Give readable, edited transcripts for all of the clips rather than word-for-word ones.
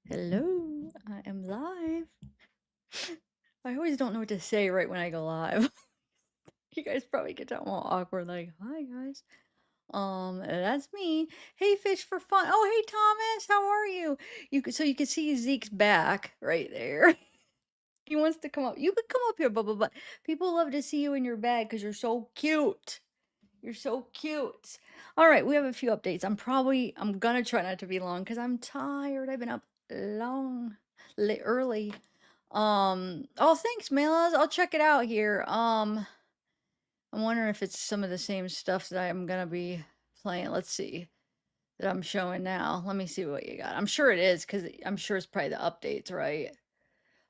Hello, I am live. I always don't know what to say right when I go live. You guys probably get that all awkward, like, "Hi guys." That's me. Hey, Fish for Fun. Oh, hey Thomas, how are you? So you can see Zeke's back right there. He wants to come up. You could come up here, but people love to see you in your bed because you're so cute. You're so cute. All right, we have a few updates. I'm gonna try not to be long because I'm tired. I've been up long, early. Oh, thanks, Melas. I'll check it out here. I'm wondering if it's some of the same stuff that I'm gonna be playing. Let's see that I'm showing now. Let me see what you got. I'm sure it is because I'm sure it's probably the updates, right?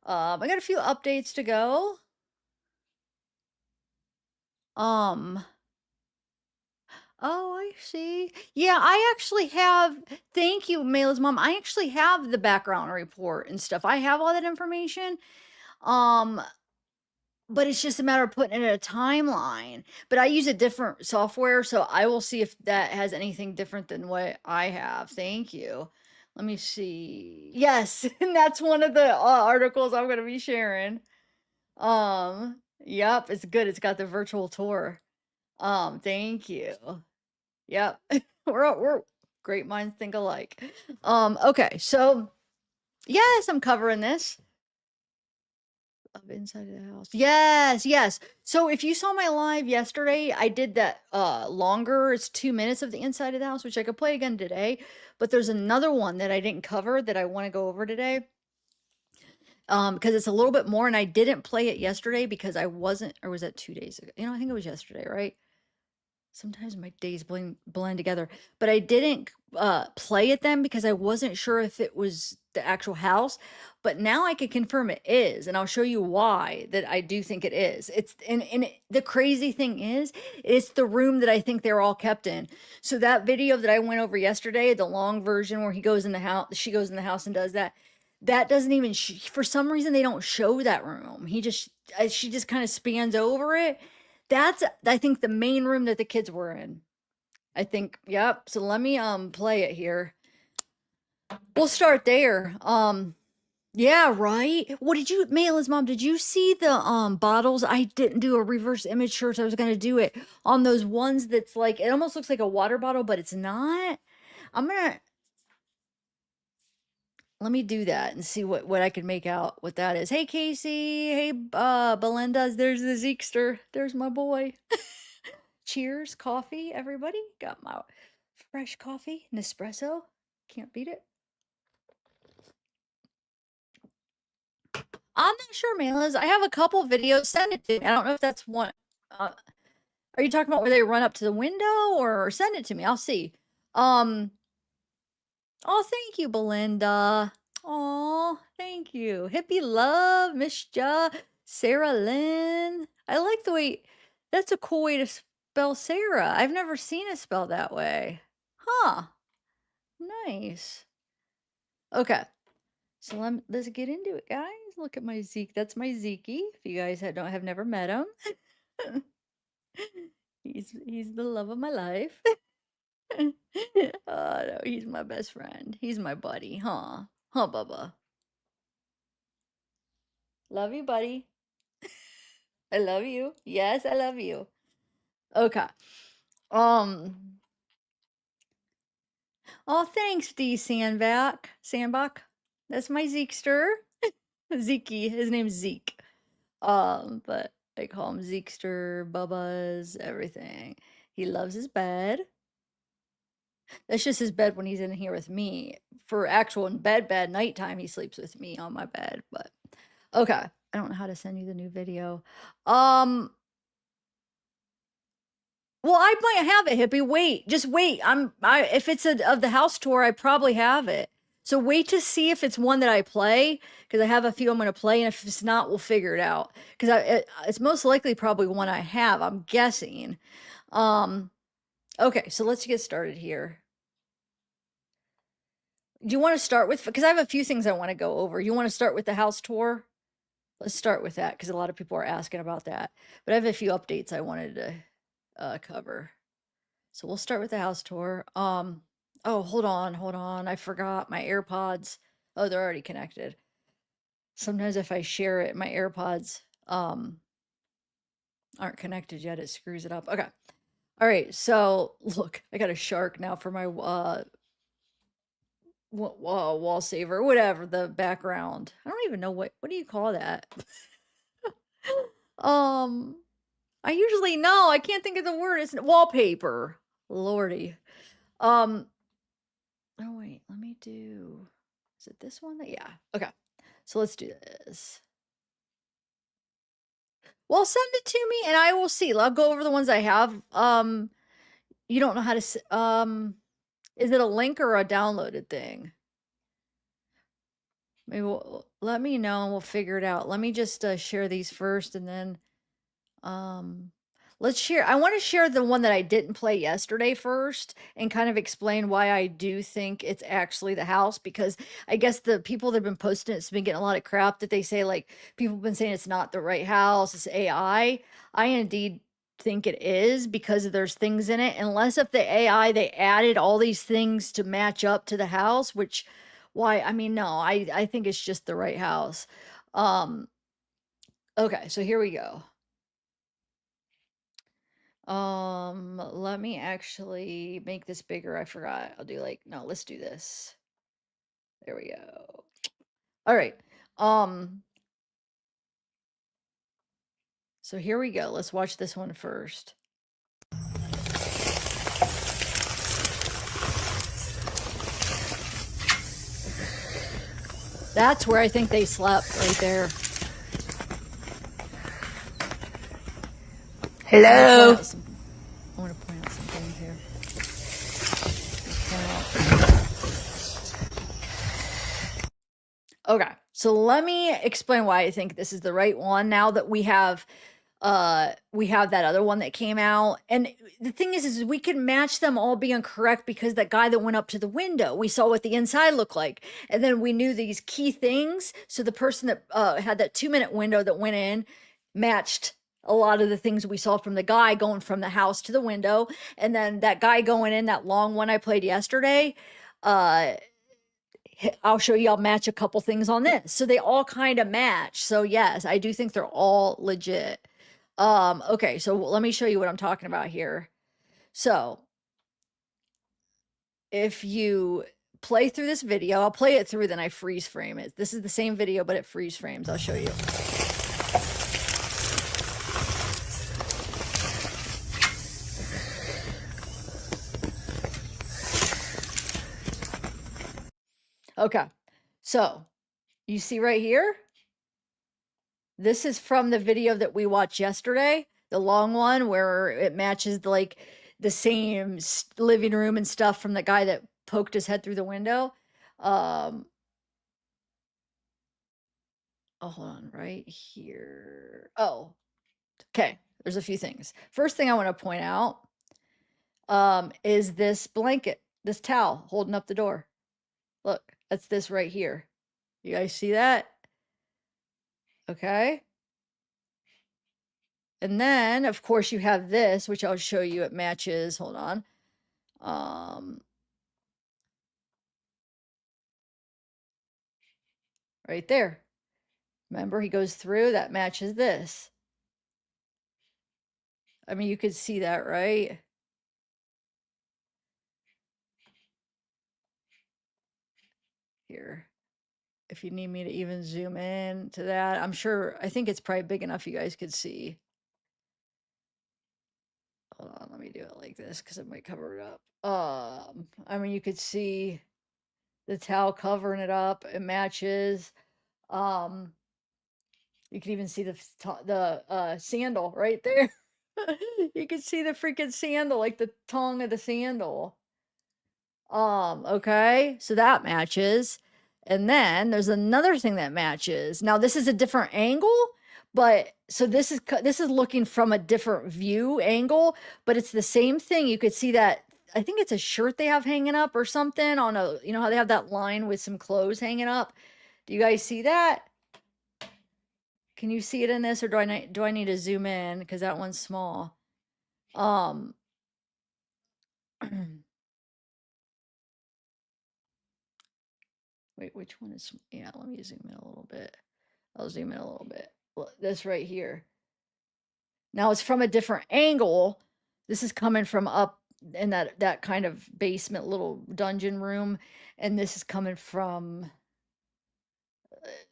I got a few updates to go. Um, Oh, I see. Yeah, I actually have, thank you, Maila's mom. I actually have the background report and stuff. I have all that information. Um, but it's just a matter of putting it in a timeline. But I use a different software, so I will see if that has anything different than what I have. Thank you. Let me see. Yes, and that's one of the articles I'm going to be sharing. Yep, it's good. It's got the virtual tour. Thank you. Yep. We're great minds think alike. Okay, so yes, I'm covering this of inside of the house. Yes, yes. So if you saw my live yesterday, I did that longer. It's 2 minutes of the inside of the house, which I could play again today. But there's another one that I didn't cover that I want to go over today. Because it's a little bit more, and I didn't play it yesterday because I wasn't, or was that 2 days ago? I think it was yesterday, right? Sometimes my days blend together, but I didn't play it then because I wasn't sure if it was the actual house. But now I can confirm it is, and I'll show you why that I do think it is. It's the crazy thing is, it's the room that I think they're all kept in. So that video that I went over yesterday, the long version where he goes in the house, she goes in the house and does that. That doesn't even for some reason they don't show that room. She just kind of spans over it. That's, I think, the main room that the kids were in. I think, yep. So let me play it here. We'll start there. Yeah, right. What did you, Mayla's mom, did you see the bottles? I didn't do a reverse image search. I was gonna do it on those ones that's like, it almost looks like a water bottle, but it's not. I'm gonna Let me do that and see what I can make out what that is. Hey Casey, hey Belinda's, there's the Zeekster. There's my boy. Cheers, coffee, everybody. Got my fresh coffee, Nespresso. Can't beat it. I'm not sure, Malas. I have a couple videos. Send it to me. I don't know if that's one. Uh, are you talking about where they run up to the window, or send it to me? I'll see. Um. Oh, thank you, Belinda. Oh, thank you. Hippie love, Miss Ja, Sarah Lynn. I like the way. That's a cool way to spell Sarah. I've never seen it spelled that way. Huh. Nice. Okay. So let's get into it, guys. Look at my Zeke. That's my Zekey. If you guys don't have never met him, he's the love of my life. Oh no, he's my best friend. He's my buddy, huh? Huh, Bubba. Love you, buddy. I love you. Yes, I love you. Okay. Um. Oh, thanks, D. Sandbach. Sandbach. That's my Zekester. Zeke. His name's Zeke. But I call him Zeekster, Bubba's, everything. He loves his bed. That's just his bed when he's in here with me. For actual in bed, nighttime, he sleeps with me on my bed. But okay. I don't know how to send you the new video. Um, well, I might have it, Hippie. Wait, just wait. If it's of the house tour, I probably have it. So wait to see if it's one that I play, because I have a few I'm going to play, and if it's not, we'll figure it out. Because it's most likely probably one I have. I'm guessing. Um, okay, so let's get started here. Do you want to start with? Because I have a few things I want to go over. You want to start with the house tour? Let's start with that because a lot of people are asking about that. But I have a few updates I wanted to cover. So we'll start with the house tour. Oh, hold on. I forgot my AirPods. Oh, they're already connected. Sometimes if I share it, my AirPods aren't connected yet. It screws it up. Okay. All right. So look, I got a shark now for my wall saver, whatever the background. I don't even know what do you call that? um, I usually know. I can't think of the word. It's wallpaper. Lordy. Um. Oh wait, let me do. Is it this one? Yeah. Okay. So let's do this. Well, send it to me and I will see. I'll go over the ones I have. You don't know how to is it a link or a downloaded thing? Maybe let me know and we'll figure it out. Let me just share these first and then um let's share. I want to share the one that I didn't play yesterday first and kind of explain why I do think it's actually the house because I guess the people that have been posting it's been getting a lot of crap that they say like people have been saying it's not the right house, it's AI. I indeed think it is because there's things in it unless if the AI they added all these things to match up to the house, which why I mean no, I think it's just the right house. Um okay, so here we go. Let me actually make this bigger. I forgot. I'll do like, no, let's do this. There we go. All right. Um, so here we go. Let's watch this one first. That's where I think they slept right there. Hello. I want to point out some things here. Okay, so let me explain why I think this is the right one now that we have that other one that came out. And the thing is we can match them all being correct because that guy that went up to the window, we saw what the inside looked like. And then we knew these key things. So the person that had that 2-minute window that went in matched a lot of the things we saw from the guy going from the house to the window. And then that guy going in, that long one I played yesterday, I'll show you, I'll match a couple things on this. So they all kind of match. So yes, I do think they're all legit. Okay, so let me show you what I'm talking about here. So if you play through this video, I'll play it through, then I freeze frame it. This is the same video, but it freeze frames. I'll show you. Okay, so you see right here, this is from the video that we watched yesterday, the long one where it matches like the same living room and stuff from the guy that poked his head through the window. Oh, hold on, right here. Oh, okay. There's a few things. First thing I want to point out is this blanket, this towel holding up the door. Look, that's this right here. You guys see that? Okay. And then, of course, you have this, which I'll show you. It matches. Hold on. Right there. Remember, he goes through, that matches this. I mean, you could see that, right? Here. If you need me to even zoom in to that, I'm sure, I think it's probably big enough you guys could see. Hold on, let me do it like this because it might cover it up. I mean, you could see the towel covering it up. It matches. Um, you can even see the sandal right there. You can see the freaking sandal, like the tongue of the sandal. Okay, so that matches. And then there's another thing that matches. Now this is a different angle, but so this is looking from a different view angle, but it's the same thing. You could see that I think it's a shirt they have hanging up or something on a, you know how they have that line with some clothes hanging up? Do you guys see that? Can you see it in this or do I need to zoom in because that one's small? Um Wait, which one is, yeah, let me zoom in a little bit. I'll zoom in a little bit. This right here. Now it's from a different angle. This is coming from up in that kind of basement little dungeon room, and this is coming from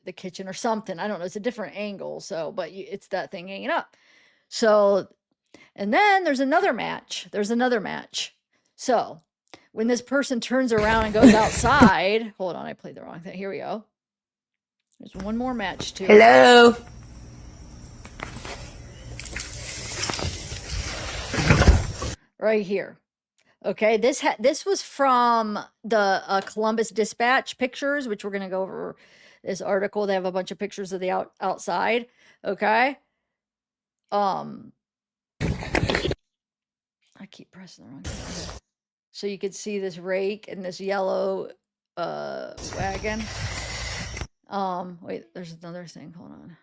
the kitchen or something. I don't know. It's a different angle. So, but it's that thing hanging up. So, and then there's another match. There's another match. So, when this person turns around and goes outside, hold on, I played the wrong thing. Here we go. There's one more match too. Hello. Right here. Okay, this was from the Columbus Dispatch pictures, which we're gonna go over this article. They have a bunch of pictures of the outside. Okay. I keep pressing the wrong thing. Okay. So you could see this rake and this yellow wagon. Wait, there's another thing. Hold on.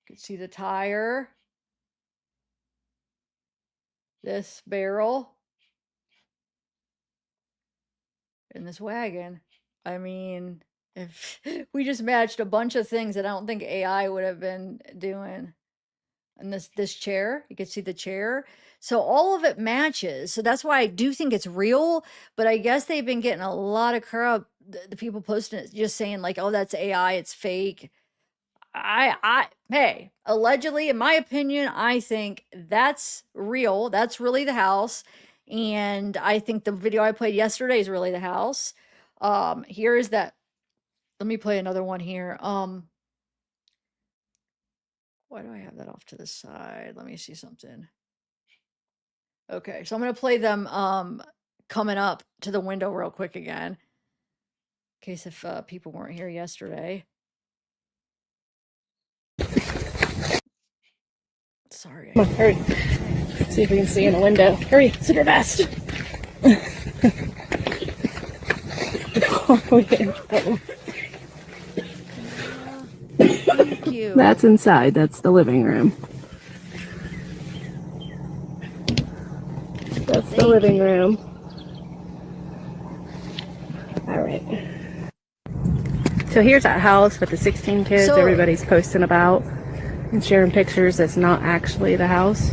You can see the tire. This barrel. And this wagon. I mean, if we just matched a bunch of things that I don't think AI would have been doing. And this chair, you can see the chair. So all of it matches. So that's why I do think it's real, but I guess they've been getting a lot of crap, the people posting it just saying like, "Oh, that's AI, it's fake." Hey, allegedly, in my opinion, I think that's real. That's really the house. And I think the video I played yesterday is really the house. Here is that. Let me play another one here. Why do I have that off to the side? Let me see something. Okay, so I'm gonna play them coming up to the window real quick again. In case if people weren't here yesterday. Sorry. Come on, hurry. See if we can see in the window. Hurry, super fast. Thank you. That's inside. That's the living room. That's the living room. All right. So here's that house with the 16 kids everybody's posting about and sharing pictures. That's not actually the house.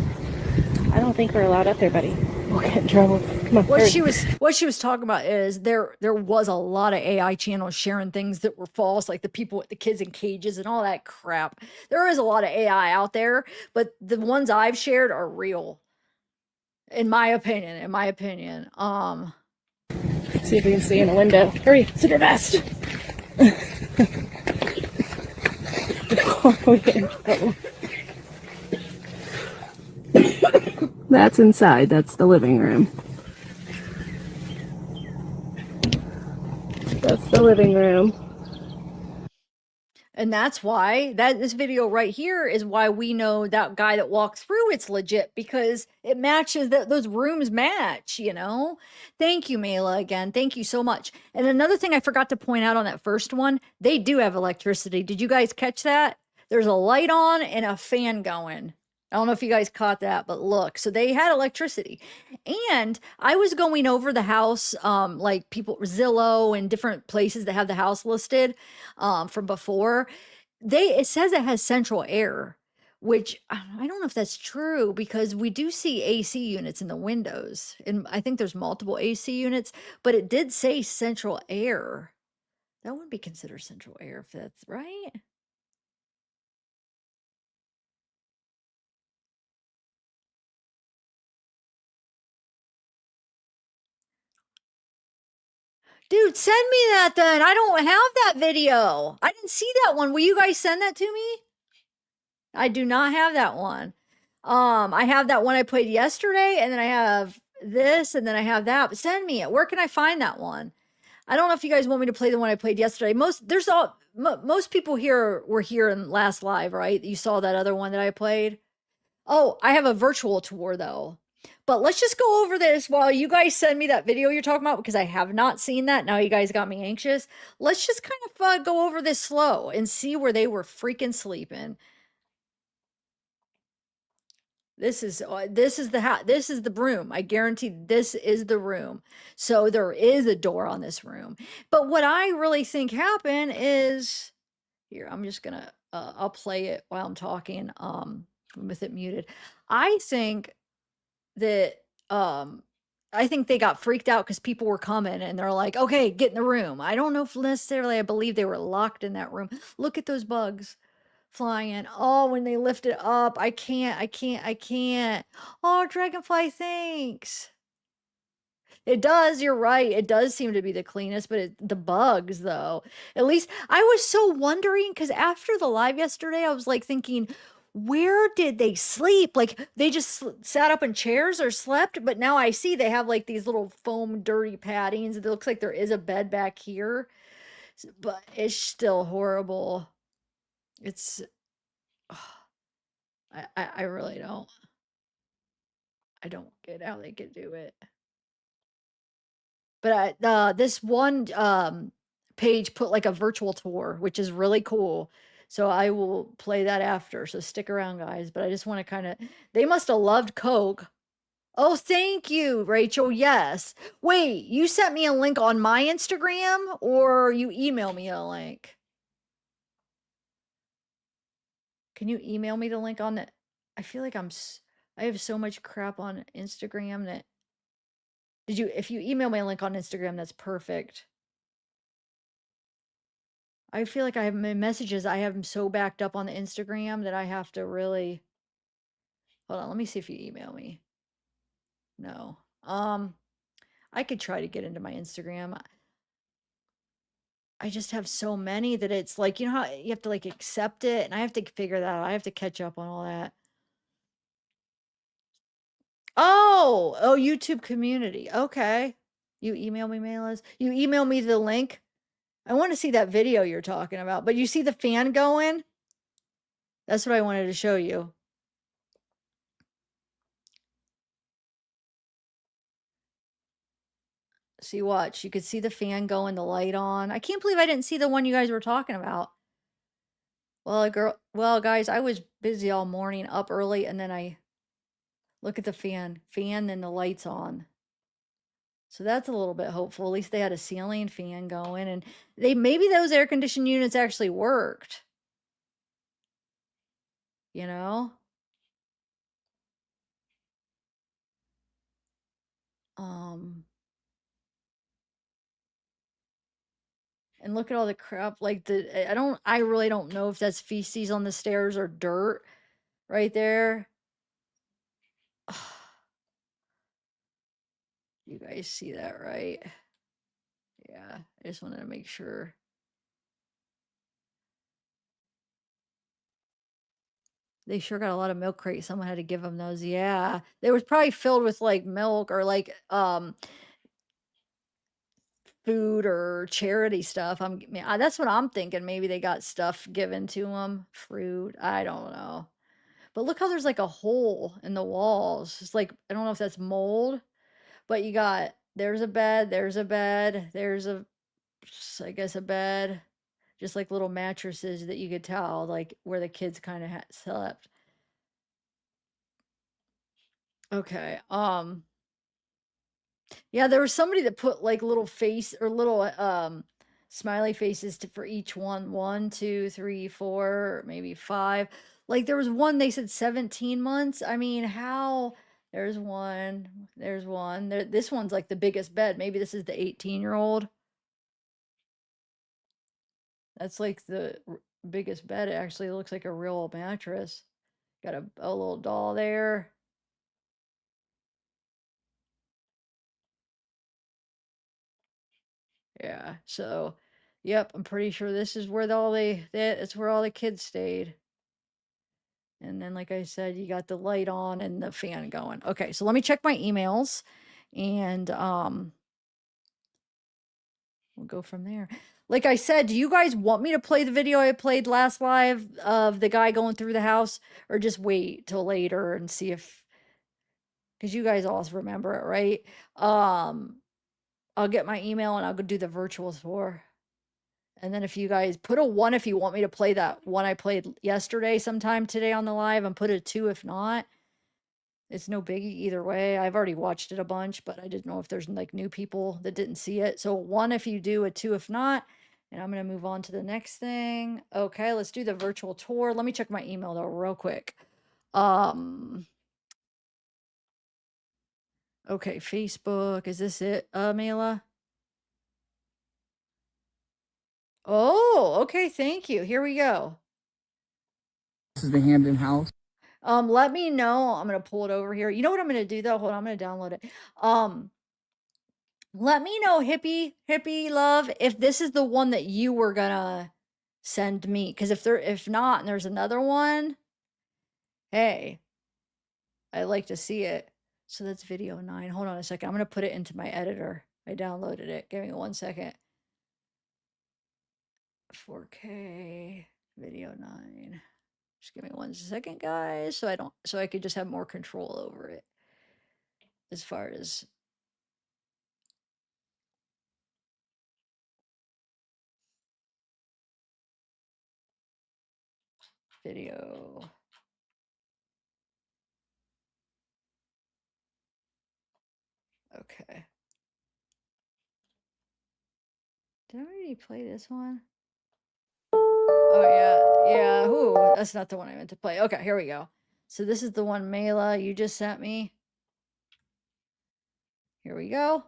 I don't think we're allowed up there, buddy. We'll get in trouble. Come on, what hurry. she was talking about is there was a lot of AI channels sharing things that were false, like the people with the kids in cages and all that crap. There is a lot of AI out there, but the ones I've shared are real. In my opinion. See if we can see in the window. Hurry, super fast. That's inside. That's the living room. That's the living room. And that's why this video right here is why we know that guy that walked through it's legit, because it matches, that those rooms match, you know. Thank you, Mela, again. Thank you so much. And another thing I forgot to point out on that first one, they do have electricity. Did you guys catch that? There's a light on and a fan going. I don't know if you guys caught that, but look, so they had electricity. And I was going over the house, like people, Zillow and different places that have the house listed from before. It says it has central air, which I don't know if that's true, because we do see AC units in the windows. And I think there's multiple AC units, but it did say central air. That would be considered central air if that's right. Dude, send me that then. I don't have that video. I didn't see that one. Will you guys send that to me? I do not have that one. I have that one I played yesterday, and then I have this, and then I have that. But send me it. Where can I find that one? I don't know if you guys want me to play the one I played yesterday. Most people here were here in last live, right? You saw that other one that I played. Oh, I have a virtual tour though. But let's just go over this while you guys send me that video you're talking about, because I have not seen that. Now you guys got me anxious. Let's just kind of go over this slow and see where they were freaking sleeping. This is the this is the room. I guarantee this is the room. So there is a door on this room. But what I really think happened is here, I'm just gonna I'll play it while I'm talking, with it muted. I think that I think they got freaked out because people were coming and they're like, okay, get in the room. I don't know if necessarily I believe they were locked in that room. Look at those bugs flying. Oh, when they lift it up, I can't. Oh, dragonfly, thanks. It does, you're right. It does seem to be the cleanest, but the bugs, though. At least I was so wondering because after the live yesterday, I was like thinking, where did they sleep? Like they just sat up in chairs or slept, but now I see they have like these little foam dirty paddings. It looks like there is a bed back here, but it's still horrible. It's, I really don't. I don't get how they could do it. But this one page put like a virtual tour, which is really cool. So I will play that after. So stick around, guys. But I just want to kind of, they must have loved Coke. Oh, thank you, Rachel. Yes. Wait, you sent me a link on my Instagram or you email me a link? Can you email me the link on the, I feel like I have so much crap on Instagram that, if you email me a link on Instagram, that's perfect. I feel like I have my messages, I have them so backed up on the Instagram that I have to really hold on, let me see if you email me. No. I could try to get into my Instagram. I just have so many that it's like, you know how you have to like accept it and I have to figure that out. I have to catch up on all that. Oh, YouTube community. Okay. You email me, Malas. You email me the link. I want to see that video you're talking about. But you see the fan going? That's what I wanted to show you. See, watch. You could see the fan going, the light on. I can't believe I didn't see the one you guys were talking about. Well, guys, I was busy all morning, up early, and then I look at the fan, then the lights on. So that's a little bit hopeful. At least they had a ceiling fan going, and maybe those air conditioning units actually worked. You know? Um, and look at all the crap. Like I really don't know if that's feces on the stairs or dirt right there. You guys see that, right? Yeah, I just wanted to make sure. They sure got a lot of milk crates. Someone had to give them those. Yeah. They was probably filled with like milk or like food or charity stuff. That's what I'm thinking. Maybe they got stuff given to them, fruit. I don't know. But look how there's like a hole in the walls. It's like I don't know if that's mold, but there's a bed, there's I guess a bed, just like little mattresses that you could tell like where the kids kind of slept. Okay. Yeah, there was somebody that put like little face or little smiley faces for each one. 1, 2, 3, 4, maybe 5. Like there was one they said 17 months. I mean, how there's one, there's one. This one's like the biggest bed. Maybe this is the 18-year-old. That's like the biggest bed. It actually looks like a real mattress. Got a little doll there. Yeah. So, yep, I'm pretty sure this is where that's where all the kids stayed. And then, like I said, you got the light on and the fan going. Okay, so let me check my emails and we'll go from there. Like I said, do you guys want me to play the video I played last live of the guy going through the house or just wait till later and see if because you guys all remember it, right? I'll get my email and I'll go do the virtual tour. And then if you guys put a 1 if you want me to play that one I played yesterday sometime today on the live and put a 2 if not. It's no biggie either way. I've already watched it a bunch, but I didn't know if there's like new people that didn't see it. So one if you do, a two if not. And I'm gonna move on to the next thing. Okay, let's do the virtual tour. Let me check my email though real quick. Um okay, Facebook. Is this it, Mela? Oh, okay, thank you. Here we go. This is the Hamden house. Let me know. I'm gonna pull it over here. You know what I'm gonna do though? Hold on, I'm gonna download it. Um, let me know, hippie love, if this is the one that you were gonna send me. Because if not, and there's another one, hey, I'd like to see it. So that's video 9. Hold on a second. I'm gonna put it into my editor. I downloaded it. Give me 1 second. 4K video 9. Just give me 1 second, guys, so I could just have more control over it as far as video. Okay. Did I already play this one? Oh yeah, yeah. Ooh, that's not the one I meant to play. Okay, here we go. So this is the one, Mela, you just sent me. Here we go.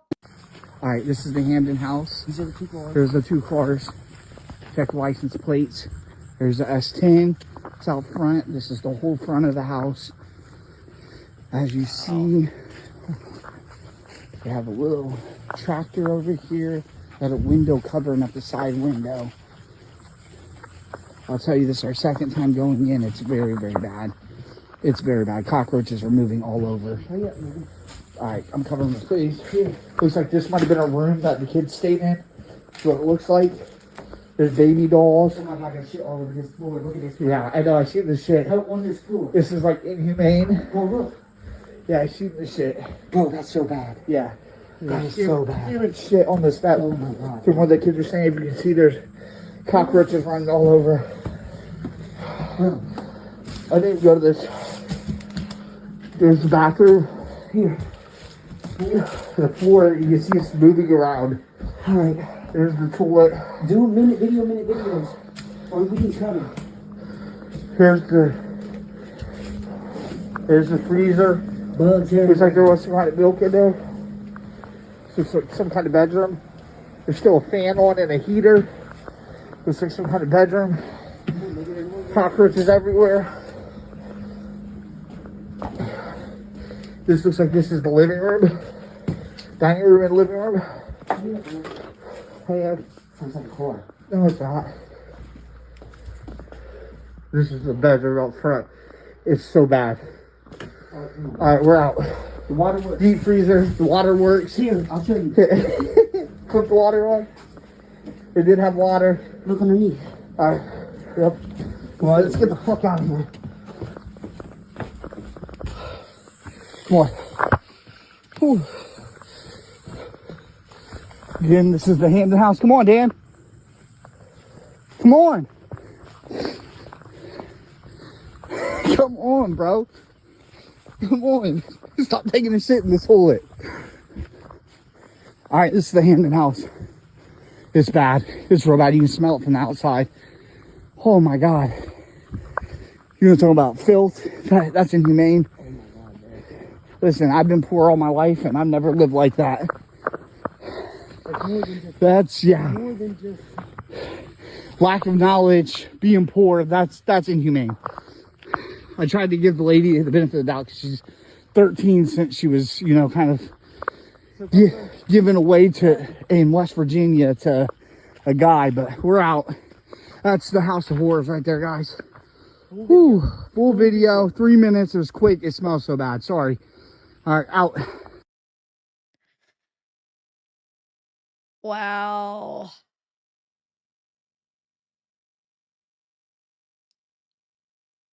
All right, this is the Hamden house. These are the two cars. There's the two cars. Check license plates. There's the S10. It's out front. This is the whole front of the house. As you see, we have a little tractor over here. Got a window covering up the side window. I'll tell you, this is our second time going in. It's very, very bad. It's very bad. Cockroaches are moving all over. All right, I'm covering the face. Looks like this might have been a room that the kids stayed in. That's what it looks like. There's baby dolls. Oh my god, there's shit all over this floor. Look at this. Yeah, I know. I see this shit. Help on this floor. This is like inhumane. Oh look. Yeah, I see this shit. Bro, that's so bad. Yeah. That is so bad. Even shit on this that. Oh my god. From what the kids are saying, if you can see, there's cockroaches running all over. Bro, I didn't go to this. There's the bathroom. here. The floor, you can see it's moving around. Alright. There's the toilet. Do minute videos. Or we can cut it. There's the freezer. Bugs here. Looks like there was some kind of milk in there. Looks like some kind of bedroom. There's still a fan on and a heater. Looks like some kind of bedroom. Cockroaches everywhere. This looks like this is the living room. Dining room and living room. Hey, Sounds like a car. no, it's not. This is the bedroom out front. It's so bad. Alright, we're out. The water works. Deep freezer, the water works. Here, I'll show you. Put the water on. It did have water. Look underneath. Alright, yep. Come on, let's get the fuck out of here. Come on. Whew. Again, this is the Hamden house. Come on, Dan. Come on. Come on, bro. Come on. Stop taking a shit in this toilet. Alright, this is the Hamden house. It's bad. It's real bad. You can smell it from the outside. Oh my god. You know what I'm talking about? Filth. That's inhumane. Listen, I've been poor all my life and I've never lived like that. That's, yeah. More than just. Lack of knowledge, being poor, that's inhumane. I tried to give the lady the benefit of the doubt because she's 13 since she was, you know, kind of given away to in West Virginia to a guy, but we're out. That's the House of Horrors right there, guys. Whew, full video, 3 minutes. It was quick. It smells so bad. Sorry. All right, out. Wow.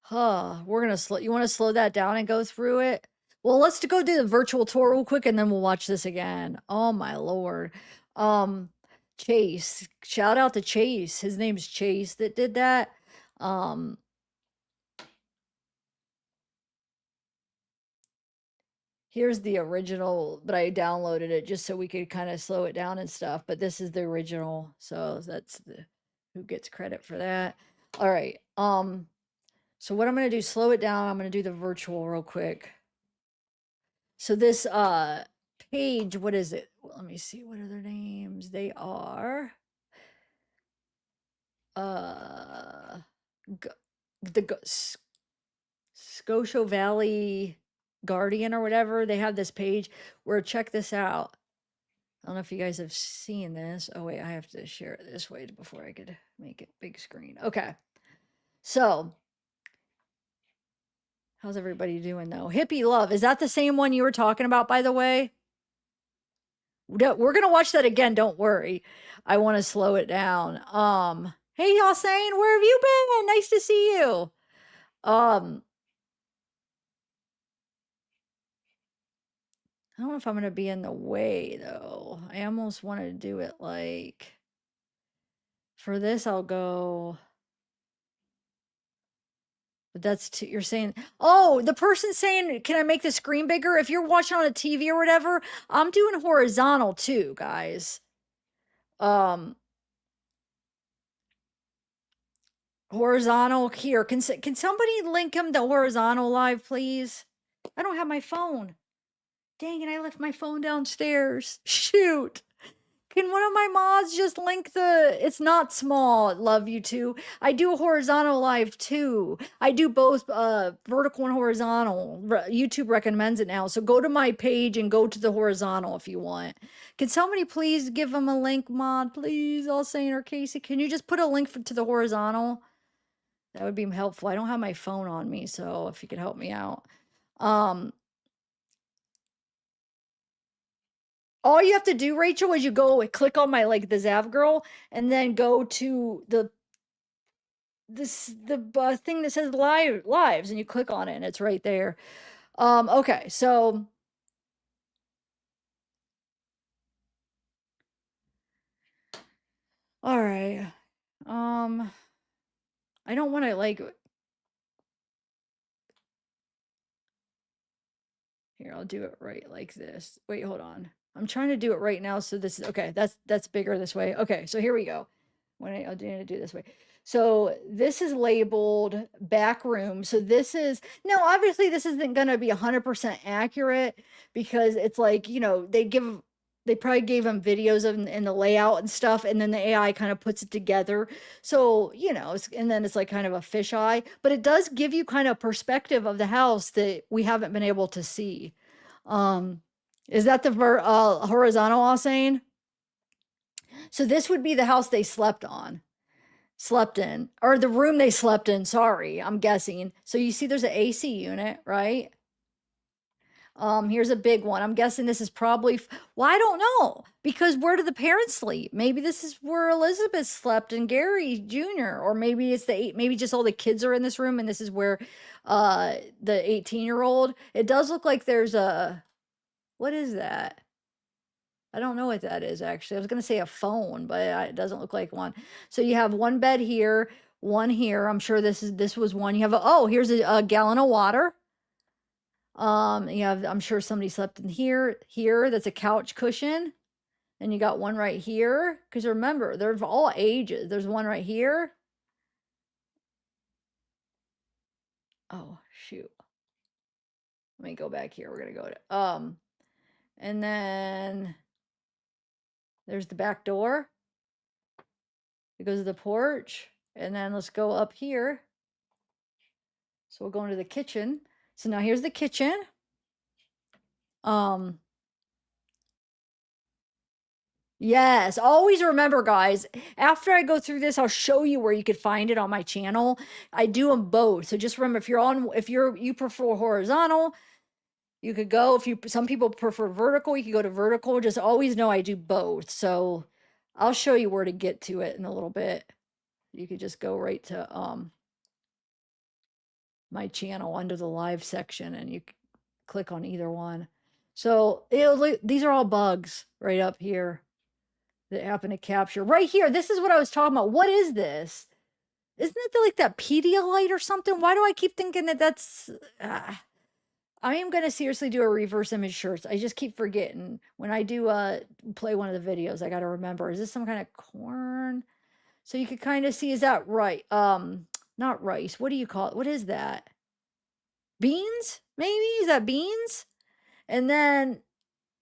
Huh. We're gonna slow. You want to slow that down and go through it? Well, let's go do the virtual tour real quick, and then we'll watch this again. Oh my lord. Um, Chase. Shout out to Chase. His name's Chase that did that. Um, Here's the original, but I downloaded it just so we could kind of slow it down and stuff. But this is the original, so that's the who gets credit for that. All right. So what I'm gonna do, slow it down. I'm gonna do the virtual real quick. So this page, what is it? Let me see. What are their names? They are G- Scotia Valley Guardian or whatever. They have this page where, check this out. I don't know if you guys have seen this. Oh wait, I have to share it this way before I could make it big screen. Okay. So, how's everybody doing though? Hippie Love, is that the same one you were talking about, by the way? We're gonna watch that again, don't worry. I want to slow it down. Hey y'all saying, where have you been? Nice to see you. I don't know if I'm gonna be in the way though. I almost want to do it like, for this I'll go, but that's too, you're saying, oh, the person saying, can I make the screen bigger? If you're watching on a TV or whatever, I'm doing horizontal too, guys. Horizontal here. Can somebody link him to horizontal live, please? I don't have my phone. Dang it, I left my phone downstairs. Shoot. Can one of my mods just link the, it's not small, love you too. I do a horizontal live too. I do both vertical and horizontal. YouTube recommends it now. So go to my page and go to the horizontal if you want. Can somebody please give them a link, mod, please? All saying, or Casey, can you just put a link to the horizontal? That would be helpful. I don't have my phone on me, so if you could help me out. All you have to do, Rachel, is you go click on my, like, the zavgirl, and then go to the thing that says lives, and you click on it, and it's right there. Okay, so all right. I don't want to, like, here, I'll do it right like this. Wait, hold on. I'm trying to do it right now. So this is okay. That's bigger this way. Okay, so here we go. I'll do it this way. So this is labeled back room. So this is, no, obviously this isn't going to be 100% accurate because it's like, they probably gave them videos of in the layout and stuff, and then the AI kind of puts it together. So, and then it's like kind of a fisheye, but it does give you kind of perspective of the house that we haven't been able to see. Is that the horizontal all saying? So this would be the house they slept in, or the room they slept in. Sorry, I'm guessing. So you see there's an AC unit, right? Here's a big one. I'm guessing this is probably, well, I don't know, because where do the parents sleep? Maybe this is where Elizabeth slept and Gary Jr., or maybe it's maybe just all the kids are in this room and this is where the 18-year-old. It does look like there's what is that? I don't know what that is actually. I was going to say a phone, but it doesn't look like one. So you have one bed here, one here. I'm sure this was one. You have here's a gallon of water. I'm sure somebody slept in here. That's a couch cushion. And you got one right here. Because remember, they're all ages. There's one right here. Oh, shoot. Let me go back here. We're gonna go to and then there's the back door. It goes to the porch. And then let's go up here. So we'll go into the kitchen. So now here's the kitchen. Yes, always remember, guys, after I go through this, I'll show you where you could find it on my channel. I do them both. So just remember, if you prefer horizontal, you could go. Some people prefer vertical, you could go to vertical. Just always know I do both. So I'll show you where to get to it in a little bit. You could just go right to my channel under the live section, and you click on either one. So these are all bugs right up here that happen to capture right here. This is what I was talking about. What is this? Isn't it like that Pedialyte or something? Why do I keep thinking that that's I am gonna seriously do a reverse image shirts. I just keep forgetting when I do play one of the videos. I gotta remember. Is this some kind of corn? So you could kind of see, is that right? Not rice. What do you call it? What is that? Beans? Maybe? Is that beans? And then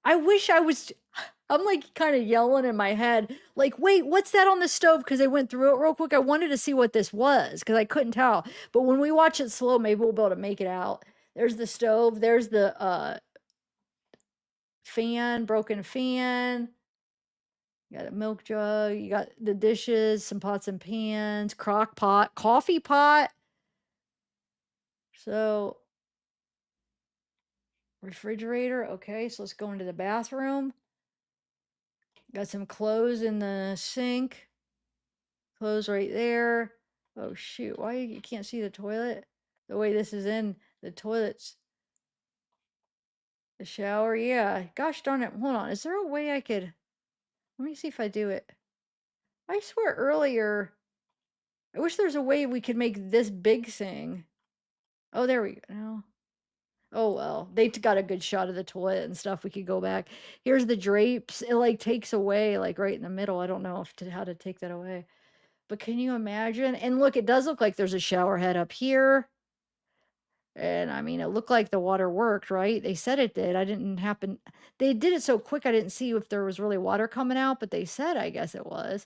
I wish I was I'm like kind of yelling in my head, like, wait, what's that on the stove? Because I went through it real quick. I wanted to see what this was because I couldn't tell. But when we watch it slow, maybe we'll be able to make it out. There's the stove, there's the fan, broken fan. You got a milk jug, you got the dishes, some pots and pans, crock pot, coffee pot. So, refrigerator. Okay, so let's go into the bathroom. Got some clothes in the sink. Clothes right there. Oh shoot, why you can't see the toilet? The way this is in the toilets. The shower, yeah. Gosh darn it. Hold on. Is there a way I could let me see if I do it. I swear earlier. I wish there's a way we could make this big thing. Oh, there we go. No. Oh well. They got a good shot of the toilet and stuff. We could go back. Here's the drapes. It like takes away like right in the middle. I don't know if how to take that away. But can you imagine? And look, it does look like there's a shower head up here. And I mean, it looked like the water worked, right? They said it did. I didn't happen. They did it so quick, I didn't see if there was really water coming out, but they said, I guess it was.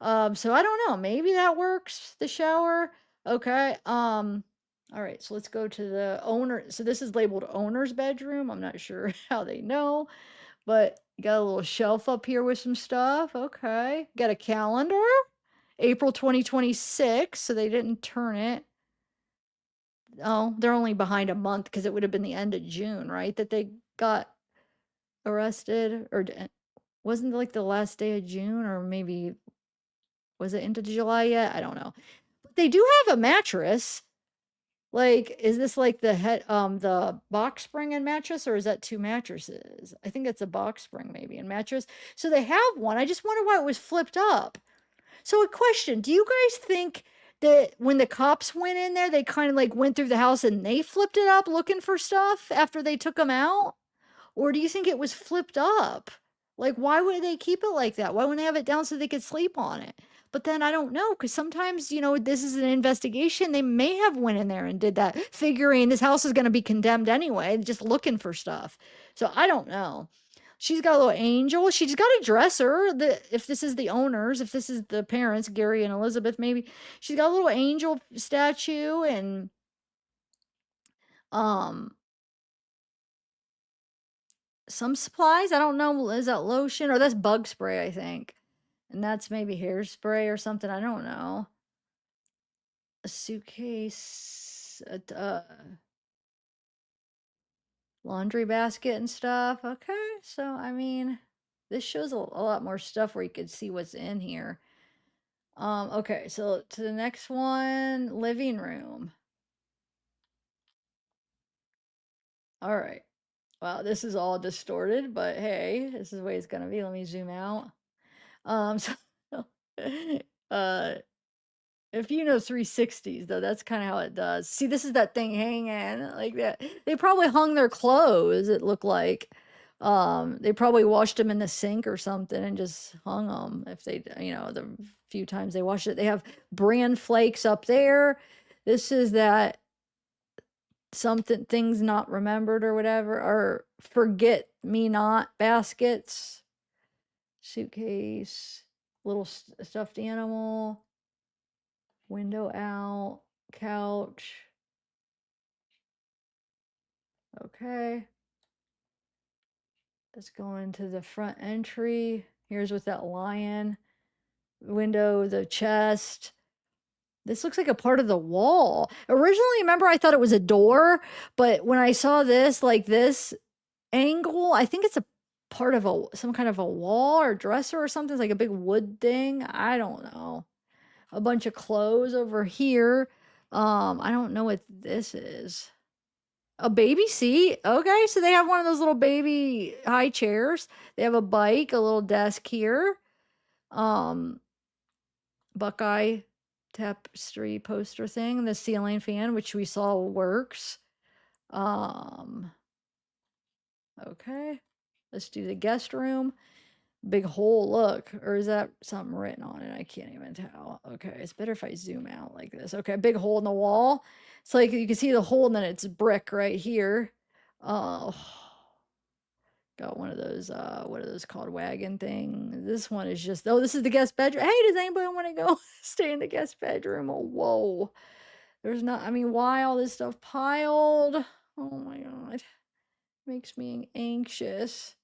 So I don't know. Maybe that works. The shower. Okay. All right. So let's go to the owner. So this is labeled owner's bedroom. I'm not sure how they know, but you got a little shelf up here with some stuff. Okay. Got a calendar. April 2026. So they didn't turn it. Oh, they're only behind a month because it would have been the end of June, right? That they got arrested, or wasn't it like the last day of June, or maybe was it into July yet? I don't know. But they do have a mattress. Like, is this like the box spring and mattress, or is that two mattresses? I think it's a box spring maybe and mattress. So they have one. I just wonder why it was flipped up. So a question, do you guys think that when the cops went in there, they kind of like went through the house and they flipped it up looking for stuff after they took them out? Or do you think it was flipped up? Like, why would they keep it like that? Why wouldn't they have it down so they could sleep on it? But then I don't know, because sometimes, this is an investigation. They may have went in there and did that, figuring this house is going to be condemned anyway, just looking for stuff. So I don't know. She's got a little angel. She's got a dresser. If this is the owners, if this is the parents, Gary and Elizabeth, maybe she's got a little angel statue and um some supplies. I don't know. Is that lotion or that's bug spray? I think, and that's maybe hairspray or something. I don't know. A suitcase, laundry basket and stuff. Okay, so I mean, this shows a lot more stuff where you could see what's in here. Okay, so to the next one, living room. All right. Wow, this is all distorted, but hey, this is the way it's gonna be. Let me zoom out. So, uh, if you know 360s though, that's kind of how it does. See, this is that thing hanging like that. They probably hung their clothes, it looked like. They probably washed them in the sink or something and just hung them if they, the few times they washed it. They have bran flakes up there. This is that something things not remembered or whatever, or forget me not baskets, suitcase, little stuffed animal, window out, couch. Okay. Let's go into the front entry. Here's with that lion. Window, the chest. This looks like a part of the wall. Originally, remember, I thought it was a door, but when I saw this, like this angle, I think it's a part of some kind of a wall or dresser or something. It's like a big wood thing. I don't know. A bunch of clothes over here. I don't know what this is. A baby seat. Okay, so they have one of those little baby high chairs. They have a bike, a little desk here. Um, Buckeye tapestry poster thing, the ceiling fan, which we saw works. Okay. Let's do the guest room. Big hole, look. Or is that something written on it? I can't even tell. Okay, it's better if I zoom out like this. Okay, big hole in the wall. It's like you can see the hole and then it's brick right here. Oh, got one of those, what are those called? Wagon thing. This one is just, oh, this is the guest bedroom. Hey, does anybody want to go stay in the guest bedroom? Oh, whoa. There's not, I mean, why all this stuff piled? Oh my God. Makes me anxious.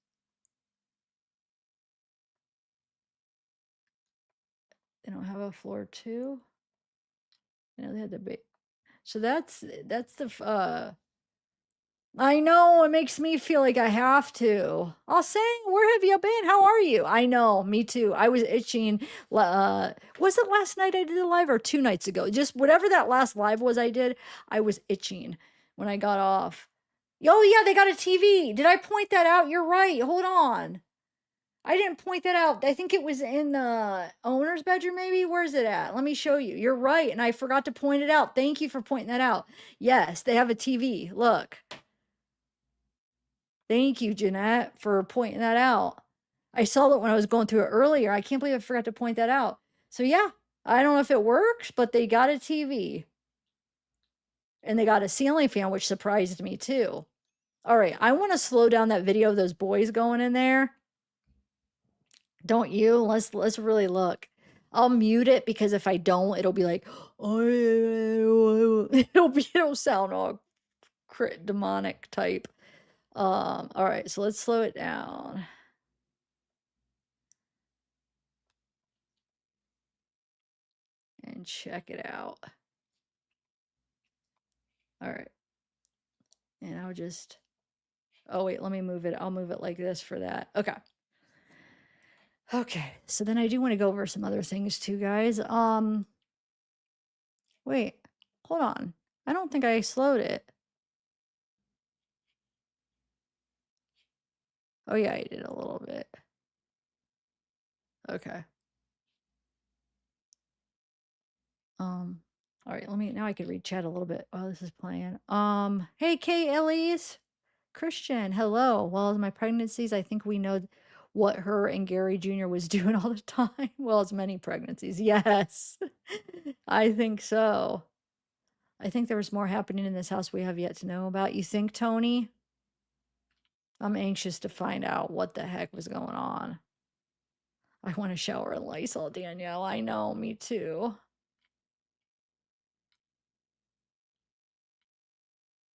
They don't have a floor two. You know, they had the big. So that's the I know it makes me feel like I have to. I'll say, where have you been? How are you? I know, me too. I was itching. Was it last night I did a live or 2 nights ago? Just whatever that last live was I did, I was itching when I got off. Oh yeah, they got a TV. Did I point that out? You're right. Hold on. I didn't point that out. I think it was in the owner's bedroom, maybe. Where's it at? Let me show you. You're right. And I forgot to point it out. Thank you for pointing that out. Yes, they have a TV. Look. Thank you, Jeanette, for pointing that out. I saw that when I was going through it earlier. I can't believe I forgot to point that out. So, yeah, I don't know if it works, but they got a TV. And they got a ceiling fan, which surprised me too. All right, I want to slow down that video of those boys going in there. Don't you? Let's really look. I'll mute it because if I don't, it'll be like, oh, it'll sound all demonic type. All right, so let's slow it down. And check it out. All right. And I'll just, oh wait, let me move it. I'll move it like this for that. Okay. Okay. So then I do want to go over some other things too, guys. Wait, hold on. I don't think I slowed it. Oh yeah, I did a little bit. Okay. All right, now I can read chat a little bit while this is playing. Hey Kay Elise. Christian, hello. Well, as my pregnancies, I think we know what her and Gary Jr. was doing all the time. Well, as many pregnancies. Yes. I think so. I think there was more happening in this house we have yet to know about. You think, Tony? I'm anxious to find out what the heck was going on. I want to shower in Lysol, Danielle. I know, me too.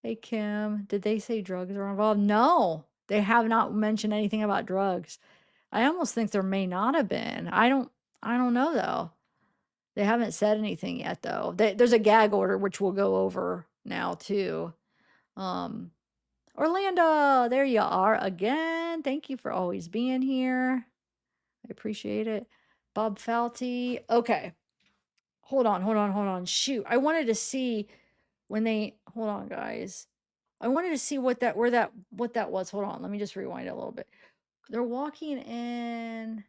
Hey, Kim, did they say drugs are involved? No, they have not mentioned anything about drugs. I almost think there may not have been. I don't know though. They haven't said anything yet though. There's a gag order which we'll go over now too. Orlando, there you are again. Thank you for always being here. I appreciate it. Bob Falty. Okay. Hold on. Shoot. I wanted to see when they hold on, guys. I wanted to see what that was. Hold on. Let me just rewind it a little bit. They're walking in.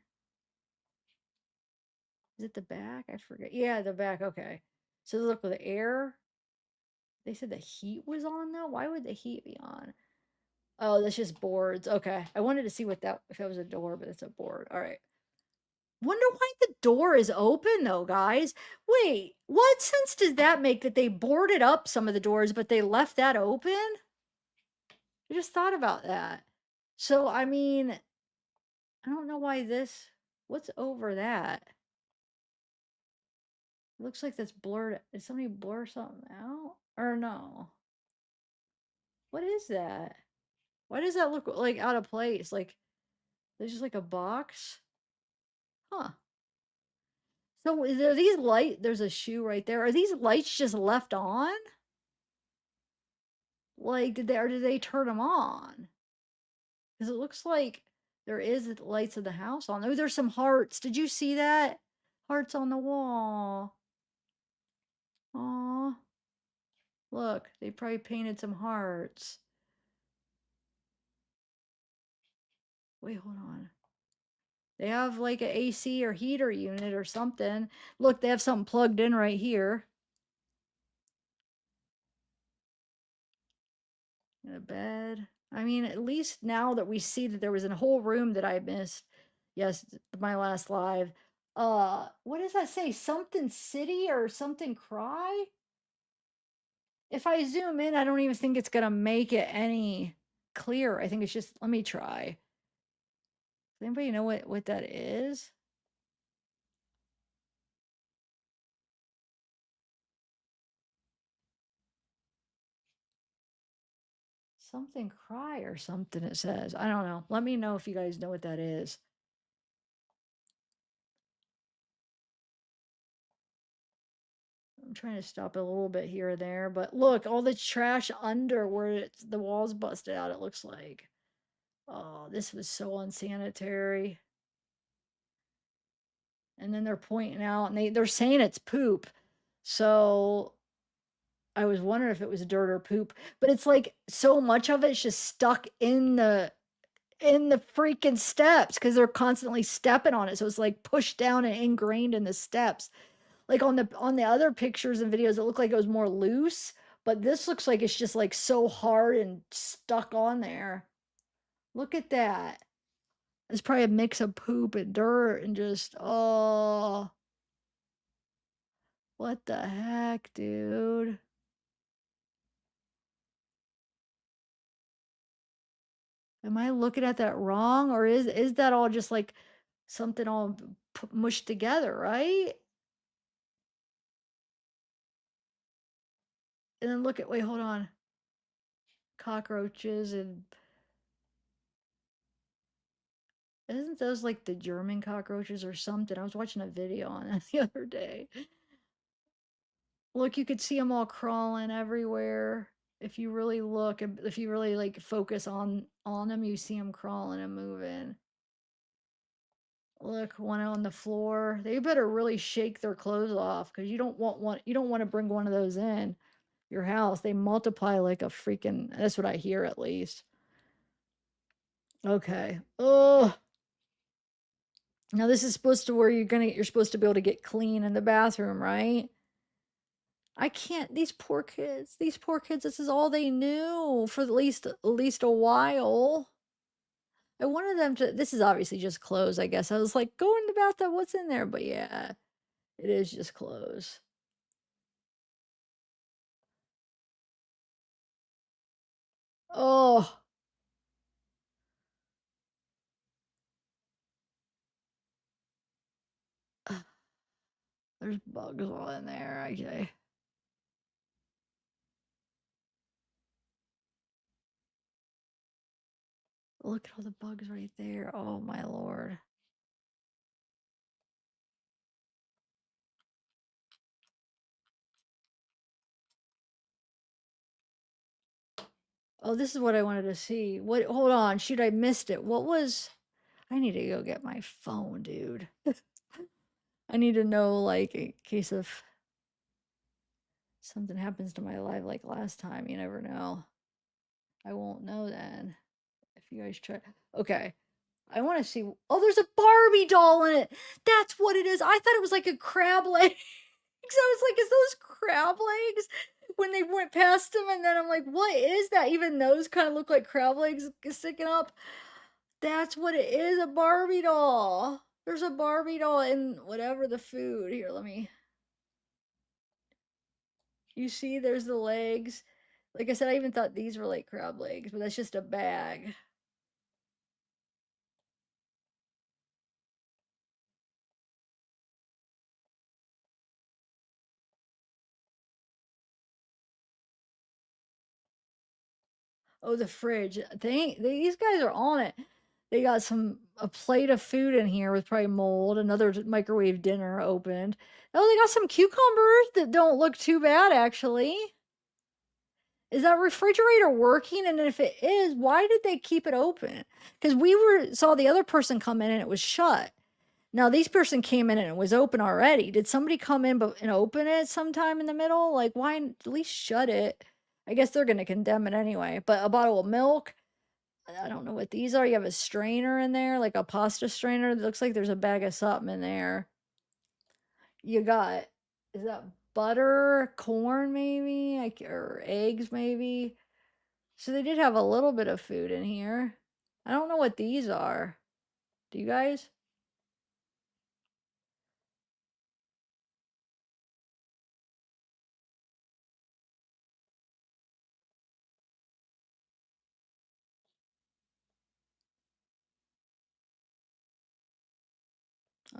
Is it the back? I forget. Yeah, the back. Okay. So look with the air. They said the heat was on though. Why would the heat be on? Oh, that's just boards. Okay. I wanted to see what that if it was a door, but it's a board. All right. Wonder why the door is open though, guys. Wait, what sense does that make that they boarded up some of the doors, but they left that open? I just thought about that. So, I mean, I don't know why what's over that? It looks like that's blurred. Did somebody blur something out? Or no? What is that? Why does that look like out of place? Like there's just like a box? Huh. So are these there's a shoe right there. Are these lights just left on? Like did they turn them on? Because it looks like there is lights of the house on. Oh, there's some hearts. Did you see that? Hearts on the wall. Aw. Look, they probably painted some hearts. Wait, hold on. They have like an AC or heater unit or something. Look, they have something plugged in right here. in a bed. I mean, at least now that we see that there was a whole room that I missed. Yes, my last live. What does that say? Something city or something cry? If I zoom in, I don't even think it's gonna make it any clearer. I think it's just, let me try. Does anybody know what that is? Something cry or something it says. I don't know. Let me know if you guys know what that is. I'm trying to stop it a little bit here or there, but look, all the trash under where the walls busted out, it looks like. Oh, this was so unsanitary. And then they're pointing out and they're saying it's poop. So I was wondering if it was dirt or poop, but it's like so much of it's just stuck in the freaking steps because they're constantly stepping on it. So it's like pushed down and ingrained in the steps. Like on the other pictures and videos, it looked like it was more loose, but this looks like it's just like so hard and stuck on there. Look at that. It's probably a mix of poop and dirt and just, oh, what the heck, dude? Am I looking at that wrong, or is that all just like something all mushed together, right? And then look at, wait, hold on. Cockroaches and isn't those like the German cockroaches or something? I was watching a video on that the other day. Look, you could see them all crawling everywhere. If you really look, if you really like focus on them, you see them crawling and moving. Look, one on the floor. They better really shake their clothes off because you don't want one. You don't want to bring one of those in your house. They multiply like a freaking. That's what I hear at least. Okay. Oh, now this is supposed to where you're supposed to be able to get clean in the bathroom, right? I can't. These poor kids. This is all they knew for at least a while. I wanted them to. This is obviously just clothes. I guess I was like, go in the bathtub. What's in there? But yeah, it is just clothes. Oh, there's bugs all in there. Okay. Look at all the bugs right there. Oh my lord. Oh, this is what I wanted to see. What? Hold on. Shoot, I missed it. What was? I need to go get my phone, dude. I need to know, like, in case of something happens to my life like last time. You never know. I won't know then. If you guys try. Okay. I want to see. Oh, there's a Barbie doll in it. That's what it is. I thought it was like a crab leg. So I was like, is those crab legs? When they went past him, and then I'm like, what is that? Even those kind of look like crab legs sticking up. That's what it is, a Barbie doll. There's a Barbie doll in whatever the food. Here, let me. You see, there's the legs. Like I said, I even thought these were like crab legs, but that's just a bag. Oh, the fridge. These guys are on it. They got a plate of food in here with probably mold, another microwave dinner opened. Oh, they got some cucumbers that don't look too bad actually. Is that refrigerator working? And if it is, why did they keep it open? Because saw the other person come in and it was shut. Now these person came in and it was open already. Did somebody come in and open it sometime in the middle? Like, why at least shut it? I guess they're gonna condemn it anyway. But a bottle of milk, I don't know what these are. You have a strainer in there, like a pasta strainer. It looks like there's a bag of something in there. You got, is that butter, corn maybe, or eggs maybe? So they did have a little bit of food in here. I don't know what these are. Do you guys?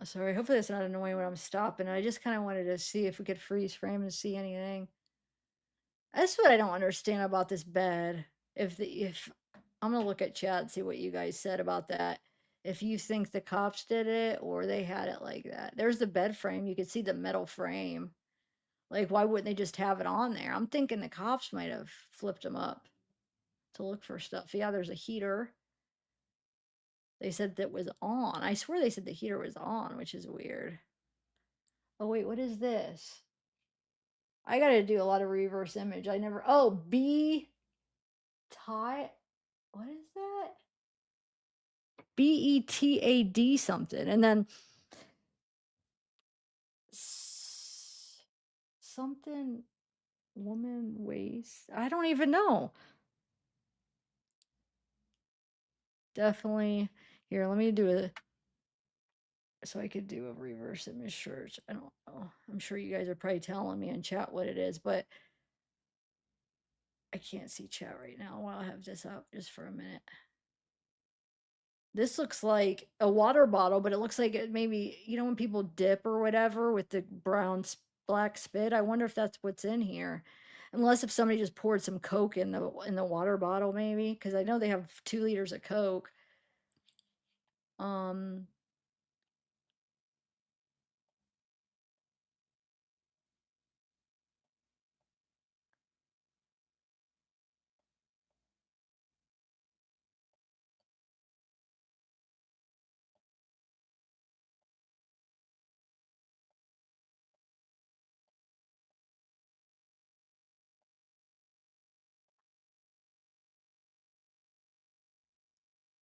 Oh, sorry. Hopefully that's not annoying when I'm stopping. I just kind of wanted to see if we could freeze frame and see anything. That's what I don't understand about this bed. If I'm gonna look at chat and see what you guys said about that. If you think the cops did it or they had it like that. There's the bed frame. You could see the metal frame. Like, why wouldn't they just have it on there? I'm thinking the cops might have flipped them up to look for stuff. Yeah, there's a heater. They said that was on. I swear they said the heater was on, which is weird. Oh, wait, what is this? I got to do a lot of reverse image. I never. Oh, B tie. What is that? BETAD something. And then something woman waist. I don't even know. Definitely. Here, let me do it so I could do a reverse image search. I don't know. I'm sure you guys are probably telling me in chat what it is, but I can't see chat right now while I have this up just for a minute. This looks like a water bottle, but it looks like it maybe, you know, when people dip or whatever with the brown black spit. I wonder if that's what's in here. Unless if somebody just poured some Coke in the water bottle, maybe, because I know they have 2 liters of Coke. Um,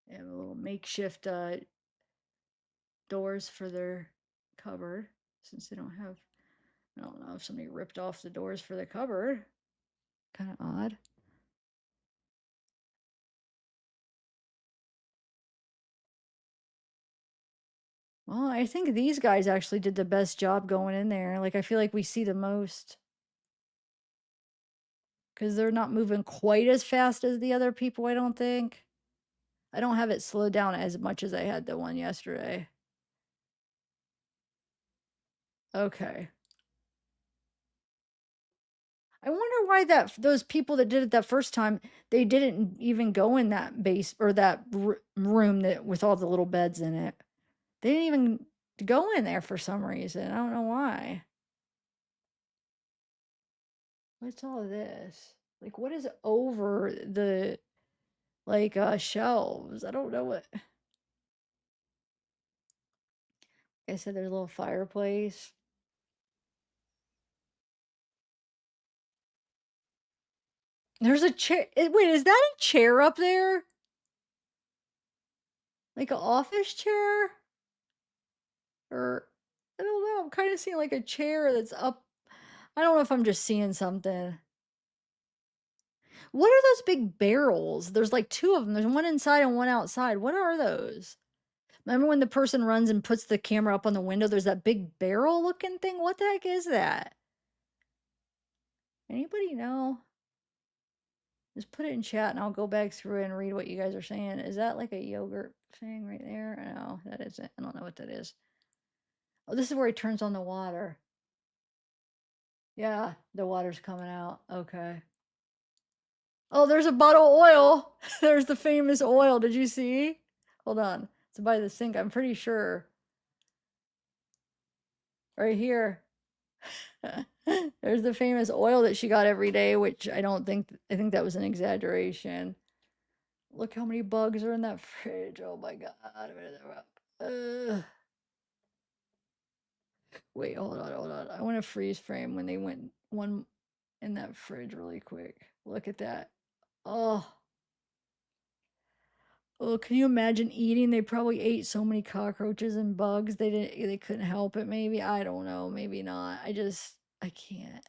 they have a little makeshift doors for their cupboard since they don't have. I don't know if somebody ripped off the doors for the cupboard. Kind of odd. Well, I think these guys actually did the best job going in there. Like, I feel like we see the most because they're not moving quite as fast as the other people, I don't think. I don't have it slowed down as much as I had the one yesterday. Okay. I wonder why those people that did it that first time, they didn't even go in that base or that room that with all the little beds in it. They didn't even go in there for some reason. I don't know why. What's all of this? Like, what is over the like shelves? I don't know what. I said there's a little fireplace. There's a chair. Wait, is that a chair up there? Like an office chair? Or I don't know. I'm kind of seeing like a chair that's up. I don't know if I'm just seeing something. What are those big barrels? There's like two of them. There's one inside and one outside. What are those? Remember when the person runs and puts the camera up on the window? There's that big barrel looking thing. What the heck is that? Anybody know? Just put it in chat and I'll go back through and read what you guys are saying. Is that like a yogurt thing right there? No, that isn't. I don't know what that is. Oh, this is where he turns on the water. Yeah, the water's coming out. Okay. Oh, there's a bottle of oil. There's the famous oil. Did you see? Hold on. It's by the sink. I'm pretty sure. Right here. There's the famous oil that she got every day, which I think that was an exaggeration. Look how many bugs are in that fridge. Oh my god. Wait, hold on. I want to freeze frame when they went one in that fridge really quick. Look at that. Oh. Oh, can you imagine eating? They probably ate so many cockroaches and bugs. They couldn't help it maybe. I don't know, maybe not. I can't.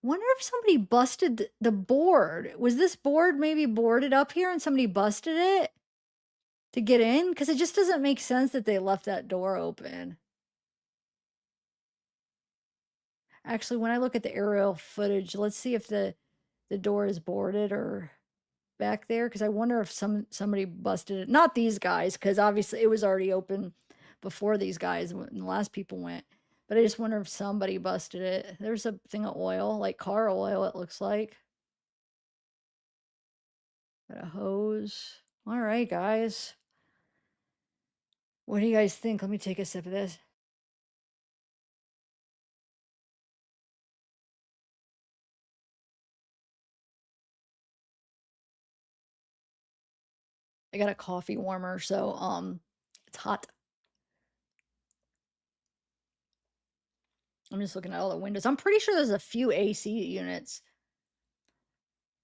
Wonder if somebody busted the board. Was this board maybe boarded up here and somebody busted it to get in? Because it just doesn't make sense that they left that door open. Actually, when I look at the aerial footage, let's see if the door is boarded or back there, because I wonder if somebody busted it. Not these guys, because obviously it was already open before these guys when the last people went. But I just wonder if somebody busted it. There's a thing of oil, like car oil, it looks like. Got a hose. All right, guys. What do you guys think? Let me take a sip of this. I got a coffee warmer, so it's hot. I'm just looking at all the windows. I'm pretty sure there's a few AC units.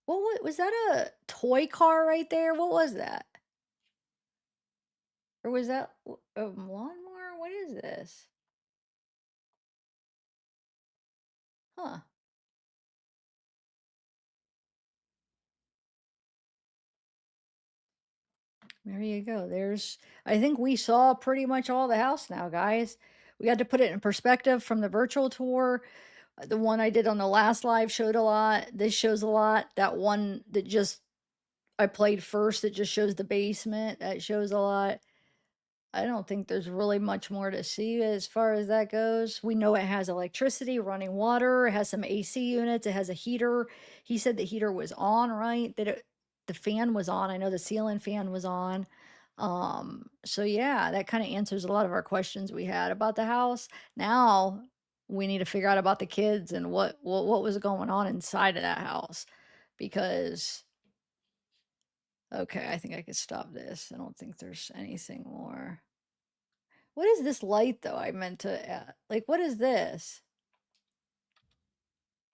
What was that, a toy car right there? What was that? Or was that a lawnmower? What is this? Huh. There you go. I think we saw pretty much all the house now, guys. We got to put it in perspective from the virtual tour. The one I did on the last live showed a lot. This shows a lot. That one that just I played first that just shows the basement, that shows a lot. I don't think there's really much more to see as far as that goes. We know it has electricity, running water, it has some AC units, it has a heater. He said the heater was on, right? The fan was on. I know the ceiling fan was on. So yeah, that kind of answers a lot of our questions we had about the house. Now we need to figure out about the kids and what was going on inside of that house. Because okay, I think I could stop this. I don't think there's anything more. What is this light though? I meant to like, what is this?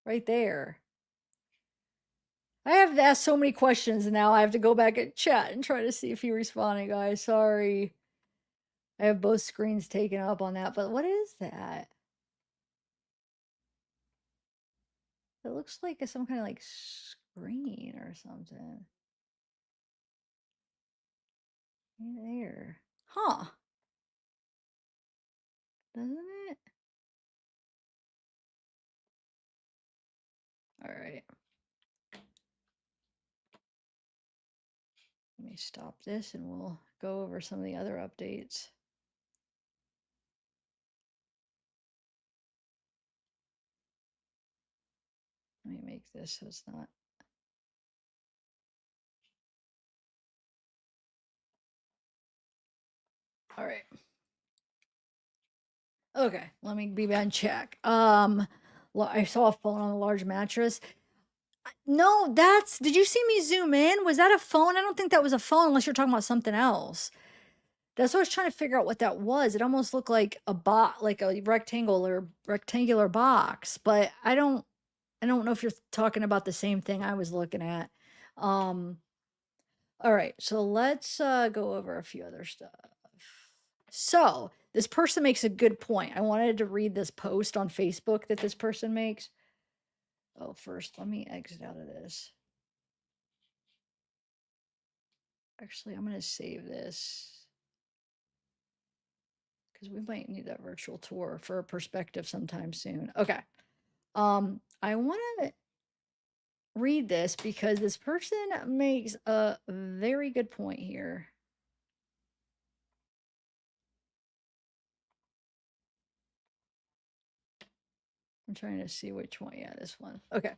Right there. I have to ask so many questions now. I have to go back and chat and try to see if he responded, guys. Sorry. I have both screens taken up on that, but what is that? It looks like some kind of like screen or something. Right there. Huh. Doesn't it? All right. Let me stop this and we'll go over some of the other updates. Let me make this so it's not. All right. Okay, let me be on check. I saw a phone on a large mattress. No, did you see me zoom in? Was that a phone? I don't think that was a phone unless you're talking about something else. That's what I was trying to figure out what that was. It almost looked like a like a rectangular box, but I don't know if you're talking about the same thing I was looking at. Um, all right, so let's go over a few other stuff. So this person makes a good point. I wanted to read this post on Facebook that this person makes. Oh, first, let me exit out of this. Actually, I'm going to save this because we might need that virtual tour for a perspective sometime soon. Okay. I want to read this because this person makes a very good point here. I'm trying to see which one. Yeah, this one. Okay.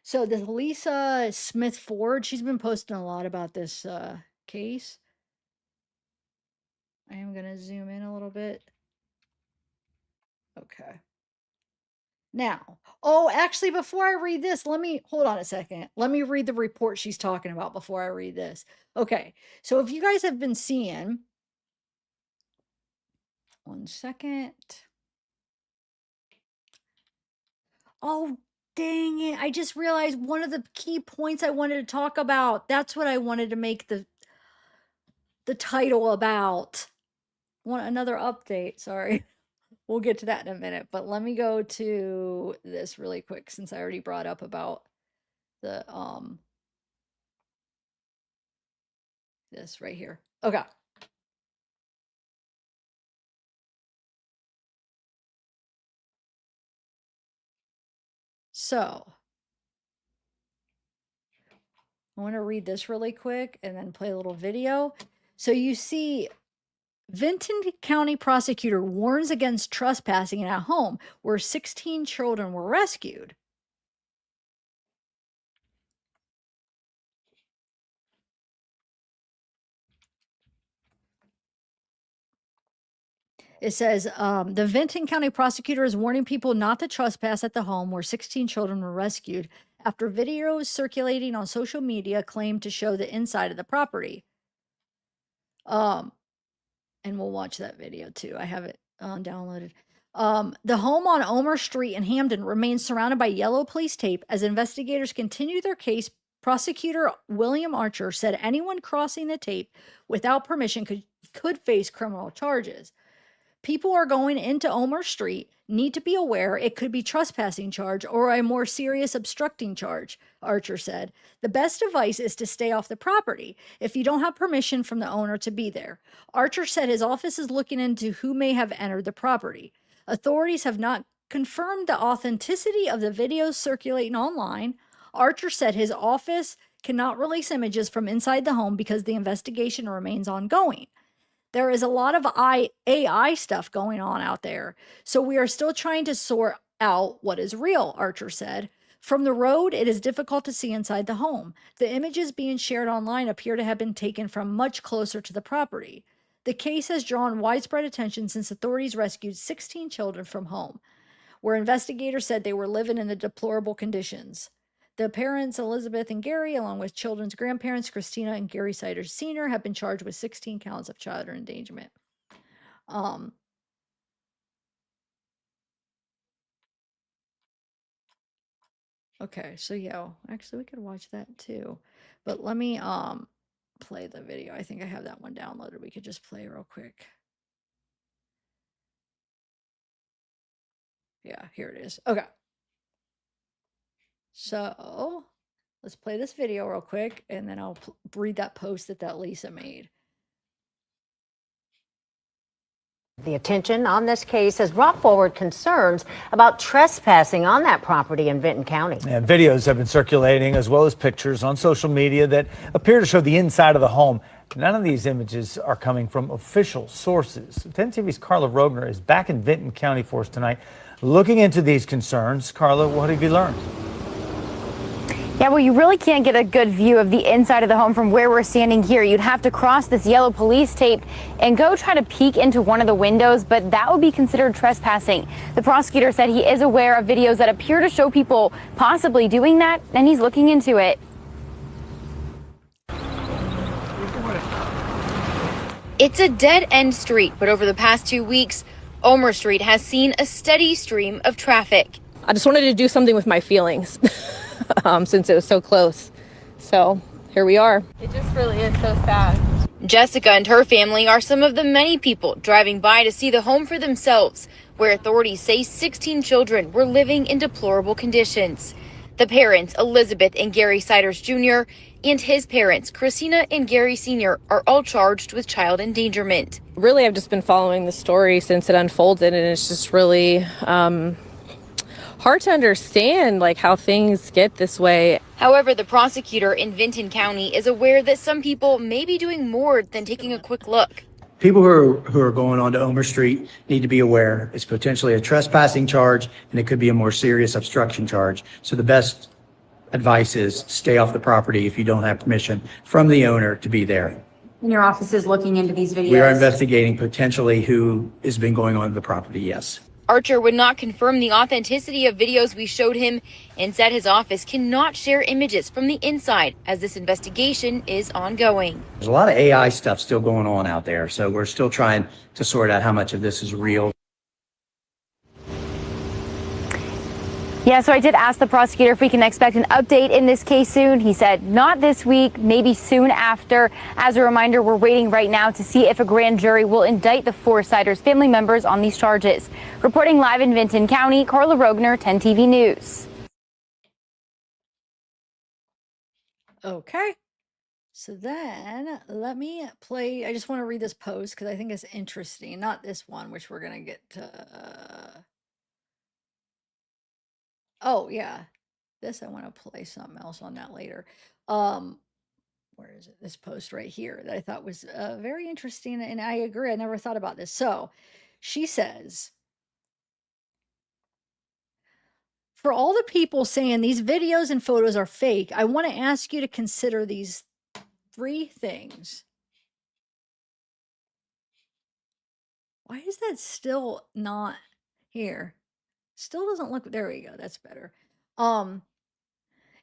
So this Lisa Smith Ford, she's been posting a lot about this case. I am gonna zoom in a little bit. Okay. Now, oh, actually, before I read this, hold on a second. Let me read the report she's talking about before I read this. Okay, so if you guys have been seeing, one second. Oh, dang it. I just realized one of the key points I wanted to talk about. That's what I wanted to make the title about. Want another update, sorry. We'll get to that in a minute, but let me go to this really quick since I already brought up about the this right here. Okay. So I want to read this really quick and then play a little video. So you see, Vinton County prosecutor warns against trespassing at home where 16 children were rescued. It says the Vinton County prosecutor is warning people not to trespass at the home where 16 children were rescued after videos circulating on social media claim to show the inside of the property. And we'll watch that video too. I have it downloaded. The home on Omer Street in Hamden remains surrounded by yellow police tape as investigators continue their case. Prosecutor William Archer said anyone crossing the tape without permission could face criminal charges. People are going into Omer Street need to be aware it could be trespassing charge or a more serious obstructing charge, Archer said. The best advice is to stay off the property if you don't have permission from the owner to be there. Archer said his office is looking into who may have entered the property. Authorities have not confirmed the authenticity of the videos circulating online. Archer said his office cannot release images from inside the home because the investigation remains ongoing. There is a lot of AI stuff going on out there, so we are still trying to sort out what is real, Archer said. From the road, it is difficult to see inside the home. The images being shared online appear to have been taken from much closer to the property. The case has drawn widespread attention since authorities rescued 16 children from home, where investigators said they were living in the deplorable conditions. The parents, Elizabeth and Gary, along with children's grandparents, Christina and Gary Siders Sr., have been charged with 16 counts of child endangerment. Okay, so yeah, actually we could watch that too. But let me play the video. I think I have that one downloaded. We could just play real quick. Yeah, here it is. Okay. So let's play this video real quick, and then I'll read that post that Lisa made. The attention on this case has brought forward concerns about trespassing on that property in Vinton County. And videos have been circulating as well as pictures on social media that appear to show the inside of the home. None of these images are coming from official sources. 10 TV's Carla Rogner is back in Vinton County for us tonight, looking into these concerns. Carla, what have you learned? Yeah, well, you really can't get a good view of the inside of the home from where we're standing here. You'd have to cross this yellow police tape and go try to peek into one of the windows, but that would be considered trespassing. The prosecutor said he is aware of videos that appear to show people possibly doing that, and he's looking into it. It's a dead-end street, but over the past 2 weeks, Omer Street has seen a steady stream of traffic. I just wanted to do something with my feelings since it was so close. So here we are. It just really is so sad. Jessica and her family are some of the many people driving by to see the home for themselves, where authorities say 16 children were living in deplorable conditions. The parents, Elizabeth and Gary Siders Jr., and his parents, Christina and Gary Sr., are all charged with child endangerment. Really, I've just been following the story since it unfolded, and it's just really hard to understand how things get this way. However, the prosecutor in Vinton County is aware that some people may be doing more than taking a quick look. People who are going onto Omer Street need to be aware it's potentially a trespassing charge, and it could be a more serious obstruction charge. So the best advice is stay off the property if you don't have permission from the owner to be there. And your office is looking into these videos? We are investigating potentially who has been going on the property, yes. Archer would not confirm the authenticity of videos we showed him and said his office cannot share images from the inside as this investigation is ongoing. There's a lot of AI stuff still going on out there, so we're still trying to sort out how much of this is real. Yeah, so I did ask the prosecutor if we can expect an update in this case soon. He said not this week, maybe soon after. As a reminder, we're waiting right now to see if a grand jury will indict the 4 Siders family members on these charges. Reporting live in Vinton County, Carla Rogner, 10 TV News. Okay. So then let me play. I just want to read this post because I think it's interesting. Not this one, which we're going to get to. Oh, yeah. This, I want to play something else on that later. Where is it? This post right here that I thought was very interesting. And I agree. I never thought about this. So she says, for all the people saying these videos and photos are fake, I want to ask you to consider these 3 things. Why is that still not here? Still doesn't look, there we go. That's better.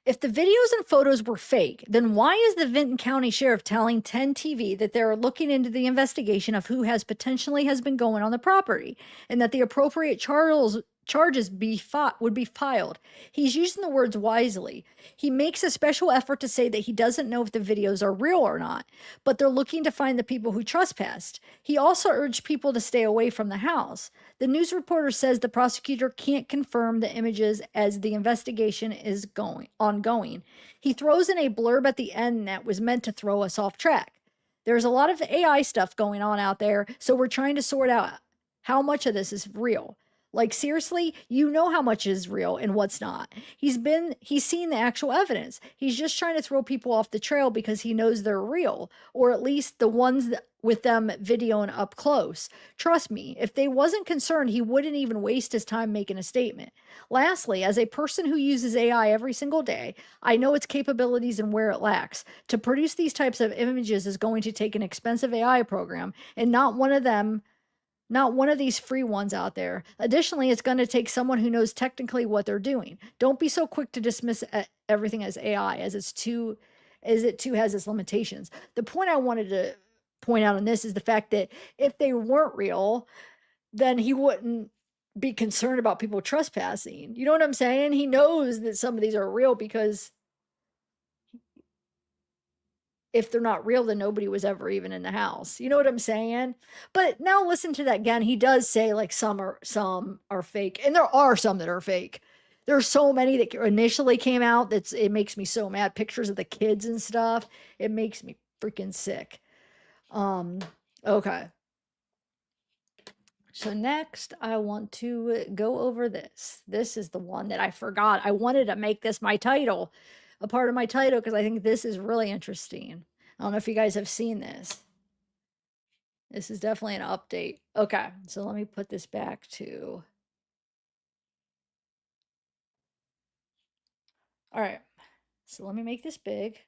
If the videos and photos were fake, then why is the Vinton County Sheriff telling 10 TV that they're looking into the investigation of who has been going on the property and that the appropriate charges would be filed? He's using the words wisely. He makes a special effort to say that he doesn't know if the videos are real or not, but they're looking to find the people who trespassed. He also urged people to stay away from the house. The news reporter says the prosecutor can't confirm the images as the investigation is ongoing. He throws in a blurb at the end that was meant to throw us off track. There's a lot of AI stuff going on out there, so we're trying to sort out how much of this is real. Like, seriously, you know how much is real and what's not. He's seen the actual evidence. He's just trying to throw people off the trail because he knows they're real, or at least the ones with them videoing up close. Trust me, if they wasn't concerned, he wouldn't even waste his time making a statement. Lastly, as a person who uses AI every single day, I know its capabilities and where it lacks. To produce these types of images is going to take an expensive AI program, and not one of these free ones out there. Additionally, it's going to take someone who knows technically what they're doing. Don't be so quick to dismiss everything as AI, as it too has its limitations. The point I wanted to point out on this is the fact that if they weren't real, then he wouldn't be concerned about people trespassing. You know what I'm saying? He knows that some of these are real because if they're not real, then nobody was ever even in the house. You know what I'm saying? But now listen to that again. He does say like some are fake, and there are some that are fake. There are so many that initially came out it makes me so mad. Pictures of the kids and stuff. It makes me freaking sick. Okay. So next, I want to go over this. This is the one that I forgot. I wanted to make this my title, a part of my title, because I think this is really interesting. I don't know if you guys have seen this. This is definitely an update. Okay, so let me put this back to. All right, so let me make this big.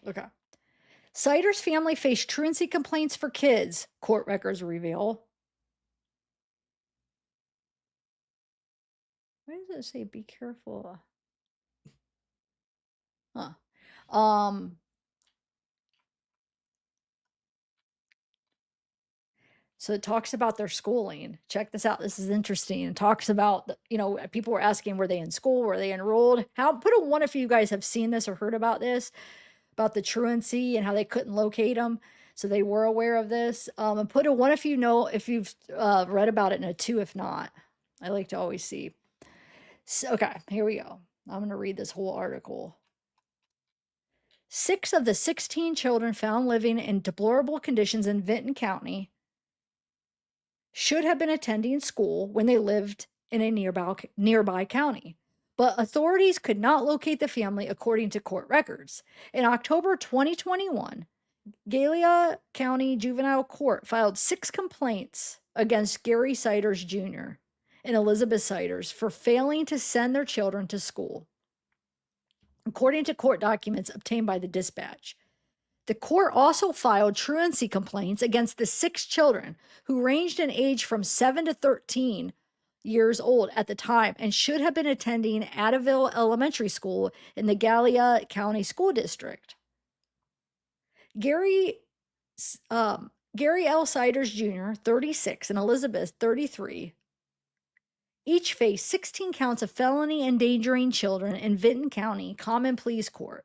Okay. Sider's family faced truancy complaints for kids, court records reveal. Why does it say be careful? Huh. So it talks about their schooling. Check this out. This is interesting. It talks about, people were asking, were they in school? Were they enrolled? Put a 1 if you guys have seen this or heard about this, about the truancy and how they couldn't locate them. So they were aware of this. And put a 1 if you know, if you've read about it, and a 2 if not. I like to always see. So, okay, here we go. I'm going to read this whole article. 6 of the 16 children found living in deplorable conditions in Vinton County should have been attending school when they lived in a nearby county. But authorities could not locate the family according to court records. In October 2021, Gallia County Juvenile Court filed 6 complaints against Gary Siders Jr. and Elizabeth Siders for failing to send their children to school, according to court documents obtained by the Dispatch. The court also filed truancy complaints against the 6 children who ranged in age from 7 to 13 years old at the time and should have been attending Adaville Elementary School in the Gallia County School District. Gary L. Siders Jr., 36, and Elizabeth, 33, each faced 16 counts of felony endangering children in Vinton County Common Pleas Court.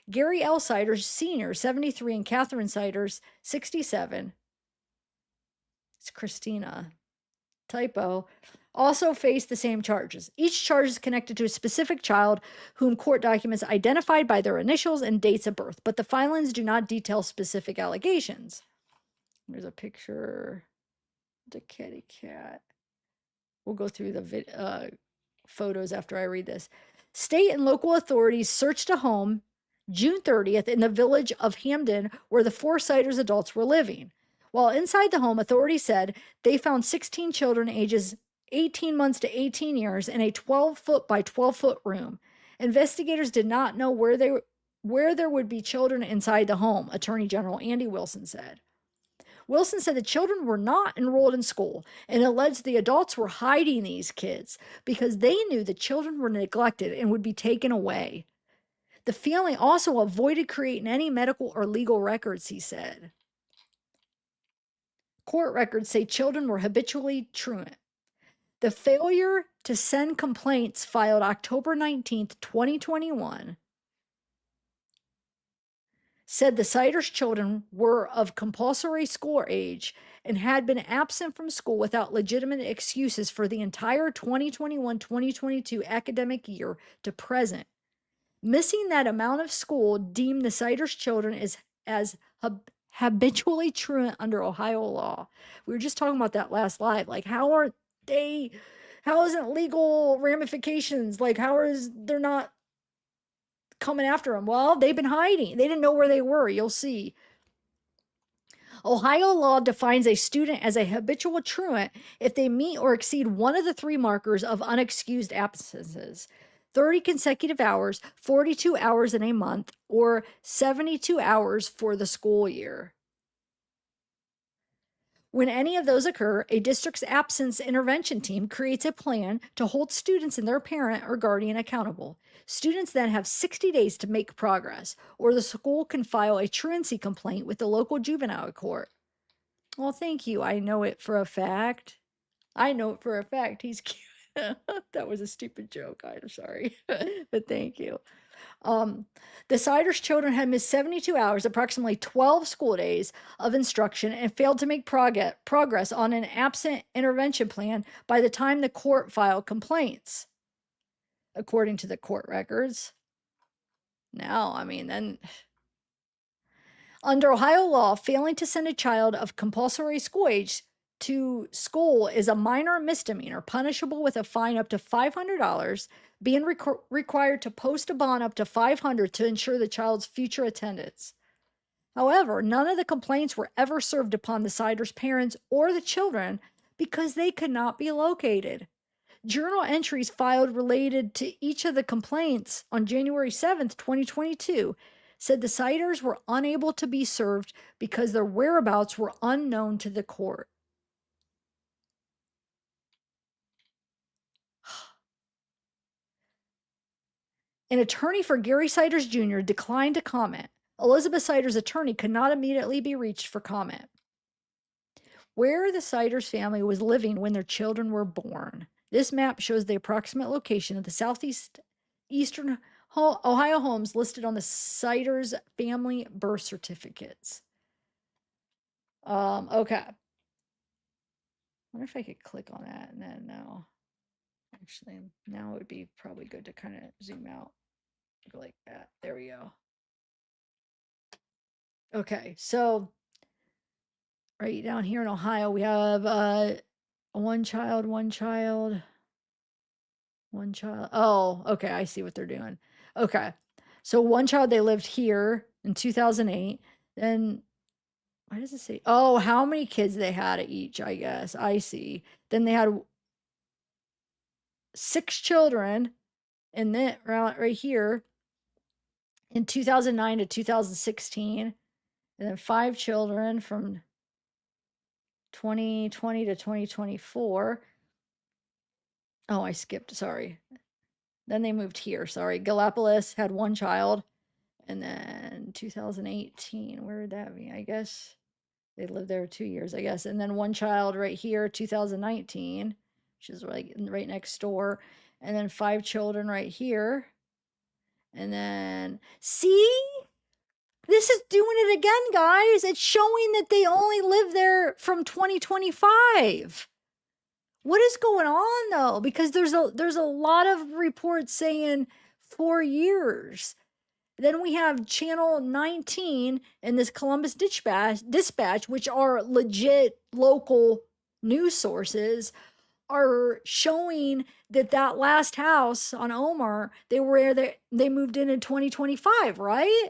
Gary L. Siders Sr., 73, and Catherine Siders, 67. It's Christina. Typo. Also faced the same charges. Each charge is connected to a specific child whom court documents identified by their initials and dates of birth, but the filings do not detail specific allegations. There's a picture of the kitty cat. We'll go through the photos after I read this. State and local authorities searched a home June 30th in the village of Hamden where the 4 Siders adults were living. While inside the home, authorities said they found 16 children ages 18 months to 18 years in a 12-foot by 12-foot room. Investigators did not know where there would be children inside the home, Attorney General Andy Wilson said. Wilson said the children were not enrolled in school and alleged the adults were hiding these kids because they knew the children were neglected and would be taken away. The family also avoided creating any medical or legal records, he said. Court records say children were habitually truant. The failure to send complaints filed October 19th, 2021, said the Siders children were of compulsory school age and had been absent from school without legitimate excuses for the entire 2021-2022 academic year to present. Missing that amount of school deemed the Siders children as habitually truant under Ohio law. We were just talking about that last live. Like, how isn't legal ramifications? Like, they're not coming after them? Well, they've been hiding. They didn't know where they were. You'll see. Ohio law defines a student as a habitual truant if they meet or exceed one of the 3 markers of unexcused absences: 30 consecutive hours, 42 hours in a month, or 72 hours for the school year. When any of those occur, a district's absence intervention team creates a plan to hold students and their parent or guardian accountable. Students then have 60 days to make progress, or the school can file a truancy complaint with the local juvenile court. Well, thank you. I know it for a fact. He's cute. That was a stupid joke. I'm sorry, but thank you. The Siders children had missed 72 hours, approximately 12 school days of instruction, and failed to make progress on an absent intervention plan by the time the court filed complaints, according to the court records. Now, then under Ohio law, failing to send a child of compulsory school age to school is a minor misdemeanor, punishable with a fine up to $500, being required to post a bond up to $500 to ensure the child's future attendance. However, none of the complaints were ever served upon the Siders' parents or the children because they could not be located. Journal entries filed related to each of the complaints on January 7th, 2022, said the Siders were unable to be served because their whereabouts were unknown to the court. An attorney for Gary Siders Jr. declined to comment. Elizabeth Siders' attorney could not immediately be reached for comment. Where the Siders family was living when their children were born. This map shows the approximate location of the eastern Ohio homes listed on the Siders family birth certificates. Okay. I wonder if I could click on that and then no. Actually, now it would be probably good to kind of zoom out. Go like that. There we go. Okay, so right down here in Ohio, we have one child. Oh, okay, I see what they're doing. Okay, so one child, they lived here in 2008. Then, why does it say? Oh, how many kids they had at each, I guess. I see. Then they had 6 children in that right here in 2009 to 2016. And then 5 children from 2020 to 2024. Oh, I skipped, sorry. Then they moved here, sorry. Gallipolis had one child. And then 2018, where would that be? I guess they lived there 2 years, I guess. And then one child right here, 2019, which is like right next door. And then 5 children right here. And then, see? This is doing it again, guys. It's showing that they only live there from 2025. What is going on though? Because there's a lot of reports saying 4 years. Then we have Channel 19 and this Columbus Dispatch, which are legit local news sources, are showing that that last house on Omar, they moved in 2025, right?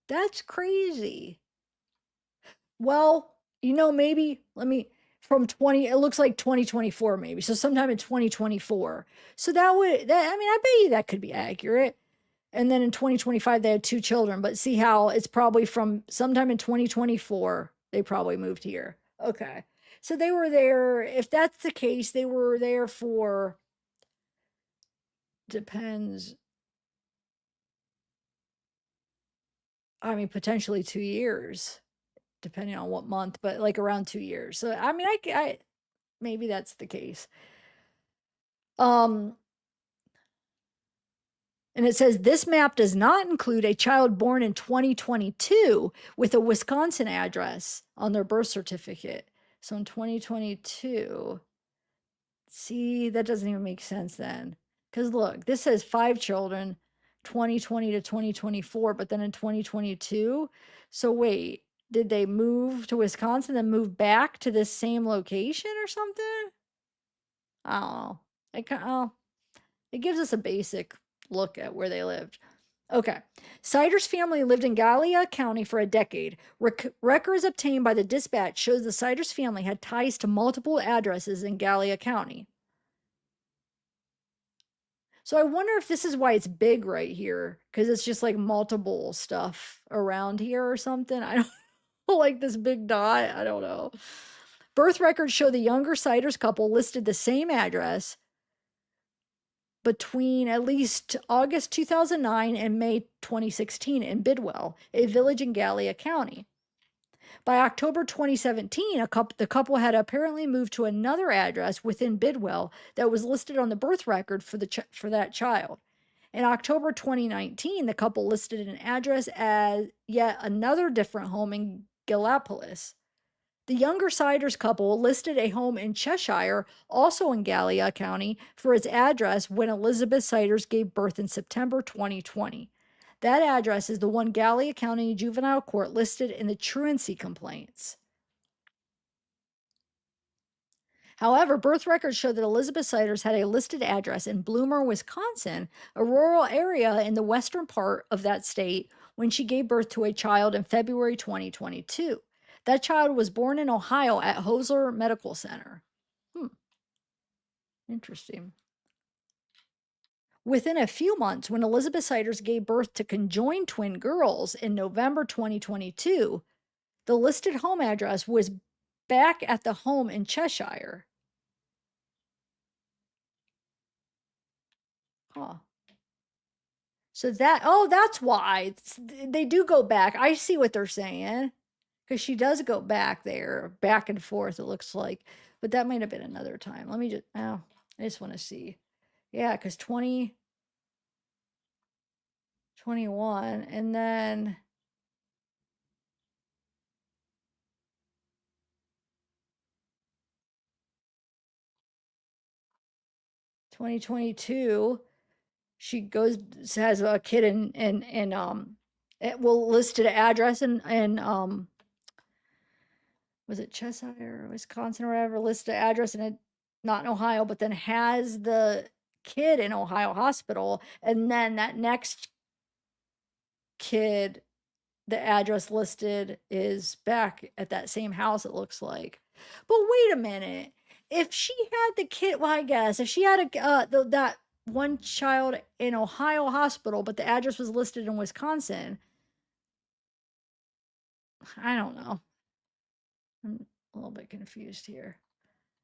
That's crazy. Well, maybe it looks like 2024 maybe. So sometime in 2024. So I bet you that could be accurate. And then in 2025 they had 2 children, but see how it's probably from sometime in 2024 they probably moved here. Okay. So they were there, if that's the case, they were there for, depends, I mean potentially 2 years depending on what month, but like around 2 years. So I mean I maybe that's the case. Um And it says this map does not include a child born in 2022 with a Wisconsin address on their birth certificate. So in 2022, see, that doesn't even make sense then. Because look, this says 5 children, 2020 to 2024, but then in 2022. So wait, did they move to Wisconsin, then move back to this same location or something? I don't know. It gives us a basic look at where they lived. Okay. Sider's family lived in Gallia County for a decade. Records obtained by the dispatch shows the Sider's family had ties to multiple addresses in Gallia County. So I wonder if this is why it's big right here, because it's just like multiple stuff around here or something. I don't like this big dot. I don't know. Birth records show the younger Siders couple listed the same address between at least August 2009 and May 2016 in Bidwell, a village in Gallia County. By October 2017, the couple had apparently moved to another address within Bidwell that was listed on the birth record for that child. In October 2019, the couple listed an address as yet another different home in Gallipolis. The younger Siders couple listed a home in Cheshire, also in Gallia County, for its address when Elizabeth Siders gave birth in September 2020. That address is the one Gallia County Juvenile Court listed in the truancy complaints. However, birth records show that Elizabeth Siders had a listed address in Bloomer, Wisconsin, a rural area in the western part of that state, when she gave birth to a child in February 2022. That child was born in Ohio at Hosler Medical Center. Interesting. Within a few months, when Elizabeth Siders gave birth to conjoined twin girls in November 2022, the listed home address was back at the home in Cheshire. Huh. So that's why they do go back. I see what they're saying, because she does go back there, back and forth, it looks like. But that might have been another time. Let me just, I just want to see. Yeah, because 2021, and then 2022, she has a kid in it will listed address in was it Cheshire, Wisconsin, or whatever, listed address in it, not in Ohio, but then has the kid in Ohio hospital, and then that next kid, the address listed is back at that same house, it looks like. But wait a minute, if she had the kid, well, I guess if she had that one child in Ohio hospital, but the address was listed in Wisconsin, I don't know. I'm a little bit confused here.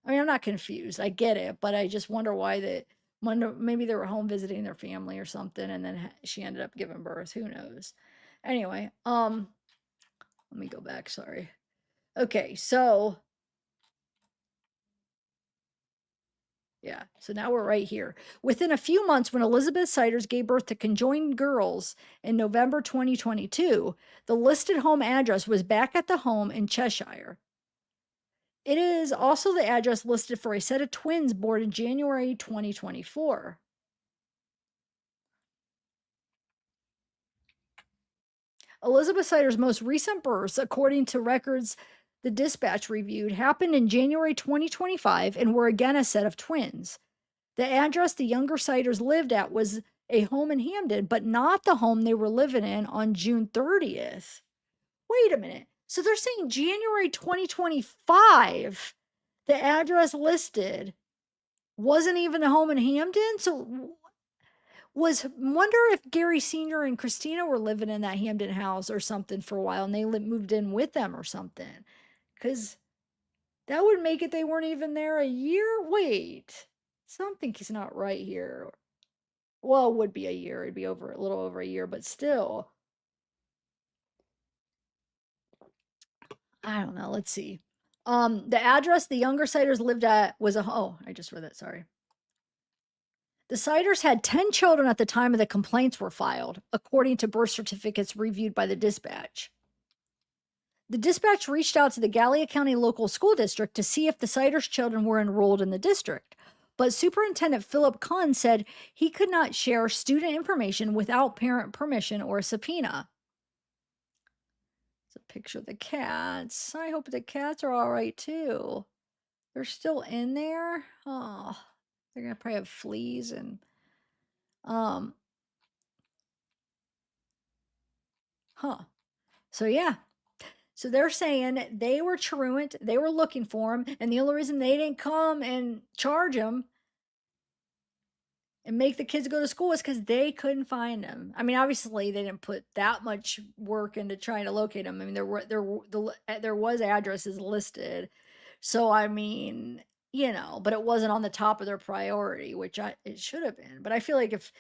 I mean, I'm not confused. I get it, but I just wonder why wonder maybe they were home visiting their family or something, and then she ended up giving birth. Who knows? Anyway, let me go back. Sorry. Okay, so yeah, so now we're right here. Within a few months, when Elizabeth Siders gave birth to conjoined girls in November 2022, the listed home address was back at the home in Cheshire. It is also the address listed for a set of twins born in January 2024. Elizabeth Siders' most recent births, according to records the dispatch reviewed, happened in January 2025 and were again a set of twins. The address the younger Siders lived at was a home in Hamden, but not the home they were living in on June 30th. Wait a minute. So they're saying January 2025, the address listed wasn't even the home in Hamden? So wonder if Gary Sr. and Christina were living in that Hamden house or something for a while and they moved in with them or something. Because that would make it they weren't even there a year. Wait, something's not right here. Well, it would be a year. It'd be a little over a year, but still. I don't know. Let's see. The address the younger Siders lived at was I just read that, sorry. The Siders had 10 children at the time of the complaints were filed, according to birth certificates reviewed by the dispatch. The dispatch reached out to the Gallia County Local School District to see if the Siders' children were enrolled in the district, but Superintendent Philip Kahn said he could not share student information without parent permission or a subpoena. It's a picture of the cats. I hope the cats are all right too. They're still in there. Oh, they're gonna probably have fleas and So yeah. So they're saying they were truant, they were looking for him, and the only reason they didn't come and charge him and make the kids go to school is because they couldn't find him. I mean, obviously they didn't put that much work into trying to locate him. I mean, there was addresses listed, so I mean, but it wasn't on the top of their priority, which it should have been. But I feel like if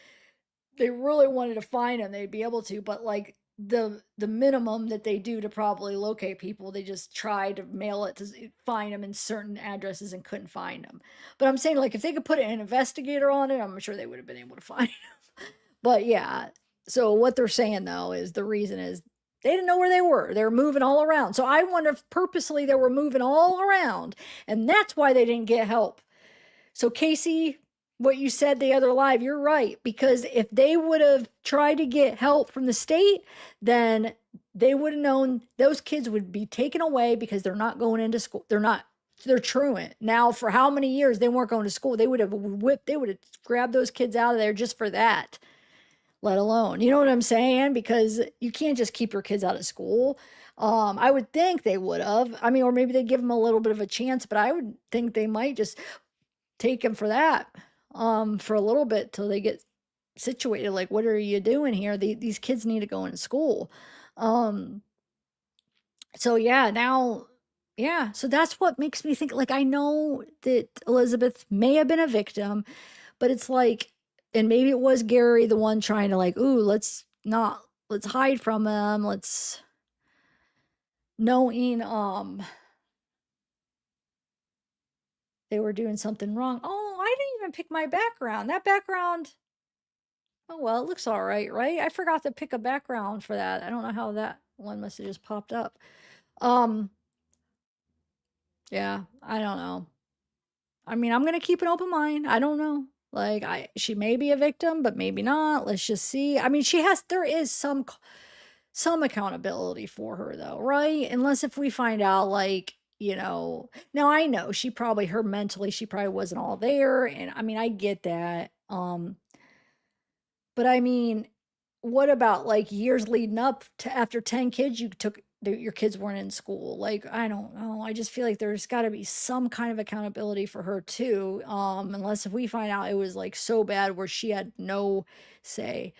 they really wanted to find him, they'd be able to. But like the minimum that they do to probably locate people, they just tried to mail it to find them in certain addresses and couldn't find them. But I'm saying, like, if they could put an investigator on it, I'm sure they would have been able to find him. But yeah, so what they're saying though is the reason is they didn't know where they were. They were moving all around. So I wonder if purposely they were moving all around and that's why they didn't get help. So Casey, what you said the other live, you're right. Because if they would have tried to get help from the state, then they would have known those kids would be taken away because they're not going into school. They're truant. Now, for how many years they weren't going to school, they would have grabbed those kids out of there just for that, let alone, you know what I'm saying? Because you can't just keep your kids out of school. I would think they would have. I mean, or maybe they give them a little bit of a chance, but I would think they might just take him for that for a little bit till they get situated. Like, what are you doing here? These kids need to go into school. So yeah, now, yeah, so that's what makes me think, like, I know that Elizabeth may have been a victim, but it's like, and maybe it was Gary, the one trying to, like, ooh, let's hide from him. Knowing, they were doing something wrong. Oh, I didn't even pick my background. That background, oh well, it looks all right, right? I forgot to pick a background for that. I don't know how that one must have just popped up. Yeah, I don't know. I mean, I'm gonna keep an open mind. I don't know. Like, she may be a victim, but maybe not. Let's just see. I mean, there is some accountability for her though, right? Unless if we find out, like, now I know her mentally, she probably wasn't all there. And I mean, I get that. But I mean, what about like years leading up to after 10 kids, your kids weren't in school? Like, I don't know. I just feel like there's got to be some kind of accountability for her too. Unless if we find out it was like so bad where she had no say.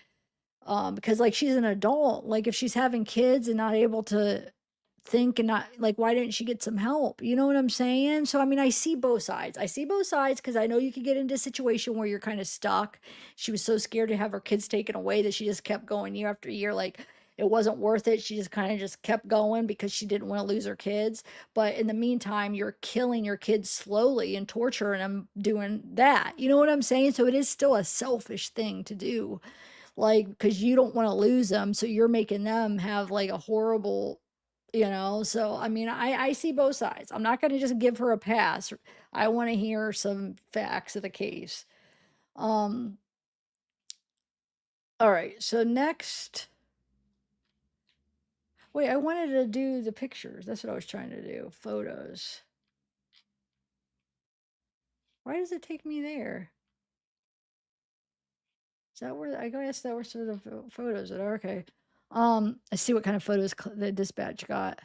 Because like she's an adult, like if she's having kids and not able to think and not like, why didn't she get some help? You know what I'm saying? So I mean, I see both sides. I see both sides because I know you could get into a situation where you're kind of stuck. She was so scared to have her kids taken away that she just kept going year after year. Like it wasn't worth it. She just kind of just kept going because she didn't want to lose her kids. But in the meantime, you're killing your kids slowly and torturing them doing that. You know what I'm saying? So it is still a selfish thing to do. Like, because you don't want to lose them. So you're making them have like a horrible, you know. So I mean, I see both sides. I'm not going to just give her a pass. I want to hear some facts of the case. um all right, so next, wait, I wanted to do the pictures. That's what I was trying to do. Photos. Why does it take me there? Is that where, I guess that were sort of photos that are okay. I see what kind of photos the dispatch got.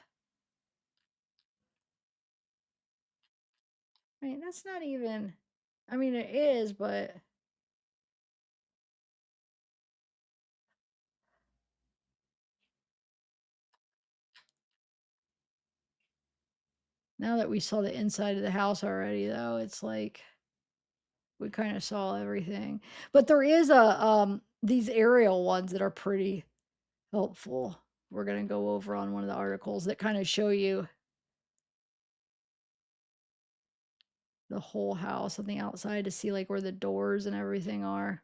I mean, that's not even, I mean, it is, but now that we saw the inside of the house already, though, it's like we kind of saw everything. But there is these aerial ones that are pretty helpful. We're going to go over on one of the articles that kind of show you the whole house on the outside to see like where the doors and everything are.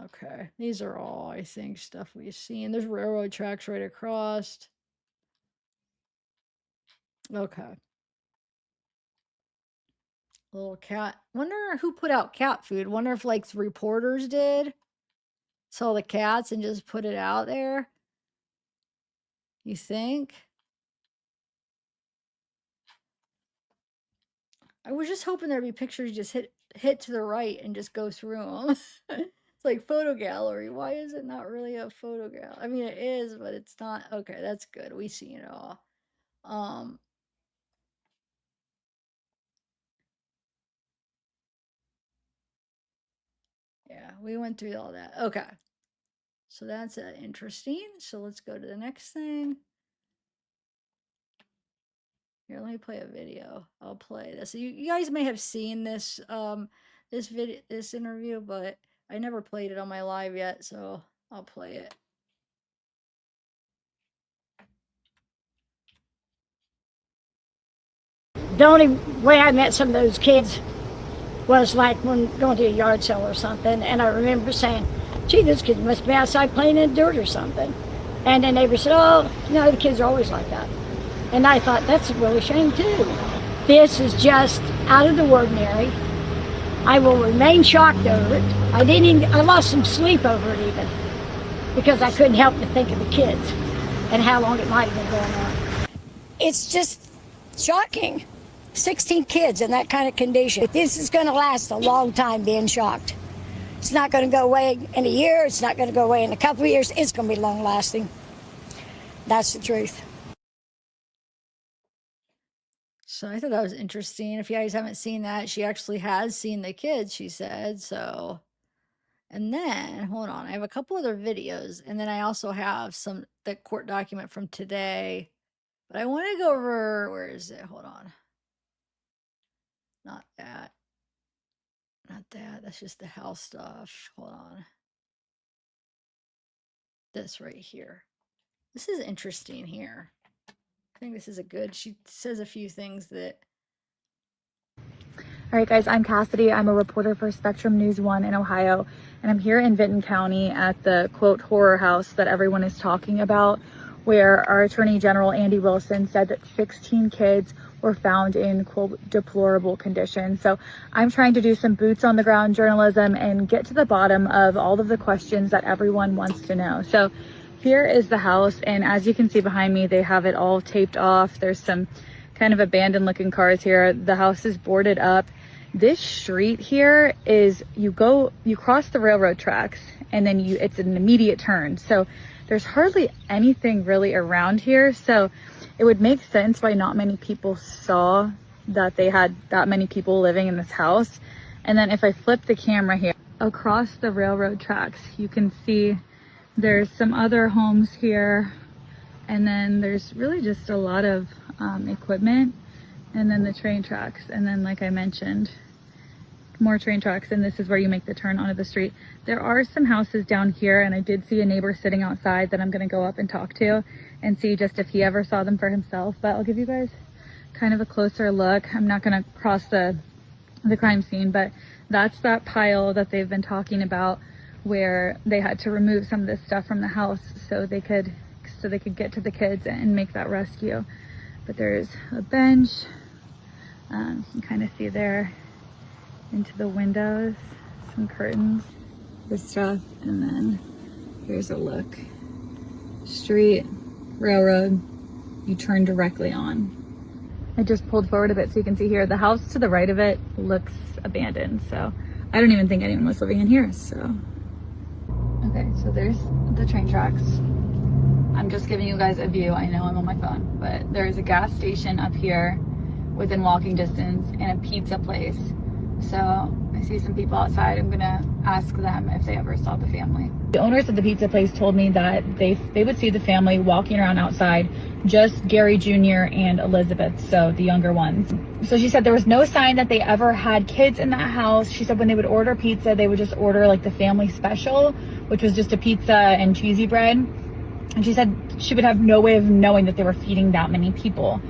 Okay, these are all, I think, stuff we've seen. There's railroad tracks right across. Okay. Little cat. Wonder who put out cat food. Wonder if like reporters did. Saw the cats and just put it out there. You think? I was just hoping there'd be pictures just hit to the right and just go through them. It's like photo gallery. Why is it not really a photo gallery? I mean, it is, but it's not. Okay, that's good. We seen it all. Yeah, we went through all that. Okay. So that's interesting. So let's go to the next thing. Here, let me play a video. I'll play this. You guys may have seen this this interview, but I never played it on my live yet, so I'll play it. The only way I met some of those kids was like when going to a yard sale or something, and I remember saying, gee, those kids must be outside playing in the dirt or something. And the neighbor said, oh, no, the kids are always like that. And I thought, that's a really shame too. This is just out of the ordinary. I will remain shocked over it. I lost some sleep over it even, because I couldn't help but think of the kids and how long it might have been going on. It's just shocking. 16 kids in that kind of condition. This is going to last a long time, being shocked. It's not going to go away in a year. It's not going to go away in a couple of years. It's going to be long lasting. That's the truth. So I thought that was interesting. If you guys haven't seen that, she actually has seen the kids, she said. So, and then, hold on, I have a couple other videos. And then I also have the court document from today. But I want to go over, where is it? Hold on. Not that. Not that. That's just the house stuff. Hold on. This right here. This is interesting here. I think this is she says a few things that. All right, guys, I'm Cassidy. I'm a reporter for Spectrum News 1 in Ohio, and I'm here in Vinton County at the, quote, horror house that everyone is talking about, where our Attorney General, Andy Wilson, said that 16 kids were found in, quote, deplorable condition. So I'm trying to do some boots on the ground journalism and get to the bottom of all of the questions that everyone wants to know. So here is the house, and as you can see behind me, they have it all taped off. There's some kind of abandoned looking cars here. The house is boarded up. This street here is, you cross the railroad tracks and then it's an immediate turn. So there's hardly anything really around here. So it would make sense why not many people saw that they had that many people living in this house. And then if I flip the camera here, across the railroad tracks. You can see there's some other homes here, and then there's really just a lot of equipment, and then the train tracks, and then like I mentioned, more train tracks, and this is where you make the turn onto the street. There are some houses down here, and I did see a neighbor sitting outside that I'm going to go up and talk to and see just if he ever saw them for himself. But I'll give you guys kind of a closer look. I'm not going to cross the crime scene, but that's that pile that they've been talking about where they had to remove some of this stuff from the house so they could get to the kids and make that rescue. But there's a bench, you can kind of see there into the windows, some curtains, this stuff, and then here's a look. Street, railroad, you turn directly on. I just pulled forward a bit so you can see here, the house to the right of it looks abandoned, so I don't even think anyone was living in here, so. Okay, so there's the train tracks. I'm just giving you guys a view. I know I'm on my phone, but there's a gas station up here within walking distance and a pizza place. So I see some people outside. I'm gonna ask them if they ever saw the family. The owners of the pizza place told me that they would see the family walking around outside, just Gary Jr. and Elizabeth, so the younger ones. So she said there was no sign that they ever had kids in that house. She said when they would order pizza, they would just order like the family special, which was just a pizza and cheesy bread. And she said she would have no way of knowing that they were feeding that many people.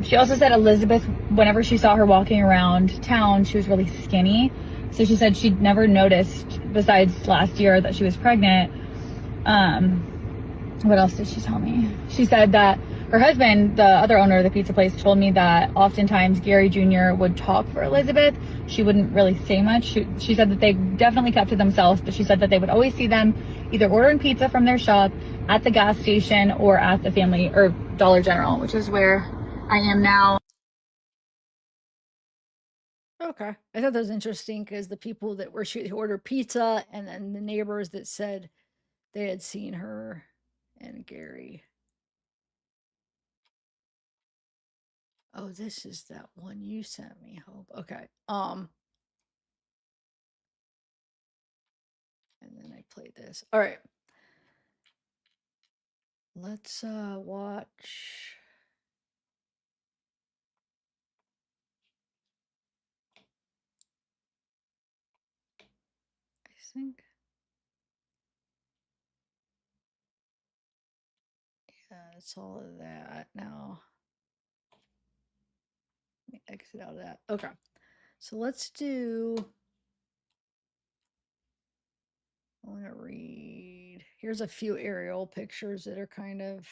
She also said Elizabeth, whenever she saw her walking around town, she was really skinny. So she said she'd never noticed, besides last year, that she was pregnant. What else did she tell me? She said that her husband, the other owner of the pizza place, told me that oftentimes Gary Jr. would talk for Elizabeth. She wouldn't really say much. She said that they definitely kept to themselves, but she said that they would always see them either ordering pizza from their shop, at the gas station, or at the family or Dollar General, which is where I am now. Okay. I thought that was interesting because the people that were who ordered pizza and then the neighbors that said they had seen her and Gary. Oh, this is that one you sent me, Hope. Okay. And then I played this. All right. Let's watch. I think. Yeah, it's all of that now. Let me exit out of that. Okay. So let's do. I want to read. Here's a few aerial pictures that are kind of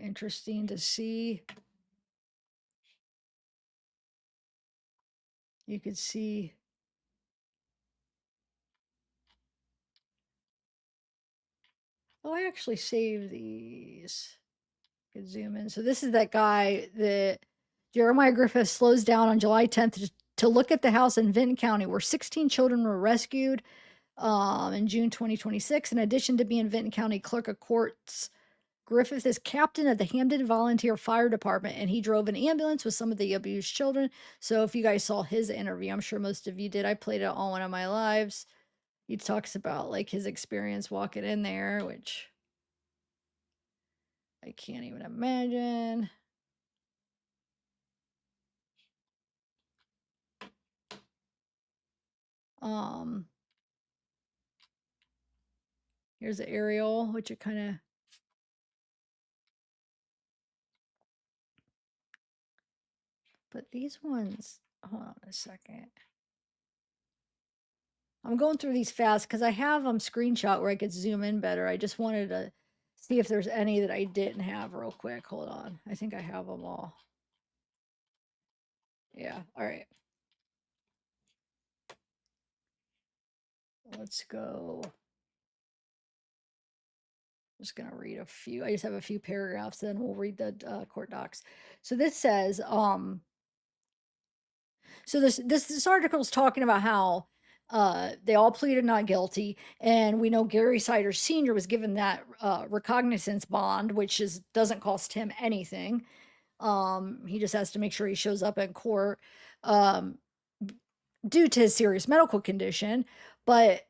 interesting to see. You could see. Oh, I actually saved these. Could zoom in. So this is that guy that Jeremiah Griffith slows down on July 10th to look at the house in Vinton County where 16 children were rescued in June 2026. In addition to being Vinton County Clerk of Courts, Griffith is captain of the Hamden Volunteer Fire Department, and he drove an ambulance with some of the abused children. So if you guys saw his interview, I'm sure most of you did. I played it on one of my lives. He talks about like his experience walking in there, which I can't even imagine. Um, here's the aerial, which it kind of. But these ones, hold on a second. I'm going through these fast because I have them screenshot where I could zoom in better. I just wanted to see if there's any that I didn't have real quick. Hold on. I think I have them all. Yeah. All right. Let's go. Just going to read a few. I just have a few paragraphs, then we'll read the court docs. So this says, so this article is talking about how they all pleaded not guilty, and we know Gary Sider Sr. was given that recognizance bond, which doesn't cost him anything. He just has to make sure he shows up in court due to his serious medical condition. But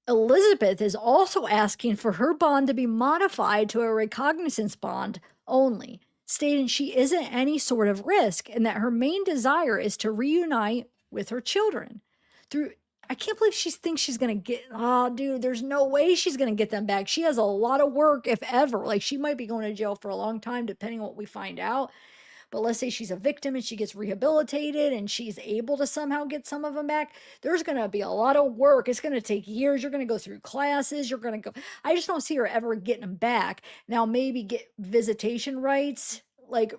Elizabeth is also asking for her bond to be modified to a recognizance bond only, stating she isn't any sort of risk and that her main desire is to reunite with her children. Through I can't believe she thinks she's gonna get. Oh, dude, there's no way she's gonna get them back. She has a lot of work, if ever. Like, she might be going to jail for a long time, depending on what we find out. But let's say she's a victim and she gets rehabilitated and she's able to somehow get some of them back. There's going to be a lot of work. It's going to take years. You're going to go through classes. You're going to go. I just don't see her ever getting them back. Now, maybe get visitation rights, like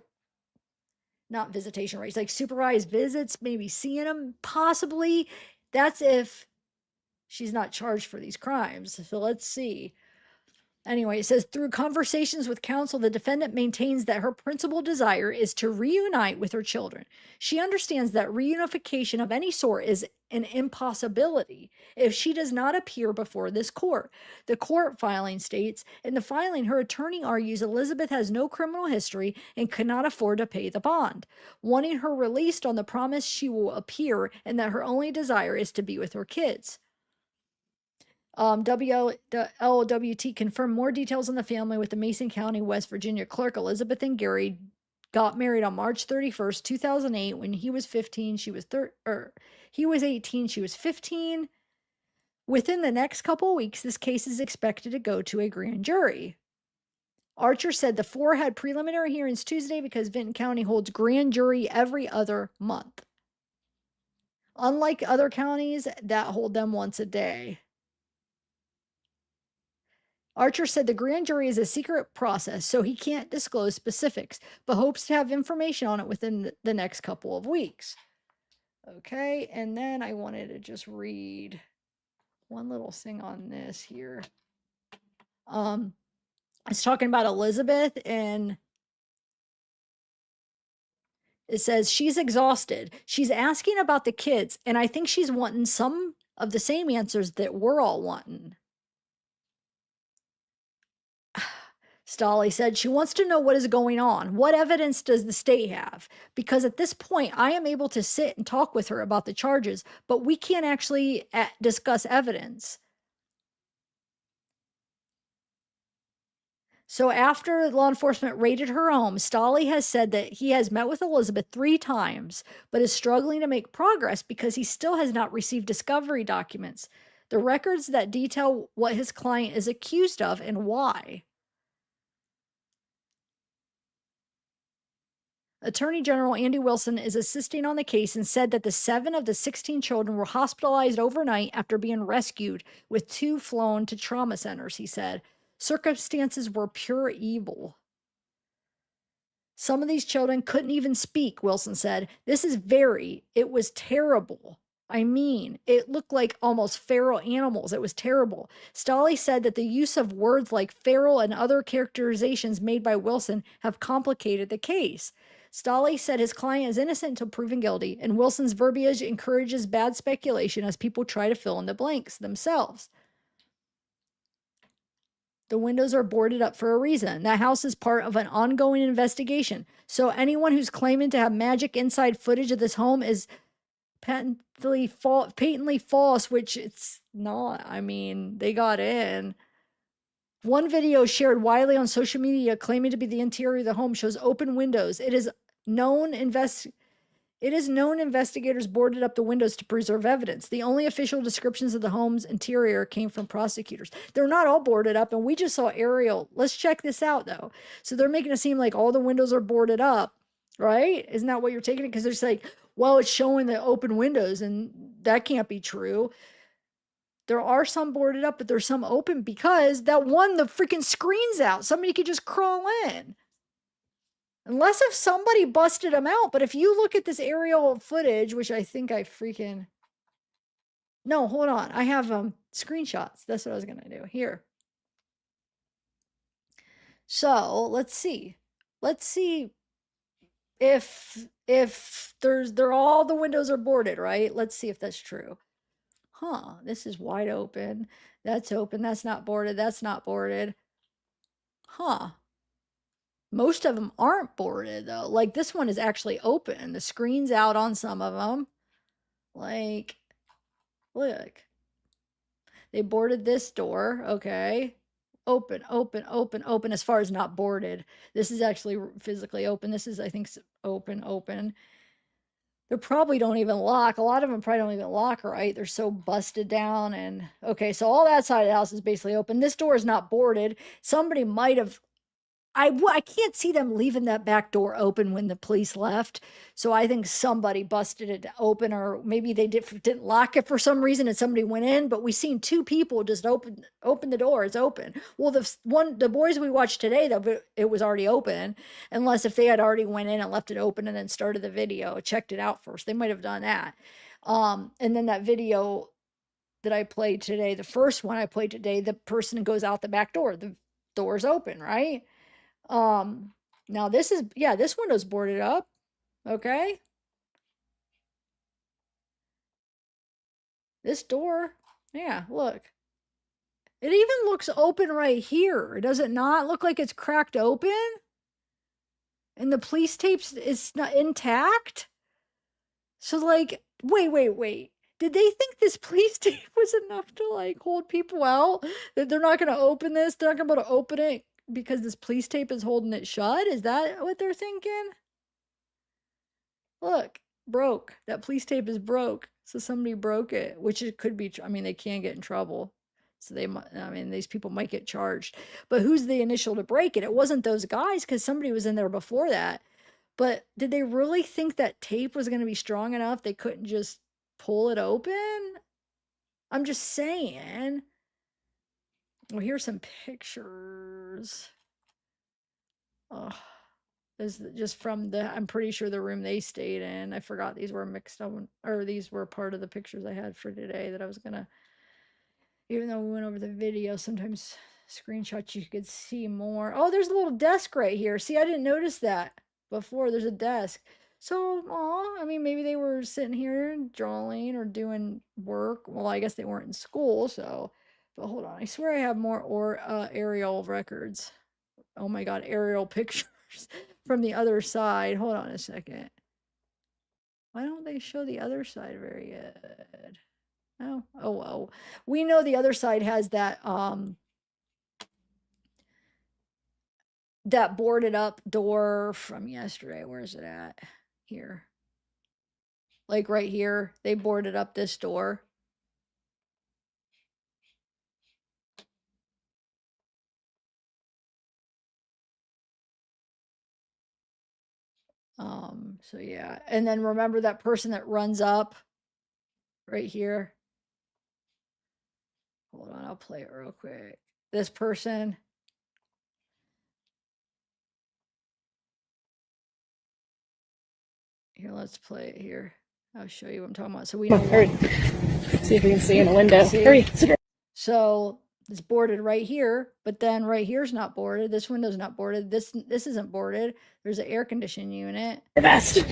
not visitation rights, like supervised visits, maybe seeing them possibly. That's if she's not charged for these crimes. So let's see. Anyway, it says through conversations with counsel, the defendant maintains that her principal desire is to reunite with her children. She understands that reunification of any sort is an impossibility if she does not appear before this court. The court filing states, in the filing, her attorney argues Elizabeth has no criminal history and cannot afford to pay the bond, wanting her released on the promise she will appear and that her only desire is to be with her kids. WLWT confirmed more details on the family with the Mason County, West Virginia clerk. Elizabeth and Gary got married on March 31st, 2008. When he was 15, he was 18, she was 15. Within the next couple of weeks, this case is expected to go to a grand jury. Archer said the four had preliminary hearings Tuesday because Vinton County holds grand jury every other month. Unlike other counties that hold them once a day. Archer said the grand jury is a secret process, so he can't disclose specifics, but hopes to have information on it within the next couple of weeks. Okay, and then I wanted to just read one little thing on this here. It's talking about Elizabeth, and it says she's exhausted. She's asking about the kids, and I think she's wanting some of the same answers that we're all wanting. Stolley said she wants to know what is going on. What evidence does the state have? Because at this point, I am able to sit and talk with her about the charges, but we can't actually discuss evidence. So after law enforcement raided her home, Stolley has said that he has met with Elizabeth 3 times, but is struggling to make progress because he still has not received discovery documents, the records that detail what his client is accused of and why. Attorney General Andy Wilson is assisting on the case and said that the 7 of the 16 children were hospitalized overnight after being rescued, with 2 flown to trauma centers, he said. Circumstances were pure evil. Some of these children couldn't even speak, Wilson said. It was terrible. I mean, it looked like almost feral animals. It was terrible. Stolley said that the use of words like feral and other characterizations made by Wilson have complicated the case. Stolley said his client is innocent until proven guilty, and Wilson's verbiage encourages bad speculation as people try to fill in the blanks themselves. The windows are boarded up for a reason. That house is part of an ongoing investigation. So anyone who's claiming to have magic inside footage of this home is patently false, which it's not. I mean, they got in. One video shared widely on social media claiming to be the interior of the home shows open windows. It is known investigators boarded up the windows to preserve evidence. The only official descriptions of the home's interior came from prosecutors. They're not all boarded up, and we just saw aerial. Let's check this out, though. So they're making it seem like all the windows are boarded up, right? Isn't that what you're taking it? Because they're just like, well, it's showing the open windows, and that can't be true. There are some boarded up, but there's some open because that one, the freaking screen's out. Somebody could just crawl in. Unless if somebody busted them out. But if you look at this aerial footage, which I think I freaking... No, hold on. I have screenshots. That's what I was going to do. Here. So, let's see. Let's see if all the windows are boarded, right? Let's see if that's true. Huh, this is wide open. That's open. That's not boarded. That's not boarded. Huh. Most of them aren't boarded, though. Like, this one is actually open. The screen's out on some of them. Like, Look. They boarded this door. Okay. Open, open, open, open, as far as not boarded. This is actually physically open. This is, I think, open, open. They probably don't even lock. A lot of them probably don't even lock, right? They're so busted down. And okay, so all that side of the house is basically open. This door is not boarded. Somebody might have, I can't see them leaving that back door open when the police left. So I think somebody busted it open, or maybe they didn't lock it for some reason and somebody went in. But we seen two people just open the door. It's open. Well, the boys we watched today, it was already open, unless if they had already went in and left it open and then started the video, checked it out first. They might have done that. And then that video that I played today, the first one I played today, the person goes out the back door. The door's open, right? Now this is, yeah, this window's boarded up. Okay. This door, yeah, look. It even looks open right here. Does it not look like it's cracked open? And the police tapes is not intact? So like, wait. Did they think this police tape was enough to like hold people out? That they're not going to open this? They're not going to be able to open it because this police tape is holding it shut? Is that what they're thinking? Look, broke. That police tape is broke. So somebody broke it, which it could be. I mean, they can get in trouble. So they might, I mean, these people might get charged. But who's the initial to break it? It wasn't those guys because somebody was in there before that. But did they really think that tape was going to be strong enough? They couldn't just pull it open? I'm just saying. Well, here's some pictures. Oh, this is just from the, I'm pretty sure the room they stayed in. I forgot these were mixed up, or these were part of the pictures I had for today that I was gonna, even though we went over the video, sometimes screenshots you could see more. Oh, there's a little desk right here. See, I didn't notice that before. There's a desk. So, I mean, maybe they were sitting here drawing or doing work. Well, I guess they weren't in school, so. But hold on, I swear I have more aerial records. Oh my God, aerial pictures from the other side. Hold on a second. Why don't they show the other side very good? Oh well. We know the other side has that boarded up door from yesterday. Where's it at? Here. Like right here. They boarded up this door. So yeah. And then remember that person that runs up right here. Hold on, I'll play it real quick. This person. Here, let's play it here. I'll show you what I'm talking about. So we know. See if we can see in the window. See? Hurry. So it's boarded right here, but then right here's not boarded. This window's not boarded. This isn't boarded. There's an air conditioning unit. The best.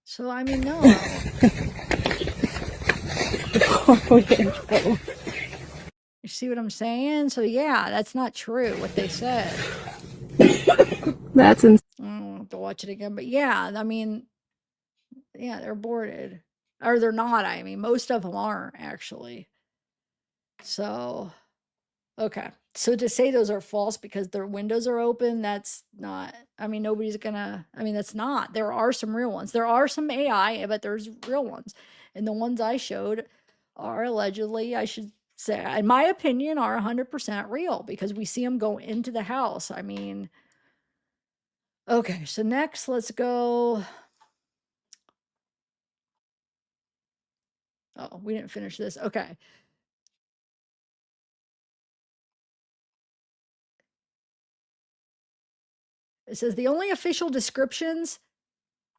So I mean, no. You see what I'm saying? So yeah, that's not true what they said. That's insane. I don't have to watch it again, but yeah, I mean, yeah, they're boarded. Or they're not, I mean, most of them aren't actually. So, okay. So to say those are false because their windows are open, that's not, I mean, nobody's gonna, I mean, that's not. There are some real ones. There are some AI, but there's real ones. And the ones I showed are allegedly, I should say, in my opinion, are 100% real because we see them go into the house. I mean, okay, so next let's go. Oh, we didn't finish this. Okay. It says the only official descriptions,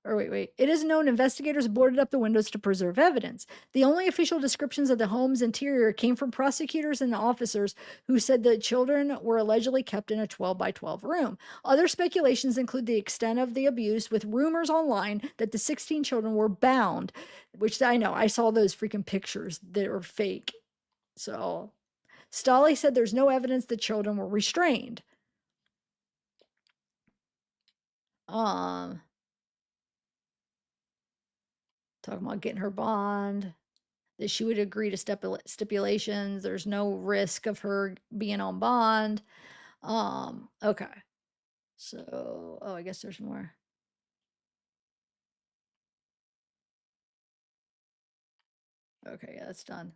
or wait. It is known investigators boarded up the windows to preserve evidence. The only official descriptions of the home's interior came from prosecutors and officers who said the children were allegedly kept in a 12 by 12 room. Other speculations include the extent of the abuse, with rumors online that the 16 children were bound, which I know, I saw those freaking pictures that were fake. So, Stolley said there's no evidence the children were restrained. Talking about getting her bond. that she would agree to stipulations. There's no risk of her being on bond. Okay. So, oh, I guess there's more. Okay, yeah, that's done.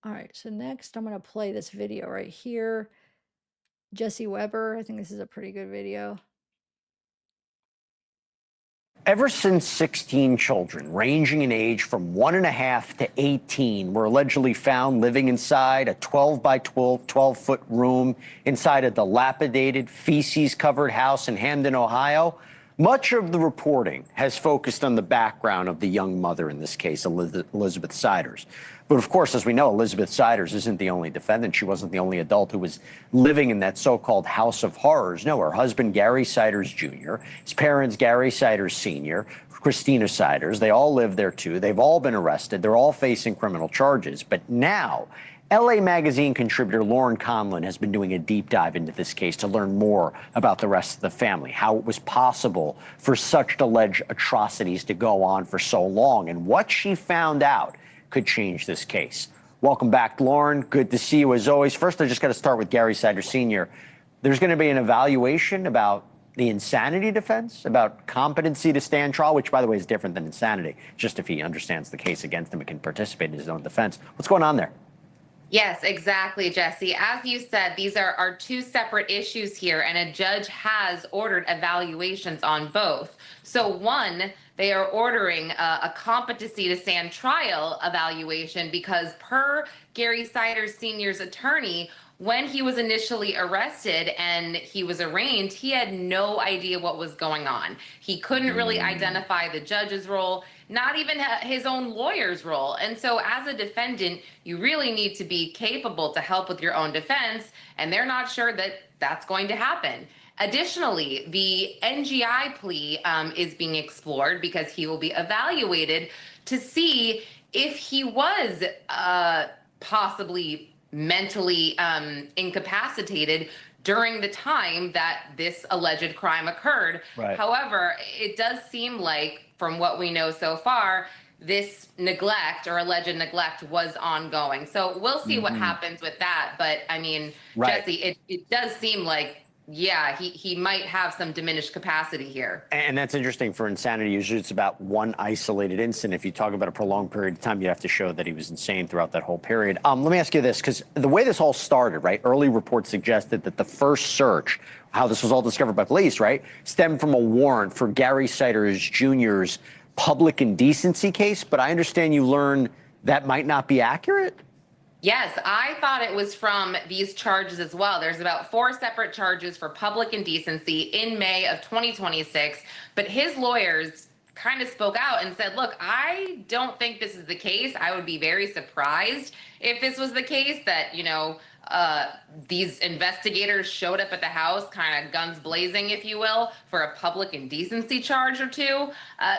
All right, so next I'm gonna play this video right here. Jesse Weber, I think this is a pretty good video. Ever since 16 children, ranging in age from 1.5 to 18, were allegedly found living inside a 12 by 12-foot room inside a dilapidated, feces-covered house in Hamden, Ohio, much of the reporting has focused on the background of the young mother in this case, Elizabeth Siders. But of course, as we know, Elizabeth Siders isn't the only defendant. She wasn't the only adult who was living in that so-called house of horrors. No, her husband, Gary Siders Jr., his parents, Gary Siders Sr., Christina Siders, they all live there too. They've all been arrested. They're all facing criminal charges. But now, LA Magazine contributor Lauren Conlon has been doing a deep dive into this case to learn more about the rest of the family, how it was possible for such alleged atrocities to go on for so long, and what she found out could change this case. Welcome back, Lauren. Good to see you as always. First, I just got to start with Gary Siders Sr. There's going to be an evaluation about the insanity defense, about competency to stand trial, which, by the way, is different than insanity. Just if he understands the case against him and can participate in his own defense. What's going on there? Yes, exactly, Jesse. As you said, these are two separate issues here, and a judge has ordered evaluations on both. So one, they are ordering a competency to stand trial evaluation because per Gary Siders Sr.'s attorney, when he was initially arrested and he was arraigned, he had no idea what was going on. He couldn't really identify the judge's role, not even his own lawyer's role. And so as a defendant, you really need to be capable to help with your own defense, and they're not sure that that's going to happen. Additionally, the NGI plea is being explored because he will be evaluated to see if he was possibly mentally incapacitated during the time that this alleged crime occurred. Right. However, it does seem like, from what we know so far, this neglect or alleged neglect was ongoing. So we'll see what happens with that. But I mean, Right. Jesse, it does seem like, yeah, he might have some diminished capacity here. And that's interesting for insanity. Usually it's about one isolated incident. If you talk about a prolonged period of time, you have to show that he was insane throughout that whole period. Let me ask you this, because the way this all started, right, early reports suggested that the first search, how this was all discovered by police, right, stemmed from a warrant for Gary Siders Jr.'s public indecency case. But I understand you learned that might not be accurate? Yes, I thought it was from these charges as well. There's about 4 separate charges for public indecency in May of 2026, but his lawyers kind of spoke out and said, look, I don't think this is the case. I would be very surprised if this was the case, that, you know, these investigators showed up at the house, kind of guns blazing, if you will, for a public indecency charge or two.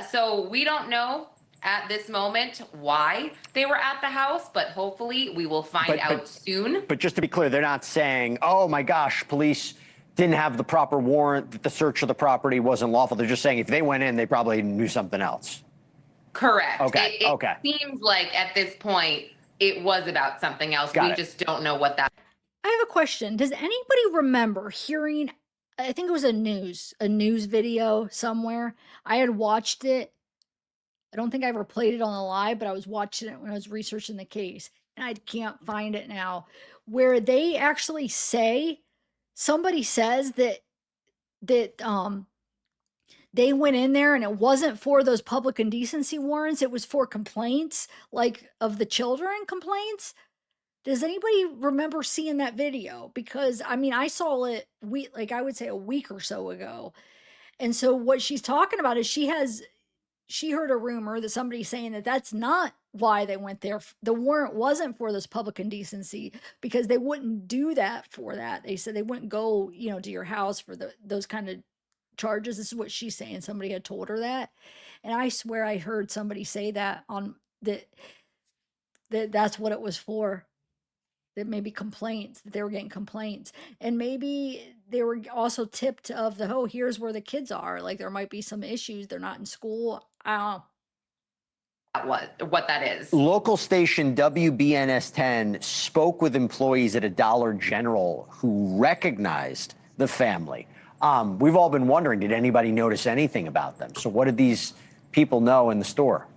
So we don't know at this moment why they were at the house, but hopefully we will find out soon. But just to be clear, they're not saying, oh my gosh, police didn't have the proper warrant, that the search of the property wasn't lawful. They're just saying if they went in, they probably knew something else. Correct. Okay, okay. It seems like at this point it was about something else. We just don't know what that. I have a question. Does anybody remember hearing, I think it was a news video somewhere. I had watched it. I don't think I ever played it on the live, but I was watching it when I was researching the case, and I can't find it now, where they actually say, somebody says that they went in there and it wasn't for those public indecency warrants, it was for complaints, like of the children complaints. Does anybody remember seeing that video? Because I mean, I saw it I would say a week or so ago. And so what she's talking about is she heard a rumor that somebody's saying that that's not why they went there. The warrant wasn't for this public indecency, because they wouldn't do that for that. They said they wouldn't go, you know, to your house for those kind of charges. This is what she's saying. Somebody had told her that. And I swear I heard somebody say that on that's what it was for. That maybe complaints, that they were getting complaints. And maybe they were also tipped of oh, here's where the kids are. Like there might be some issues. They're not in school. I don't know. what that is. Local station WBNS 10 spoke with employees at a Dollar General who recognized the family. We've all been wondering, did anybody notice anything about them? So what did these people know in the store?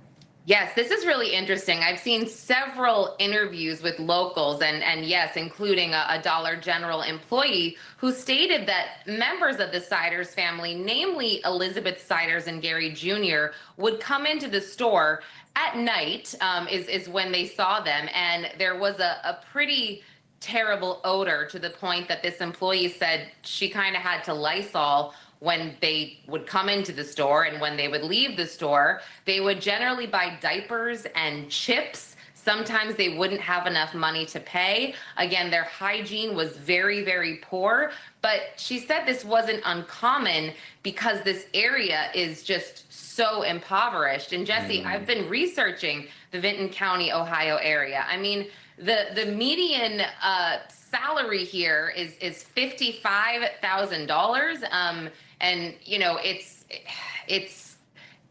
Yes, this is really interesting. I've seen several interviews with locals and yes, including a Dollar General employee who stated that members of the Siders family, namely Elizabeth Siders and Gary Jr., would come into the store at night, is when they saw them. And there was a pretty terrible odor to the point that this employee said she kind of had to Lysol when they would come into the store, and when they would leave the store, they would generally buy diapers and chips. Sometimes they wouldn't have enough money to pay. Again, their hygiene was very, very poor. But she said this wasn't uncommon because this area is just so impoverished. And Jesse, I've been researching the Vinton County, Ohio area. I mean, the median salary here is $55,000. And you know, it's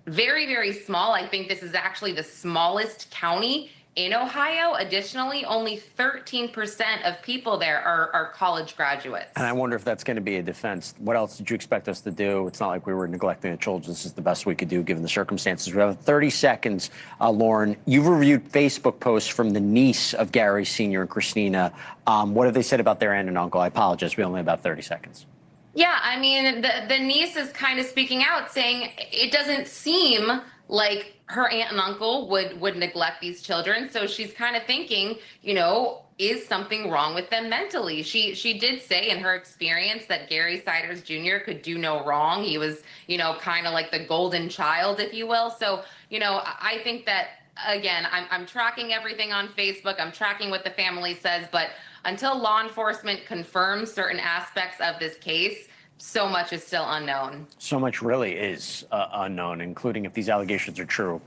very, very small. I think this is actually the smallest county in Ohio. Additionally, only 13% of people there are college graduates. And I wonder if that's going to be a defense. What else did you expect us to do? It's not like we were neglecting the children. This is the best we could do given the circumstances. We have 30 seconds, Lauren. You've reviewed Facebook posts from the niece of Gary Sr. and Christina. What have they said about their aunt and uncle? I apologize. We only have about 30 seconds. Yeah, I mean, the niece is kind of speaking out, saying it doesn't seem like her aunt and uncle would neglect these children. So she's kind of thinking, you know, is something wrong with them mentally? She did say in her experience that Gary Siders Jr. could do no wrong. He was, you know, kind of like the golden child, if you will. So, you know, I think that, again, I'm tracking everything on Facebook. I'm tracking what the family says, but until law enforcement confirms certain aspects of this case, so much is still unknown. So much really is unknown, including if these allegations are true.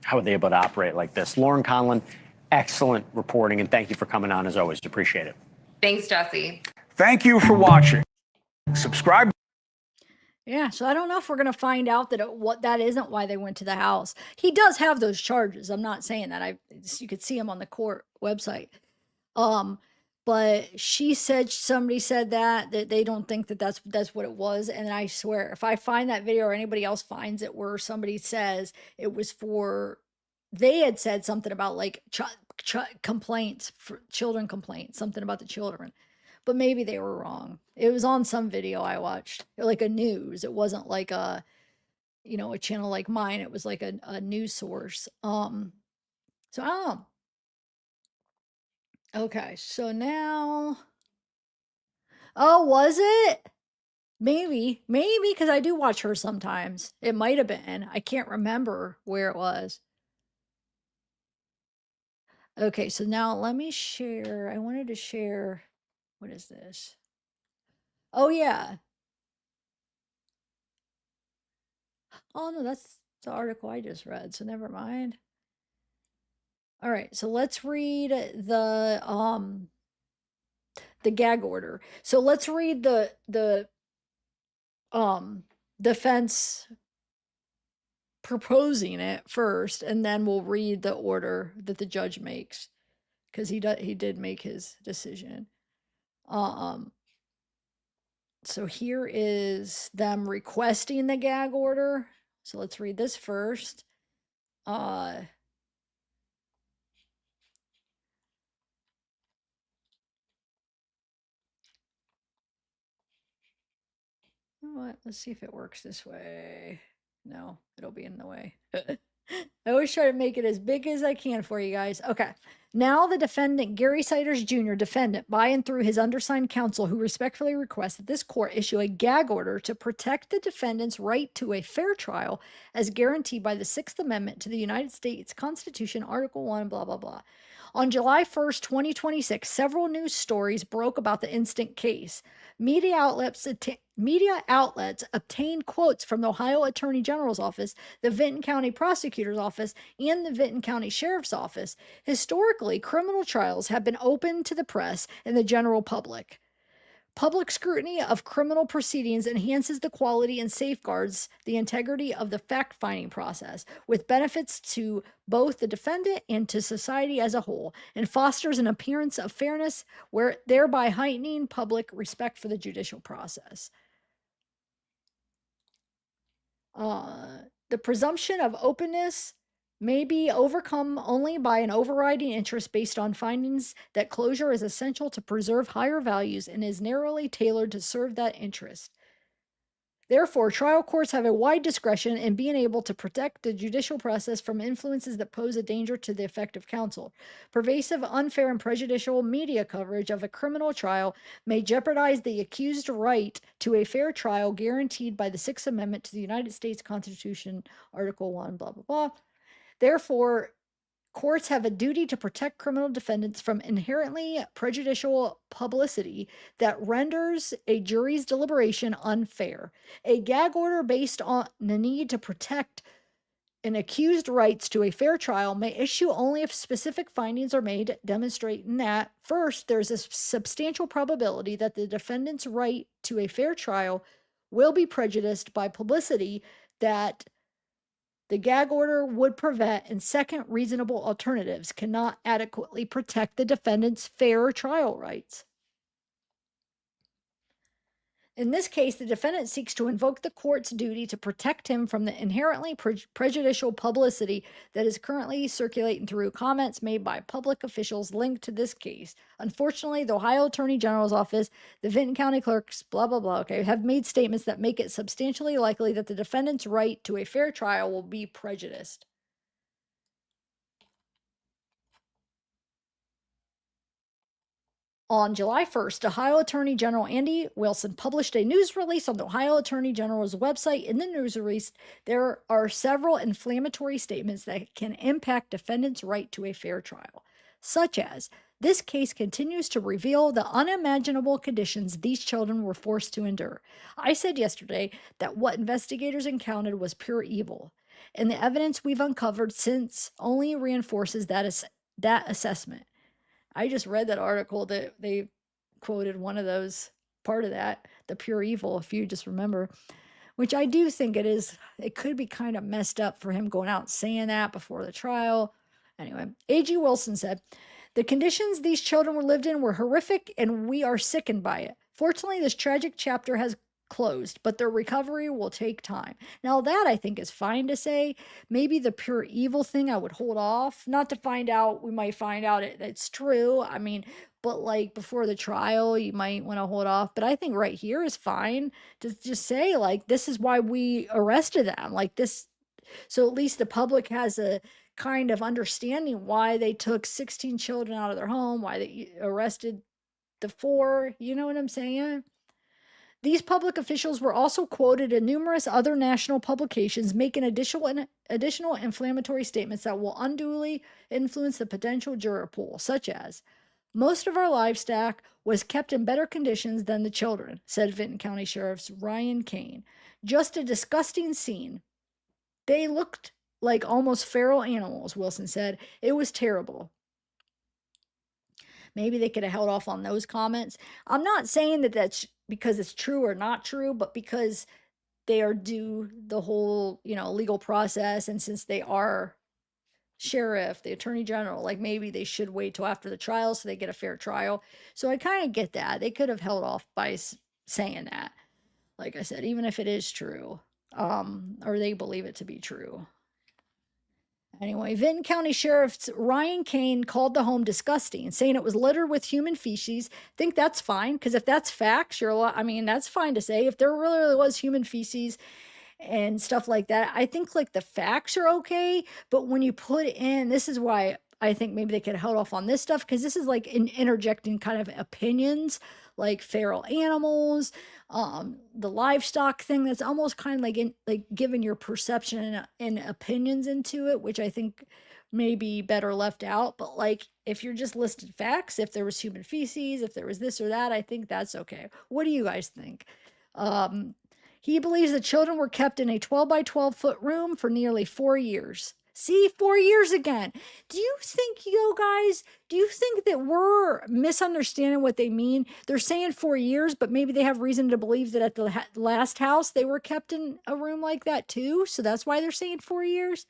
How are they able to operate like this? Lauren Conlon, excellent reporting, and thank you for coming on as always. Appreciate it. Thanks, Jesse. Thank you for watching. Subscribe. Yeah, so I don't know if we're going to find out that what that isn't why they went to the house. He does have those charges. I'm not saying that. You could see him on the court website. But she said, somebody said that they don't think that that's what it was. And I swear, if I find that video or anybody else finds it where somebody says it was for, they had said something about like complaints, for children complaints, something about the children. But maybe they were wrong. It was on some video I watched, like a news. It wasn't like a, you know, a channel like mine. It was like a news source. So I don't know. Okay, so now, oh, was it? Maybe, because I do watch her sometimes. It might have been. I can't remember where it was. Okay, so now let me share. I wanted to share, what is this? Oh, yeah. Oh, no, that's the article I just read, so never mind. All right, so let's read the gag order. So let's read the defense proposing it first, and then we'll read the order that the judge makes, because he did make his decision. So here is them requesting the gag order. So let's read this first. You know what? Let's see if it works this way. No, it'll be in the way. I always try to make it as big as I can for you guys. Okay. Now the defendant, Gary Siders Jr., defendant, by and through his undersigned counsel, who respectfully requests that this court issue a gag order to protect the defendant's right to a fair trial as guaranteed by the Sixth Amendment to the United States Constitution, Article 1, blah, blah, blah. On July 1st, 2026, several news stories broke about the instant case. Media outlets obtained quotes from the Ohio Attorney General's office, the Vinton County Prosecutor's office, and the Vinton County Sheriff's office. Historically, criminal trials have been open to the press and the general public. Public scrutiny of criminal proceedings enhances the quality and safeguards the integrity of the fact-finding process, with benefits to both the defendant and to society as a whole, and fosters an appearance of fairness, where thereby heightening public respect for the judicial process. The presumption of openness may be overcome only by an overriding interest based on findings that closure is essential to preserve higher values and is narrowly tailored to serve that interest. Therefore, trial courts have a wide discretion in being able to protect the judicial process from influences that pose a danger to the effective counsel. Pervasive, unfair, and prejudicial media coverage of a criminal trial may jeopardize the accused's right to a fair trial guaranteed by the Sixth Amendment to the United States Constitution, Article 1, blah, blah, blah. Therefore, courts have a duty to protect criminal defendants from inherently prejudicial publicity that renders a jury's deliberation unfair. A gag order based on the need to protect an accused's rights to a fair trial may issue only if specific findings are made demonstrating that, first, there's a substantial probability that the defendant's right to a fair trial will be prejudiced by publicity that the gag order would prevent, and second, reasonable alternatives cannot adequately protect the defendant's fair trial rights. In this case, the defendant seeks to invoke the court's duty to protect him from the inherently prejudicial publicity that is currently circulating through comments made by public officials linked to this case. Unfortunately, the Ohio Attorney General's office, the Vinton County clerks, blah, blah, blah, have made statements that make it substantially likely that the defendant's right to a fair trial will be prejudiced. On July 1st, Ohio Attorney General Andy Wilson published a news release on the Ohio Attorney General's website. In the news release, there are several inflammatory statements that can impact defendants' right to a fair trial, such as, this case continues to reveal the unimaginable conditions these children were forced to endure. I said yesterday that what investigators encountered was pure evil, and the evidence we've uncovered since only reinforces that assessment. I just read that article that they quoted one of those, part of that, the pure evil, if you just remember, which I do think it could be kind of messed up for him going out and saying that before the trial. Anyway, A.G. Wilson said, the conditions these children were lived in were horrific and we are sickened by it. Fortunately, this tragic chapter has closed, but their recovery will take time. Now that I think is fine to say. Maybe the pure evil thing I would hold off, not to find out, we might find out it's true. I mean, but like before the trial, you might want to hold off. But I think right here is fine to just say, like, this is why we arrested them. Like this, so at least the public has a kind of understanding why they took 16 children out of their home, why they arrested the 4, you know what I'm saying? These public officials were also quoted in numerous other national publications, making additional inflammatory statements that will unduly influence the potential juror pool, such as, most of our livestock was kept in better conditions than the children, said Vinton County Sheriff's Ryan Kane. Just a disgusting scene. They looked like almost feral animals, Wilson said. It was terrible. Maybe they could have held off on those comments. I'm not saying that that's because it's true or not true, but because they are due the whole, legal process. And since they are sheriff, the attorney general, like maybe they should wait till after the trial so they get a fair trial. So I kind of get that. They could have held off by saying that, like I said, even if it is true, or they believe it to be true. Anyway, Vinton County Sheriff Ryan Kane called the home disgusting, saying it was littered with human feces. Think that's fine, because if that's facts, that's fine to say. If there really was human feces and stuff like that, I think like the facts are okay. But when you put in, this is why I think maybe they could have held off on this stuff, because this is like interjecting kind of opinions, like feral animals, the livestock thing. That's almost kind of like giving your perception and opinions into it, which I think may be better left out. But like if you're just listed facts, if there was human feces, if there was this or that, I think that's okay. What do you guys think? He believes the children were kept in a 12 by 12 foot room for nearly 4 years. See, 4 years again. Do you think, guys, do you think that we're misunderstanding what they mean? They're saying 4 years, but maybe they have reason to believe that at the last house they were kept in a room like that too. So that's why they're saying 4 years.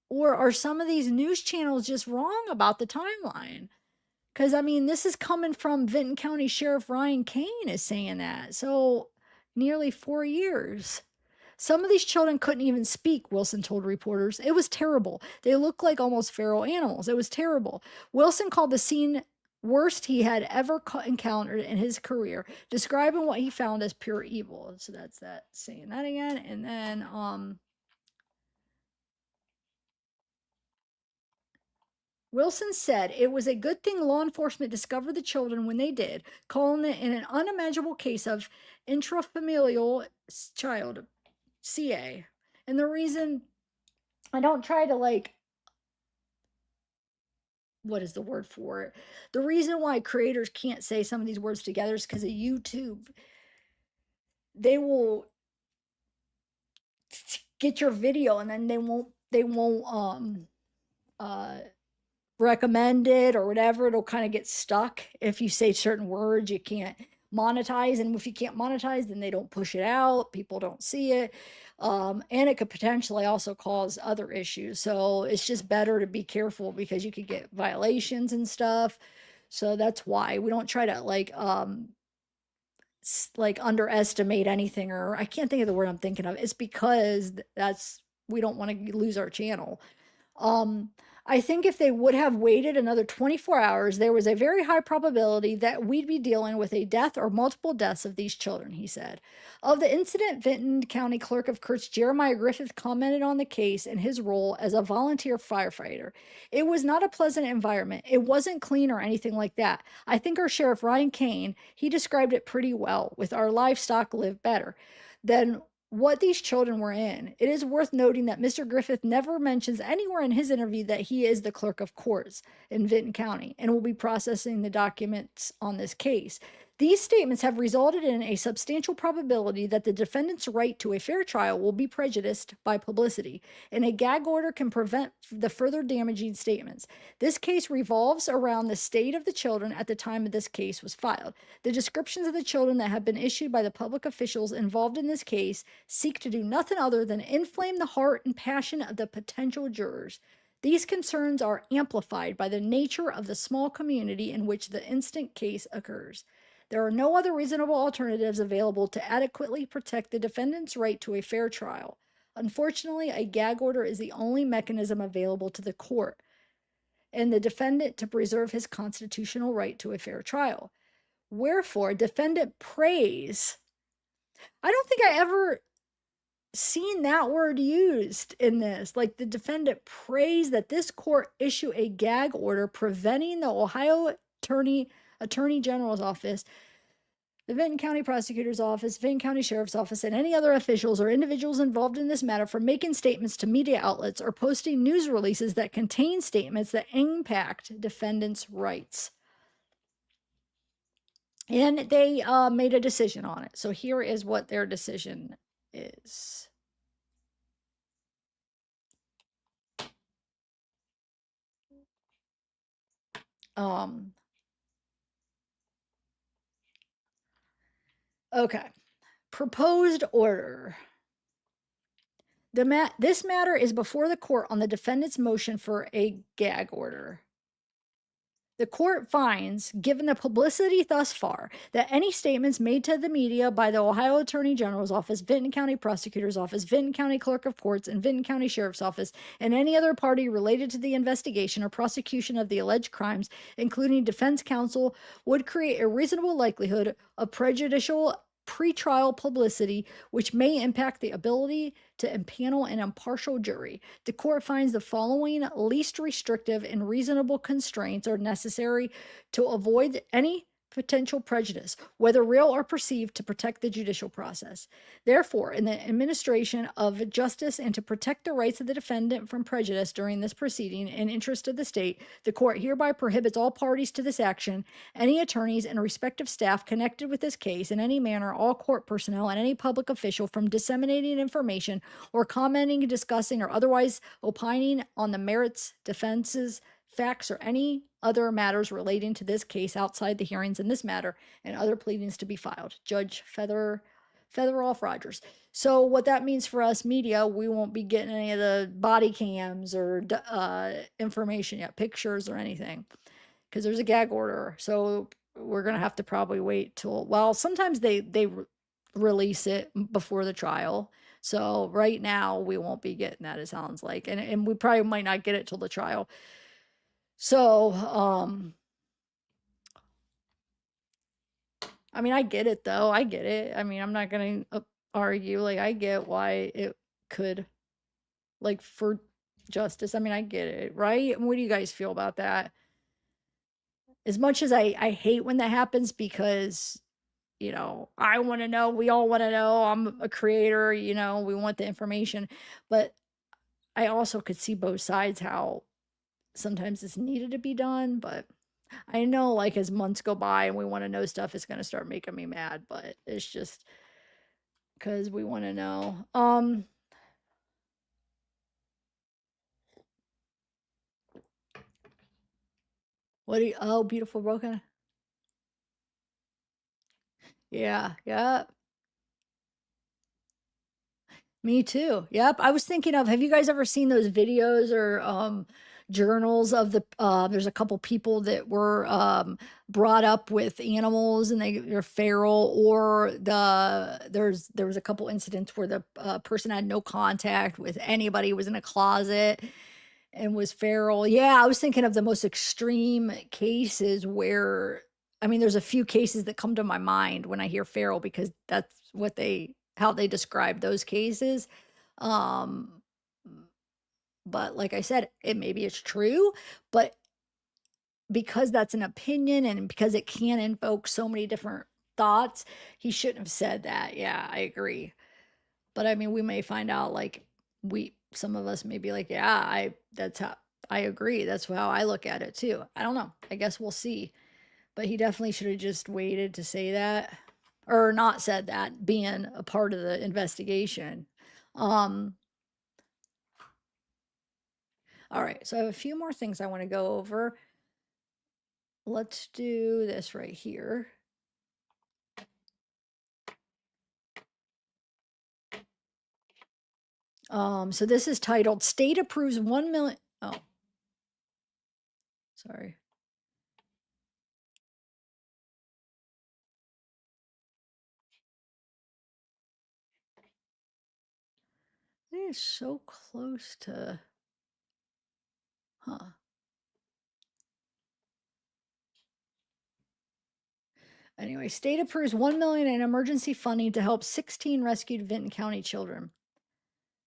Or are some of these news channels just wrong about the timeline? Because, I mean, this is coming from Vinton County Sheriff Ryan Kane is saying that. So nearly 4 years. Some of these children couldn't even speak, Wilson told reporters. It was terrible. They looked like almost feral animals. It was terrible. Wilson called the scene worst he had ever encountered in his career, describing what he found as pure evil. So that's that, saying that again. And then, Wilson said it was a good thing law enforcement discovered the children when they did, calling it an unimaginable case of intrafamilial child, CA. And the reason I don't try to what is the word for it? The reason why creators can't say some of these words together is because of YouTube. They will get your video and then they won't recommend it or whatever. It'll kind of get stuck. If you say certain words, you can't monetize. And if you can't monetize, then they don't push it out. People don't see it. And it could potentially also cause other issues. So it's just better to be careful because you could get violations and stuff. So that's why we don't try to underestimate anything, or I can't think of the word I'm thinking of. It's because we don't want to lose our channel. I think if they would have waited another 24 hours, there was a very high probability that we'd be dealing with a death or multiple deaths of these children, he said. Of the incident, Vinton County Clerk of Courts Jeremiah Griffith commented on the case and his role as a volunteer firefighter. It was not a pleasant environment. It wasn't clean or anything like that. I think our Sheriff Ryan Kane, he described it pretty well, with our livestock live better than what these children were in. It is worth noting that Mr. Griffith never mentions anywhere in his interview that he is the clerk of courts in Vinton County and will be processing the documents on this case. These statements have resulted in a substantial probability that the defendant's right to a fair trial will be prejudiced by publicity, and a gag order can prevent the further damaging statements. This case revolves around the state of the children at the time of this case was filed. The descriptions of the children that have been issued by the public officials involved in this case seek to do nothing other than inflame the heart and passion of the potential jurors. These concerns are amplified by the nature of the small community in which the instant case occurs. There are no other reasonable alternatives available to adequately protect the defendant's right to a fair trial. Unfortunately, a gag order is the only mechanism available to the court and the defendant to preserve his constitutional right to a fair trial. Wherefore, defendant prays. I don't think I ever seen that word used in this. Like, the defendant prays that this court issue a gag order preventing the Ohio Attorney General's office, the Vinton County Prosecutor's Office, Vinton County Sheriff's Office, and any other officials or individuals involved in this matter from making statements to media outlets or posting news releases that contain statements that impact defendants' rights. And they made a decision on it. So here is what their decision is. Okay. Proposed order. This matter is before the court on the defendant's motion for a gag order. The court finds, given the publicity thus far, that any statements made to the media by the Ohio Attorney General's Office, Vinton County Prosecutor's Office, Vinton County Clerk of Courts, and Vinton County Sheriff's Office, and any other party related to the investigation or prosecution of the alleged crimes, including defense counsel, would create a reasonable likelihood of prejudicial pretrial publicity, which may impact the ability to impanel an impartial jury. The court finds the following least restrictive and reasonable constraints are necessary to avoid any potential prejudice, whether real or perceived, to protect the judicial process. Therefore, in the administration of justice and to protect the rights of the defendant from prejudice during this proceeding in interest of the state, the court hereby prohibits all parties to this action, any attorneys and respective staff connected with this case in any manner, all court personnel and any public official from disseminating information or commenting, discussing, or otherwise opining on the merits, defenses, facts, or any other matters relating to this case outside the hearings in this matter and other pleadings to be filed. Judge Featheroff Rogers. So what that means for us media, we won't be getting any of the body cams or information yet, pictures or anything, because there's a gag order. So we're going to have to probably wait till, well, sometimes they release it before the trial. So right now we won't be getting that, it sounds like. And we probably might not get it till the trial. So, I mean, I get it though. I get it. I mean, I'm not going to argue. Like, I get why it could, like, for justice. I mean, I get it, right? What do you guys feel about that? As much as I hate when that happens, because, you know, I want to know, we all want to know, I'm a creator, you know, we want the information, but I also could see both sides, how sometimes it's needed to be done, but I know, like, as months go by and we want to know stuff, it's going to start making me mad, but it's just because we want to know. What do you, oh, beautiful broken. Yeah, yeah. Me too. Yep. I was thinking of, have you guys ever seen those videos or journals of the there's a couple people that were brought up with animals and they're feral, or there was a couple incidents where the person had no contact with anybody, was in a closet and was feral. Yeah, I was thinking of the most extreme cases where, I mean, there's a few cases that come to my mind when I hear feral, because that's what how they describe those cases. Um, but like I said, maybe it's true, but because that's an opinion and because it can invoke so many different thoughts, he shouldn't have said that. Yeah, I agree. But I mean, we may find out, like, some of us may be like, yeah, that's how I agree. That's how I look at it too. I don't know. I guess we'll see. But he definitely should have just waited to say that, or not said that, being a part of the investigation. All right, so I have a few more things I want to go over. Let's do this right here. So this is titled State Approves 1 million. Oh, sorry. It is so close to, huh. Anyway, state approves 1 million in emergency funding to help 16 rescued Vinton County children.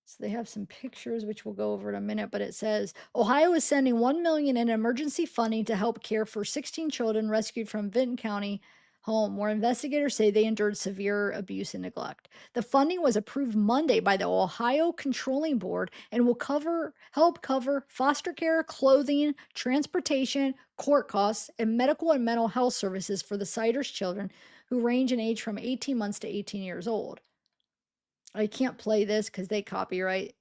So they have some pictures, which we'll go over in a minute, but it says Ohio is sending 1 million in emergency funding to help care for 16 children rescued from Vinton County home, where investigators say they endured severe abuse and neglect. The funding was approved Monday by the Ohio Controlling Board and will help cover foster care, clothing, transportation, court costs, and medical and mental health services for the Siders children, who range in age from 18 months to 18 years old. I can't play this because they copyrighted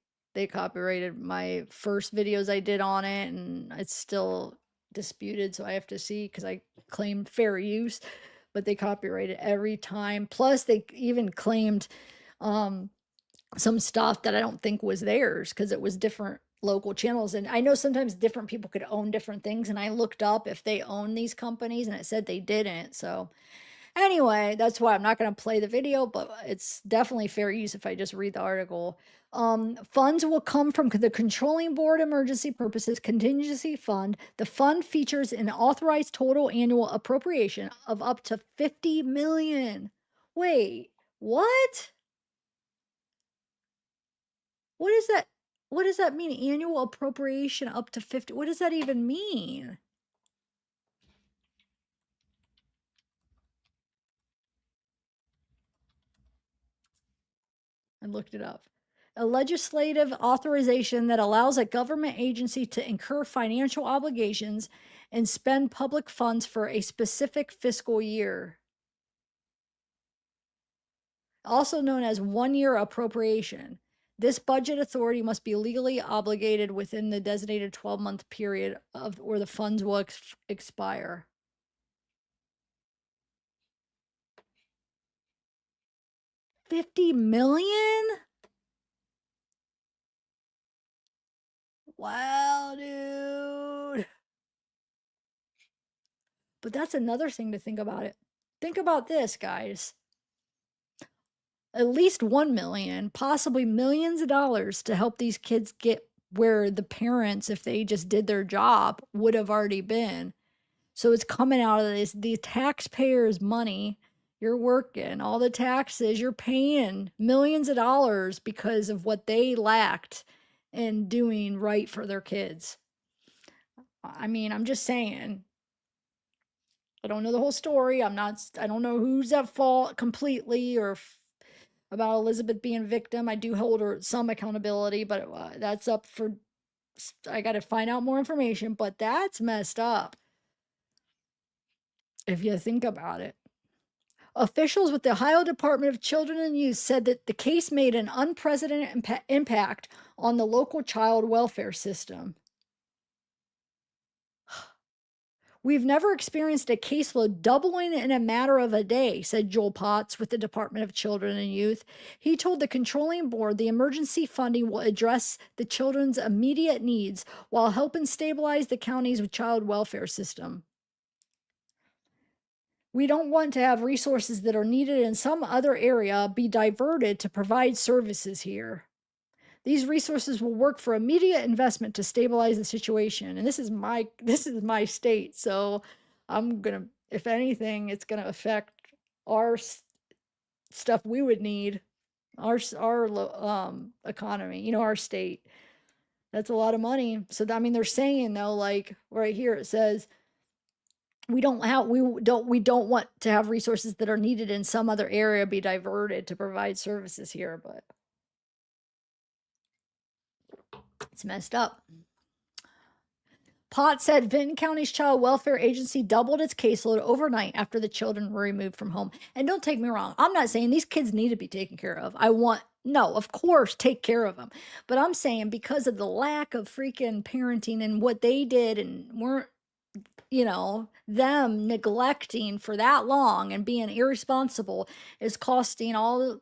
my first videos I did on it, and it's still disputed, so I have to see, because I claimed fair use, but they copyrighted every time. Plus they even claimed some stuff that I don't think was theirs, because it was different local channels. And I know sometimes different people could own different things, and I looked up if they own these companies and it said they didn't. So anyway, that's why I'm not going to play the video, but it's definitely fair use if I just read the article. Funds will come from the Controlling Board Emergency Purposes Contingency Fund. The fund features an authorized total annual appropriation of up to $50 million. Wait, what? What is that? What does that mean? Annual appropriation up to 50? What does that even mean? looked it up. A legislative authorization that allows a government agency to incur financial obligations and spend public funds for a specific fiscal year, also known as one-year appropriation. This budget authority must be legally obligated within the designated 12-month period of where the funds will expire. $50 million? Wow, dude. But that's another thing to think about it. Think about this, guys. At least 1 million, possibly millions of dollars to help these kids get where the parents, if they just did their job, would have already been. So it's coming out of this, the taxpayers' money. You're working, all the taxes, you're paying millions of dollars because of what they lacked in doing right for their kids. I mean, I'm just saying. I don't know the whole story. I don't know who's at fault completely or about Elizabeth being victim. I do hold her some accountability, but that's up for, I got to find out more information, but that's messed up if you think about it. Officials with the Ohio Department of Children and Youth said that the case made an unprecedented impact on the local child welfare system. We've never experienced a caseload doubling in a matter of a day, said Joel Potts with the Department of Children and Youth. He told the controlling board the emergency funding will address the children's immediate needs while helping stabilize the county's child welfare system. We don't want to have resources that are needed in some other area be diverted to provide services here. These resources will work for immediate investment to stabilize the situation. And this is my state, so I'm gonna, if anything, it's gonna affect our stuff we would need, our economy, you know, our state. That's a lot of money. So I mean, they're saying though, like right here, it says we don't want to have resources that are needed in some other area be diverted to provide services here, but it's messed up. Potts said Vinton County's Child Welfare Agency doubled its caseload overnight after the children were removed from home. And don't take me wrong, I'm not saying these kids need to be taken care of. No, of course, take care of them. But I'm saying because of the lack of freaking parenting and what they did and weren't, you know, them neglecting for that long and being irresponsible is costing all of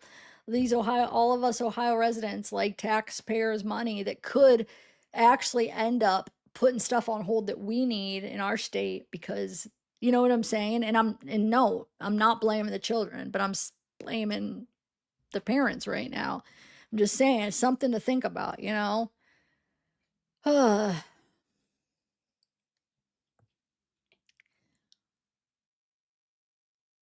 us Ohio residents like taxpayers money that could actually end up putting stuff on hold that we need in our state because you know what I'm saying? And no, I'm not blaming the children, but I'm blaming the parents right now. I'm just saying it's something to think about, you know?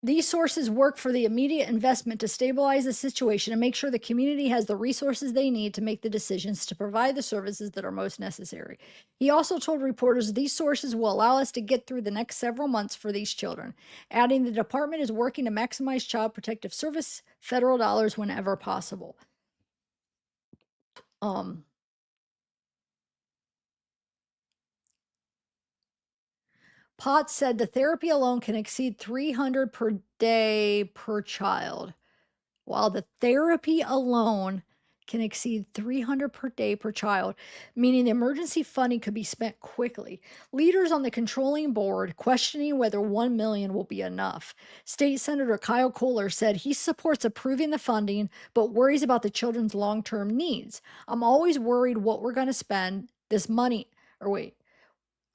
These sources work for the immediate investment to stabilize the situation and make sure the community has the resources they need to make the decisions to provide the services that are most necessary. He also told reporters these sources will allow us to get through the next several months for these children, adding the department is working to maximize Child Protective Service federal dollars whenever possible. Potts said the therapy alone can exceed $300 per day per child. While the therapy alone can exceed $300 per day per child, meaning the emergency funding could be spent quickly. Leaders on the controlling board questioning whether $1 million will be enough. State Senator Kyle Kohler said he supports approving the funding, but worries about the children's long-term needs. I'm always worried what we're going to spend this money,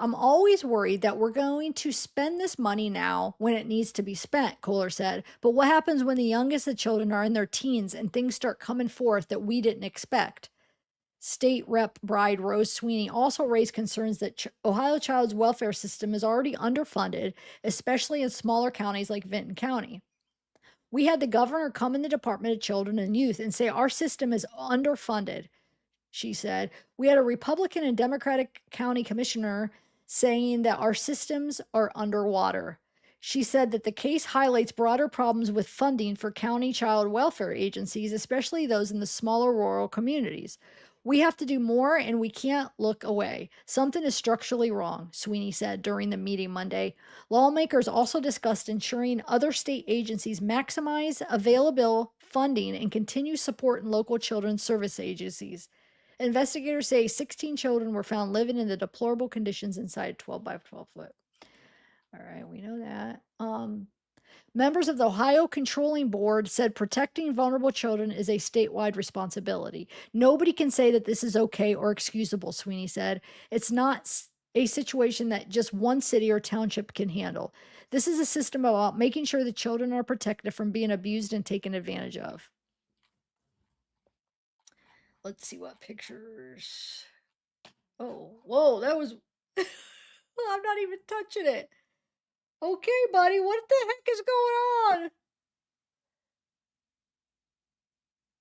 I'm always worried that we're going to spend this money now when it needs to be spent, Kohler said. But what happens when the youngest of children are in their teens and things start coming forth that we didn't expect? State Rep. Bride Rose Sweeney also raised concerns that Ohio Child's welfare system is already underfunded, especially in smaller counties like Vinton County. We had the governor come in the Department of Children and Youth and say our system is underfunded, she said. We had a Republican and Democratic county commissioner saying that our systems are underwater. She said that the case highlights broader problems with funding for county child welfare agencies, especially those in the smaller rural communities. We have to do more and we can't look away. Something is structurally wrong, Sweeney said during the meeting Monday. Lawmakers also discussed ensuring other state agencies maximize available funding and continue support in local children's service agencies. Investigators say 16 children were found living in the deplorable conditions inside a 12 by 12 foot. All right, we know that. Members of the Ohio Controlling Board said protecting vulnerable children is a statewide responsibility. Nobody can say that this is okay or excusable, Sweeney said. It's not a situation that just one city or township can handle. This is a system about making sure the children are protected from being abused and taken advantage of. Let's see what pictures. Oh, whoa, that was. I'm not even touching it. Okay, buddy, what the heck is going on?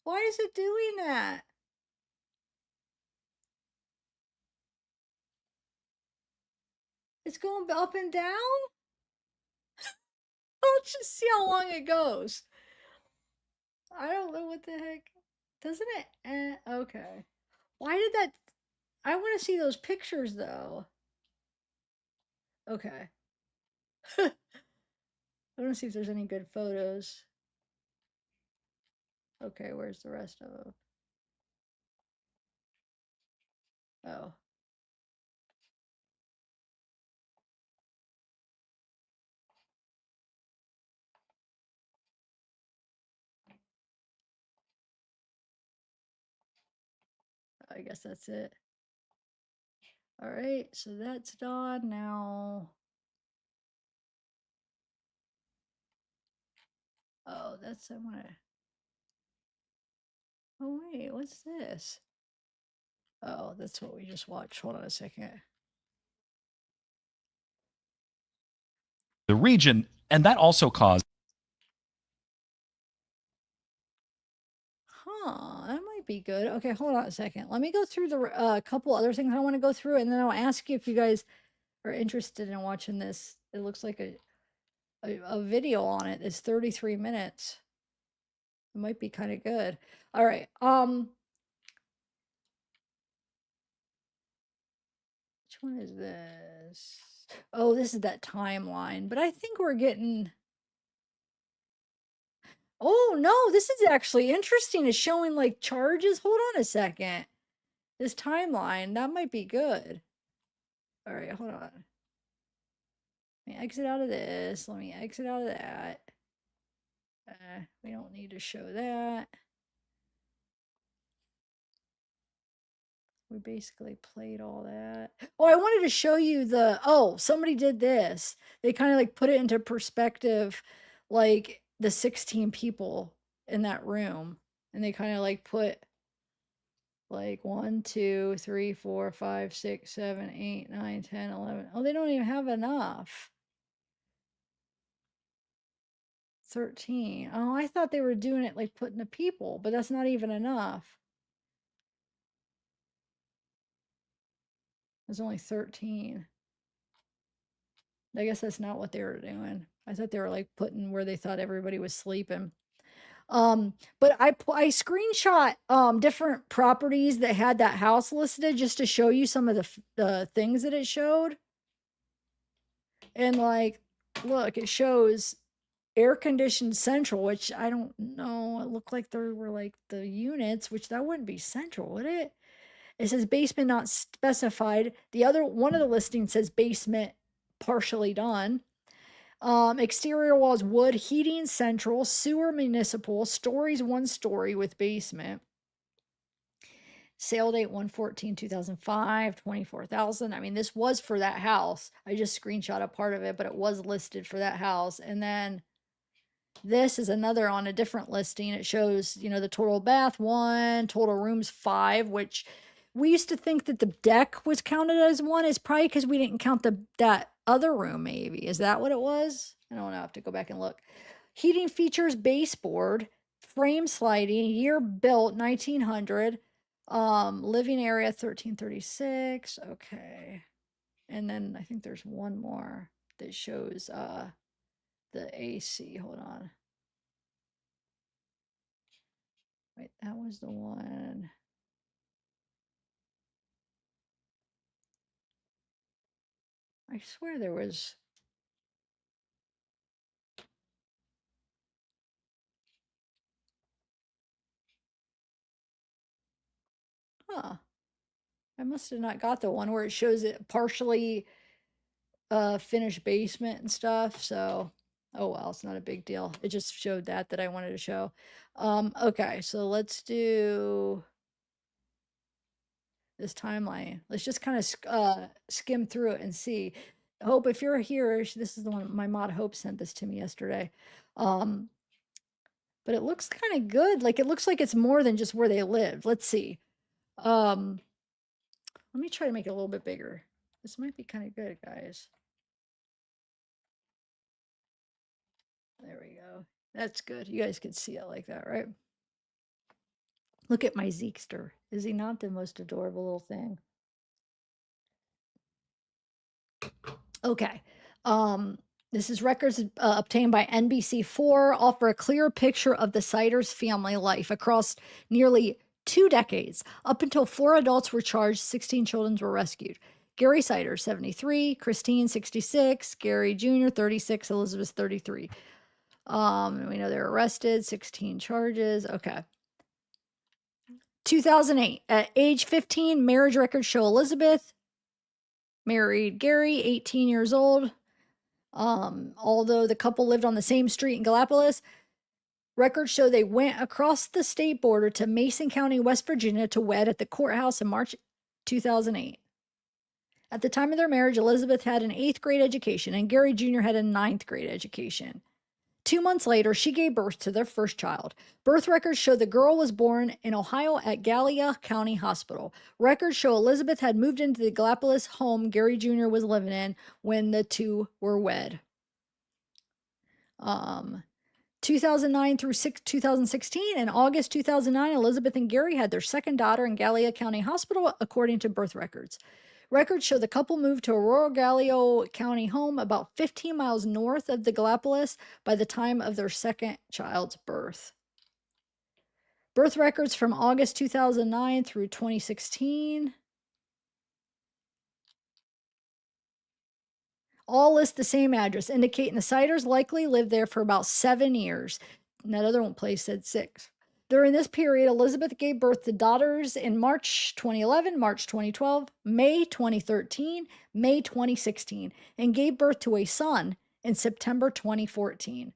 Why is it doing that? It's going up and down? Let's just see how long it goes. I don't know what the heck. Doesn't it? Okay. Why did that? I want to see those pictures though. Okay. I want to see if there's any good photos. Okay, where's the rest of them? Oh. I guess that's it. All right, so that's done now. Oh, that's I want to. Oh wait, what's this? Oh, that's what we just watched. Hold on a second. The region, and that also caused. Huh, that might be good. Okay, hold on a second. Let me go through the couple other things I want to go through, and then I'll ask you if you guys are interested in watching this. It looks like a video on it. It's 33 minutes. It might be kind of good. All right. Which one is this? Oh, this is that timeline. But I think we're getting. Oh no, this is actually interesting. It's showing like charges. Hold on a second. This timeline, that might be good. All right, hold on. Let me exit out of this. Let me exit out of that. We don't need to show that. We basically played all that. Oh, I wanted to show you somebody did this. They kind of like put it into perspective, like the 16 people in that room. And they kind of like put like 1, 2, 3, 4, 5, 6, 7, 8, 9, 10, 11. Oh, they don't even have enough. 13. Oh, I thought they were doing it like putting the people, but that's not even enough. There's only 13. I guess that's not what they were doing. I thought they were like putting where they thought everybody was sleeping. But I screenshot different properties that had that house listed just to show you some of the things that it showed. And like, look, it shows air conditioned central, which I don't know. It looked like there were like the units, which that wouldn't be central, would it? It says basement not specified. The other one of the listings says basement partially done. Exterior walls wood, heating central, sewer municipal, stories 1 story with basement. Sale date 1/14/2005, 24,000. I mean, this was for that house. I just screenshot a part of it, but it was listed for that house. And then this is another on a different listing. It shows, the total bath 1, total rooms 5, which we used to think that the deck was counted as 1. It's probably because we didn't count that other room, maybe. Is that what it was? I don't know. I have to go back and look. Heating features baseboard, frame sliding, year built 1900, living area 1336. Okay. And then I think there's one more that shows the AC. Hold on. Wait, that was the one. I swear there was. Huh. I must have not got the one where it shows it partially finished basement and stuff. So, oh well, it's not a big deal. It just showed that I wanted to show. Okay, so let's do this timeline. Let's just kind of skim through it and see. Hope, if you're here, this is the one my mod Hope sent this to me yesterday. But it looks kind of good. Like it looks like it's more than just where they live. Let's see. Let me try to make it a little bit bigger. This might be kind of good, guys. There we go. That's good. You guys can see it like that, right? Look at my Zeekster. Is he not the most adorable little thing? Okay. This is records obtained by NBC4 offer a clear picture of the Siders family life across nearly 2 decades. Up until 4 adults were charged, 16 children were rescued. Gary Sider, 73, Christine, 66, Gary Jr., 36, Elizabeth, 33. We know they're arrested, 16 charges. Okay. 2008, at age 15, marriage records show Elizabeth married Gary, 18 years old. Although the couple lived on the same street in Gallipolis, records show they went across the state border to Mason County, West Virginia to wed at the courthouse in March 2008. At the time of their marriage, Elizabeth had an 8th grade education and Gary Jr. had a 9th grade education. 2 months later, she gave birth to their first child. Birth records show the girl was born in Ohio at Gallia County Hospital. Records show Elizabeth had moved into the Gallipolis home Gary Jr. was living in when the two were wed. 2009 through 2016 and August 2009, Elizabeth and Gary had their second daughter in Gallia County Hospital, according to birth records. Records show the couple moved to a rural Gallia County home about 15 miles north of the Gallipolis by the time of their second child's birth. Birth records from August 2009 through 2016 all list the same address, indicating the Siders likely lived there for about 7 years. And that other one place said 6. During this period, Elizabeth gave birth to daughters in March 2011, March 2012, May 2013, May 2016, and gave birth to a son in September 2014.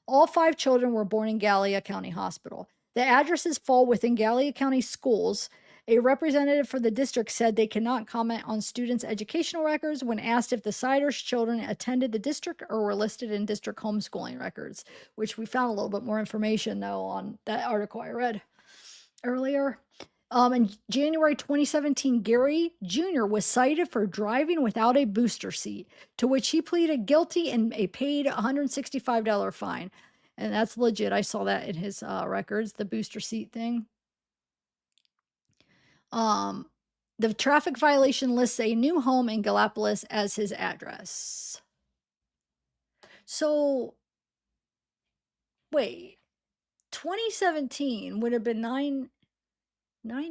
All 5 children were born in Gallia County Hospital. The addresses fall within Gallia County schools. A representative for the district said they cannot comment on students' educational records when asked if the Siders' children attended the district or were listed in district homeschooling records, which we found a little bit more information, though, on that article I read earlier. In January 2017, Gary Jr. was cited for driving without a booster seat, to which he pleaded guilty and a paid $165 fine. And that's legit. I saw that in his records, the booster seat thing. The traffic violation lists a new home in Gallipolis as his address. So, wait, 2017 would have been 9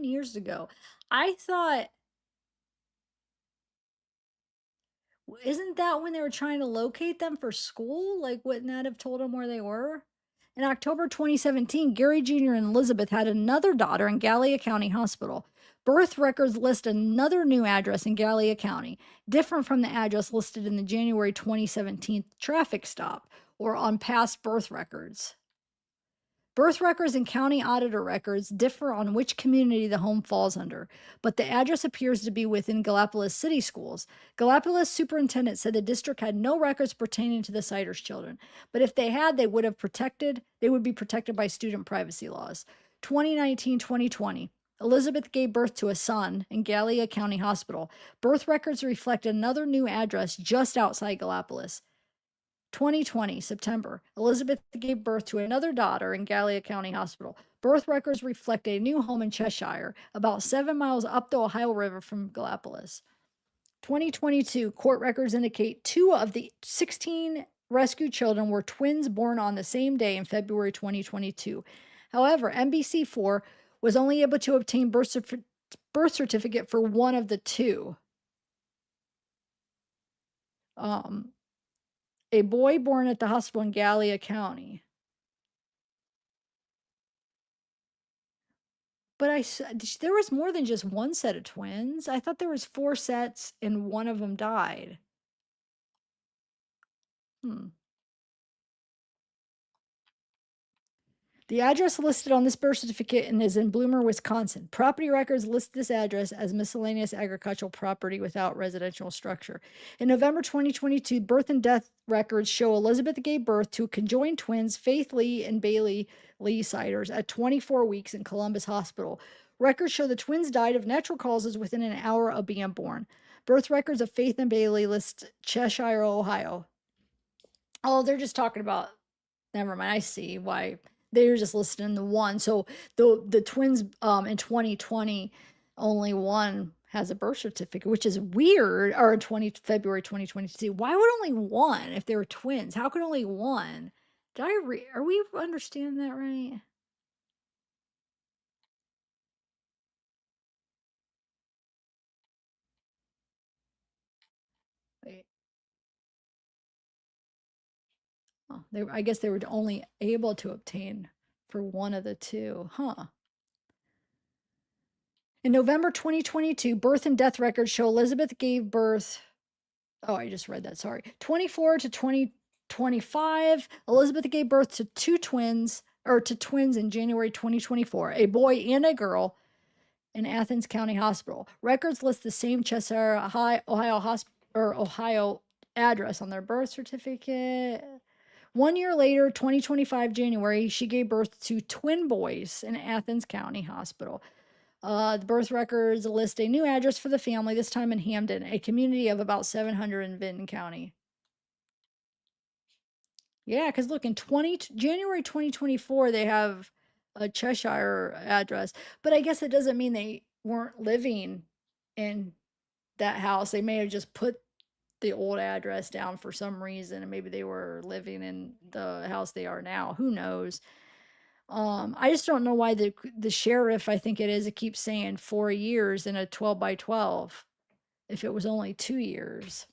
years ago. I thought, isn't that when they were trying to locate them for school? Like, wouldn't that have told them where they were? In October 2017, Gary Jr. and Elizabeth had another daughter in Gallia County Hospital. Birth records list another new address in Gallia County, different from the address listed in the January 2017 traffic stop or on past birth records. Birth records and county auditor records differ on which community the home falls under, but the address appears to be within Gallipolis City Schools. Gallipolis superintendent said the district had no records pertaining to the Siders' children, but if they had, they would be protected by student privacy laws. 2019-2020. Elizabeth gave birth to a son in Gallia County Hospital. Birth records reflect another new address just outside Gallipolis. 2020, September. Elizabeth gave birth to another daughter in Gallia County Hospital. Birth records reflect a new home in Cheshire, about 7 miles up the Ohio River from Gallipolis. 2022, court records indicate 2 of the 16 rescued children were twins born on the same day in February 2022. However, NBC4 was only able to obtain birth certificate for one of the two. A boy born at the hospital in Gallia County. But there was more than just one set of twins. I thought there was 4 sets and one of them died. The address listed on this birth certificate and is in Bloomer, Wisconsin. Property records list this address as miscellaneous agricultural property without residential structure. In November 2022, birth and death records show Elizabeth gave birth to conjoined twins, Faith Lee and Bailey Lee Siders, at 24 weeks in Columbus Hospital. Records show the twins died of natural causes within an hour of being born. Birth records of Faith and Bailey list Cheshire, Ohio. Oh, they're just talking about. Never mind. I see why they're just listing the one. So the twins in 2020, only one has a birth certificate, which is weird. Or in February 2022. Why would only one if they were twins? How could only one? Are we understanding that right? Wait. Oh, I guess they were only able to obtain for one of the two. Huh. In November 2022, birth and death records show Elizabeth gave birth. Oh, I just read that. Sorry. 24 to 2025, Elizabeth gave birth to twins in January 2024, a boy and a girl in Athens County Hospital. Records list the same Cheshire, Ohio address on their birth certificate. 1 year later, 2025 January, she gave birth to twin boys in Athens County Hospital. The birth records list a new address for the family, this time in Hamden, a community of about 700 in Vinton County. Yeah, because look, in January 2024, they have a Cheshire address, but I guess it doesn't mean they weren't living in that house. They may have just put the old address down for some reason, and maybe they were living in the house they are now. Who knows? I just don't know why the sheriff, I think it keeps saying 4 years in a 12 by 12 if it was only 2 years.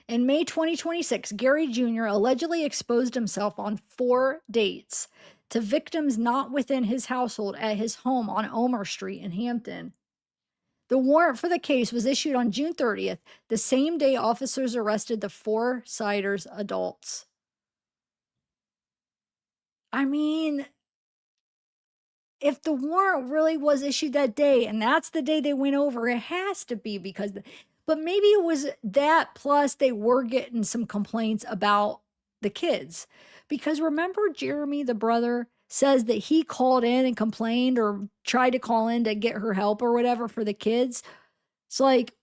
In May 2026, Gary Jr. allegedly exposed himself on 4 dates to victims not within his household at his home on Omer Street in Hampton. The warrant for the case was issued on June 30th, the same day officers arrested the 4 Siders adults. I mean, if the warrant really was issued that day and that's the day they went over, it has to be because, but maybe it was that plus they were getting some complaints about the kids. Because remember, Jeremy, the brother, says that he called in and complained or tried to call in to get her help or whatever for the kids. So, like,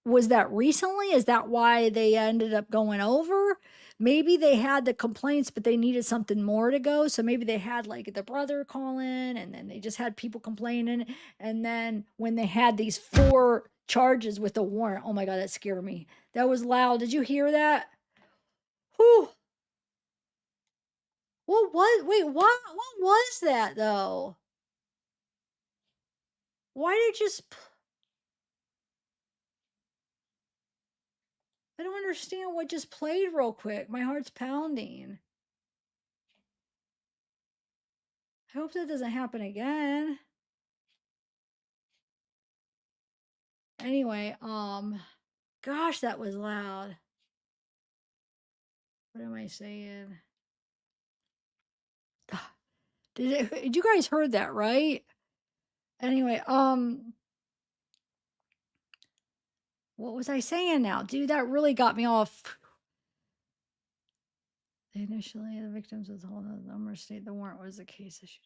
was that recently? Is that why they ended up going over? Maybe they had the complaints, but they needed something more to go. So maybe they had like the brother call in and then they just had people complaining. And then when they had these 4 charges with the warrant, oh my God, that scared me. That was loud. Did you hear that? Whew. Wait, what was that though? Why did it just, I don't understand what just played real quick. My heart's pounding. I hope that doesn't happen again. Anyway, gosh, that was loud. What am I saying? Did you guys heard that, right? Anyway, what was I saying now? Dude, that really got me off. Initially, the victims was told the number state the warrant was the case issue.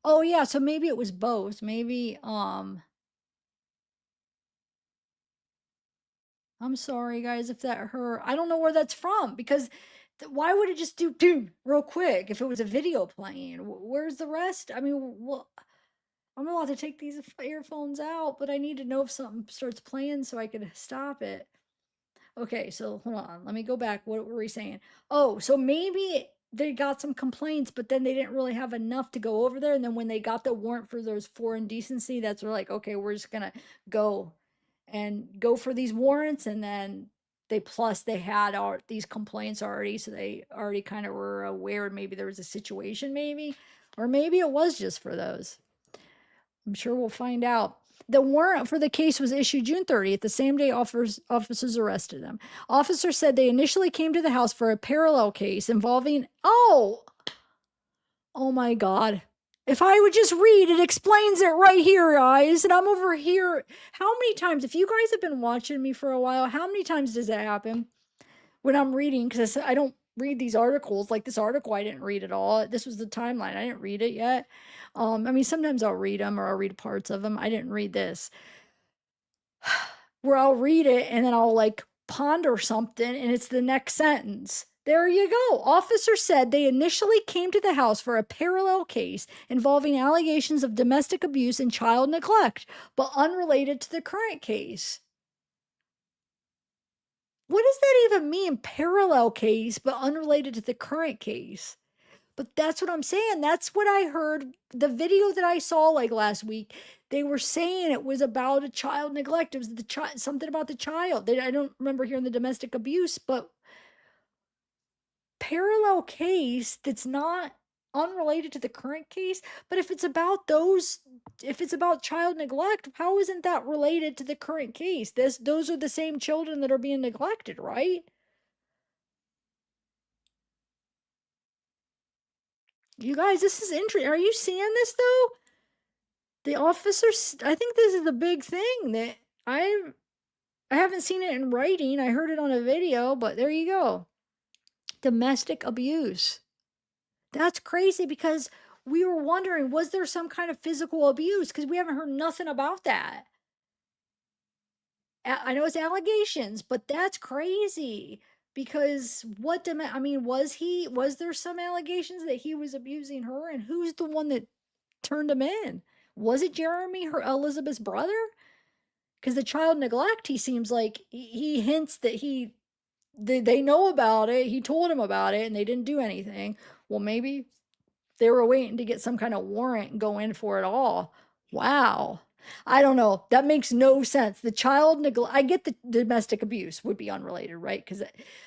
Oh yeah, so maybe it was both. Maybe I'm sorry guys if that hurt. I don't know where that's from because why would it just do real quick if it was a video playing? Where's the rest? I mean, well, I'm allowed to take these earphones out, but I need to know if something starts playing so I can stop it. Okay, so hold on. Let me go back. What were we saying? Oh, so maybe they got some complaints, but then they didn't really have enough to go over there. And then when they got the warrant for those 4 indecency, that's where like, okay, we're just gonna go and go for these warrants. And then they had all these complaints already, so they already kind of were aware maybe there was a situation, maybe, or maybe it was just for those. I'm sure we'll find out. The warrant for the case was issued June 30th, the same day officers arrested him. Officers said they initially came to the house for a parallel case involving, oh my God. If I would just read, it explains it right here, guys. And I'm over here. How many times, if you guys have been watching me for a while, how many times does that happen when I'm reading? Because I don't read these articles. Like this article, I didn't read at all. This was the timeline. I didn't read it yet. I mean, sometimes I'll read them or I'll read parts of them. I didn't read this. Where I'll read it and then I'll like ponder something and it's the next sentence. There you go. Officers said they initially came to the house for a parallel case involving allegations of domestic abuse and child neglect, but unrelated to the current case. What does that even mean? Parallel case, but unrelated to the current case. But that's what I'm saying. That's what I heard. The video that I saw like last week, they were saying it was about a child neglect. It was the child, something about the child. I don't remember hearing the domestic abuse, but parallel case that's not unrelated to the current case. But if it's about if it's about child neglect, how isn't that related to the current case? Those are the same children that are being neglected, right? You guys, this is interesting. Are you seeing this though? The officers, I think this is the big thing that I haven't seen it in writing. I heard it on a video, but there you go. Domestic abuse. That's crazy because we were wondering, was there some kind of physical abuse? Because we haven't heard nothing about that. I know it's allegations, but that's crazy. Because I mean, was there some allegations that he was abusing her? And who's the one that turned him in? Was it Jeremy, her Elizabeth's brother? Because the child neglect, he seems like he hints that they know about it. He told him about it and they didn't do anything. Well, maybe they were waiting to get some kind of warrant and go in for it all. Wow. I don't know. That makes no sense. The child neglect, I get the domestic abuse would be unrelated, right? Because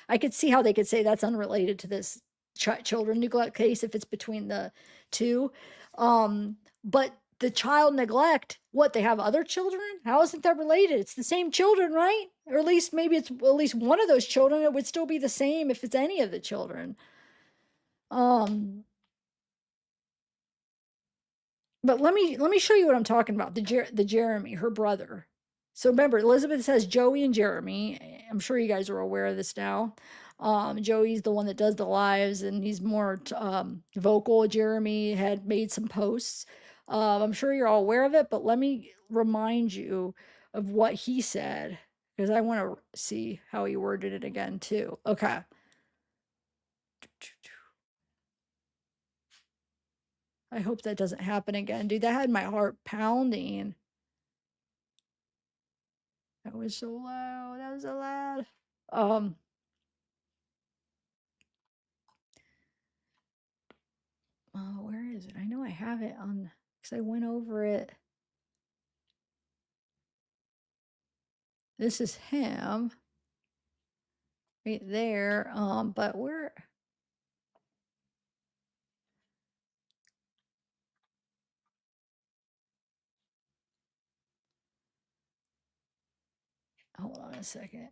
I could see how they could say that's unrelated to this children neglect case if it's between the two. But the child neglect, what, they have other children? How isn't that related? It's the same children, right? Or at least maybe it's at least one of those children. It would still be the same if it's any of the children. But let me show you what I'm talking about. The Jeremy, her brother. So remember, Elizabeth says Joey and Jeremy. I'm sure you guys are aware of this now. Joey's the one that does the lives, and he's more vocal. Jeremy had made some posts. I'm sure you're all aware of it, but let me remind you of what he said because I want to see how he worded it again too. Okay. I hope that doesn't happen again, dude. That had my heart pounding. That was so loud. That was so loud. Um, where is it? I know I have it on because I went over it. This is him right there. But where? Hold on a second.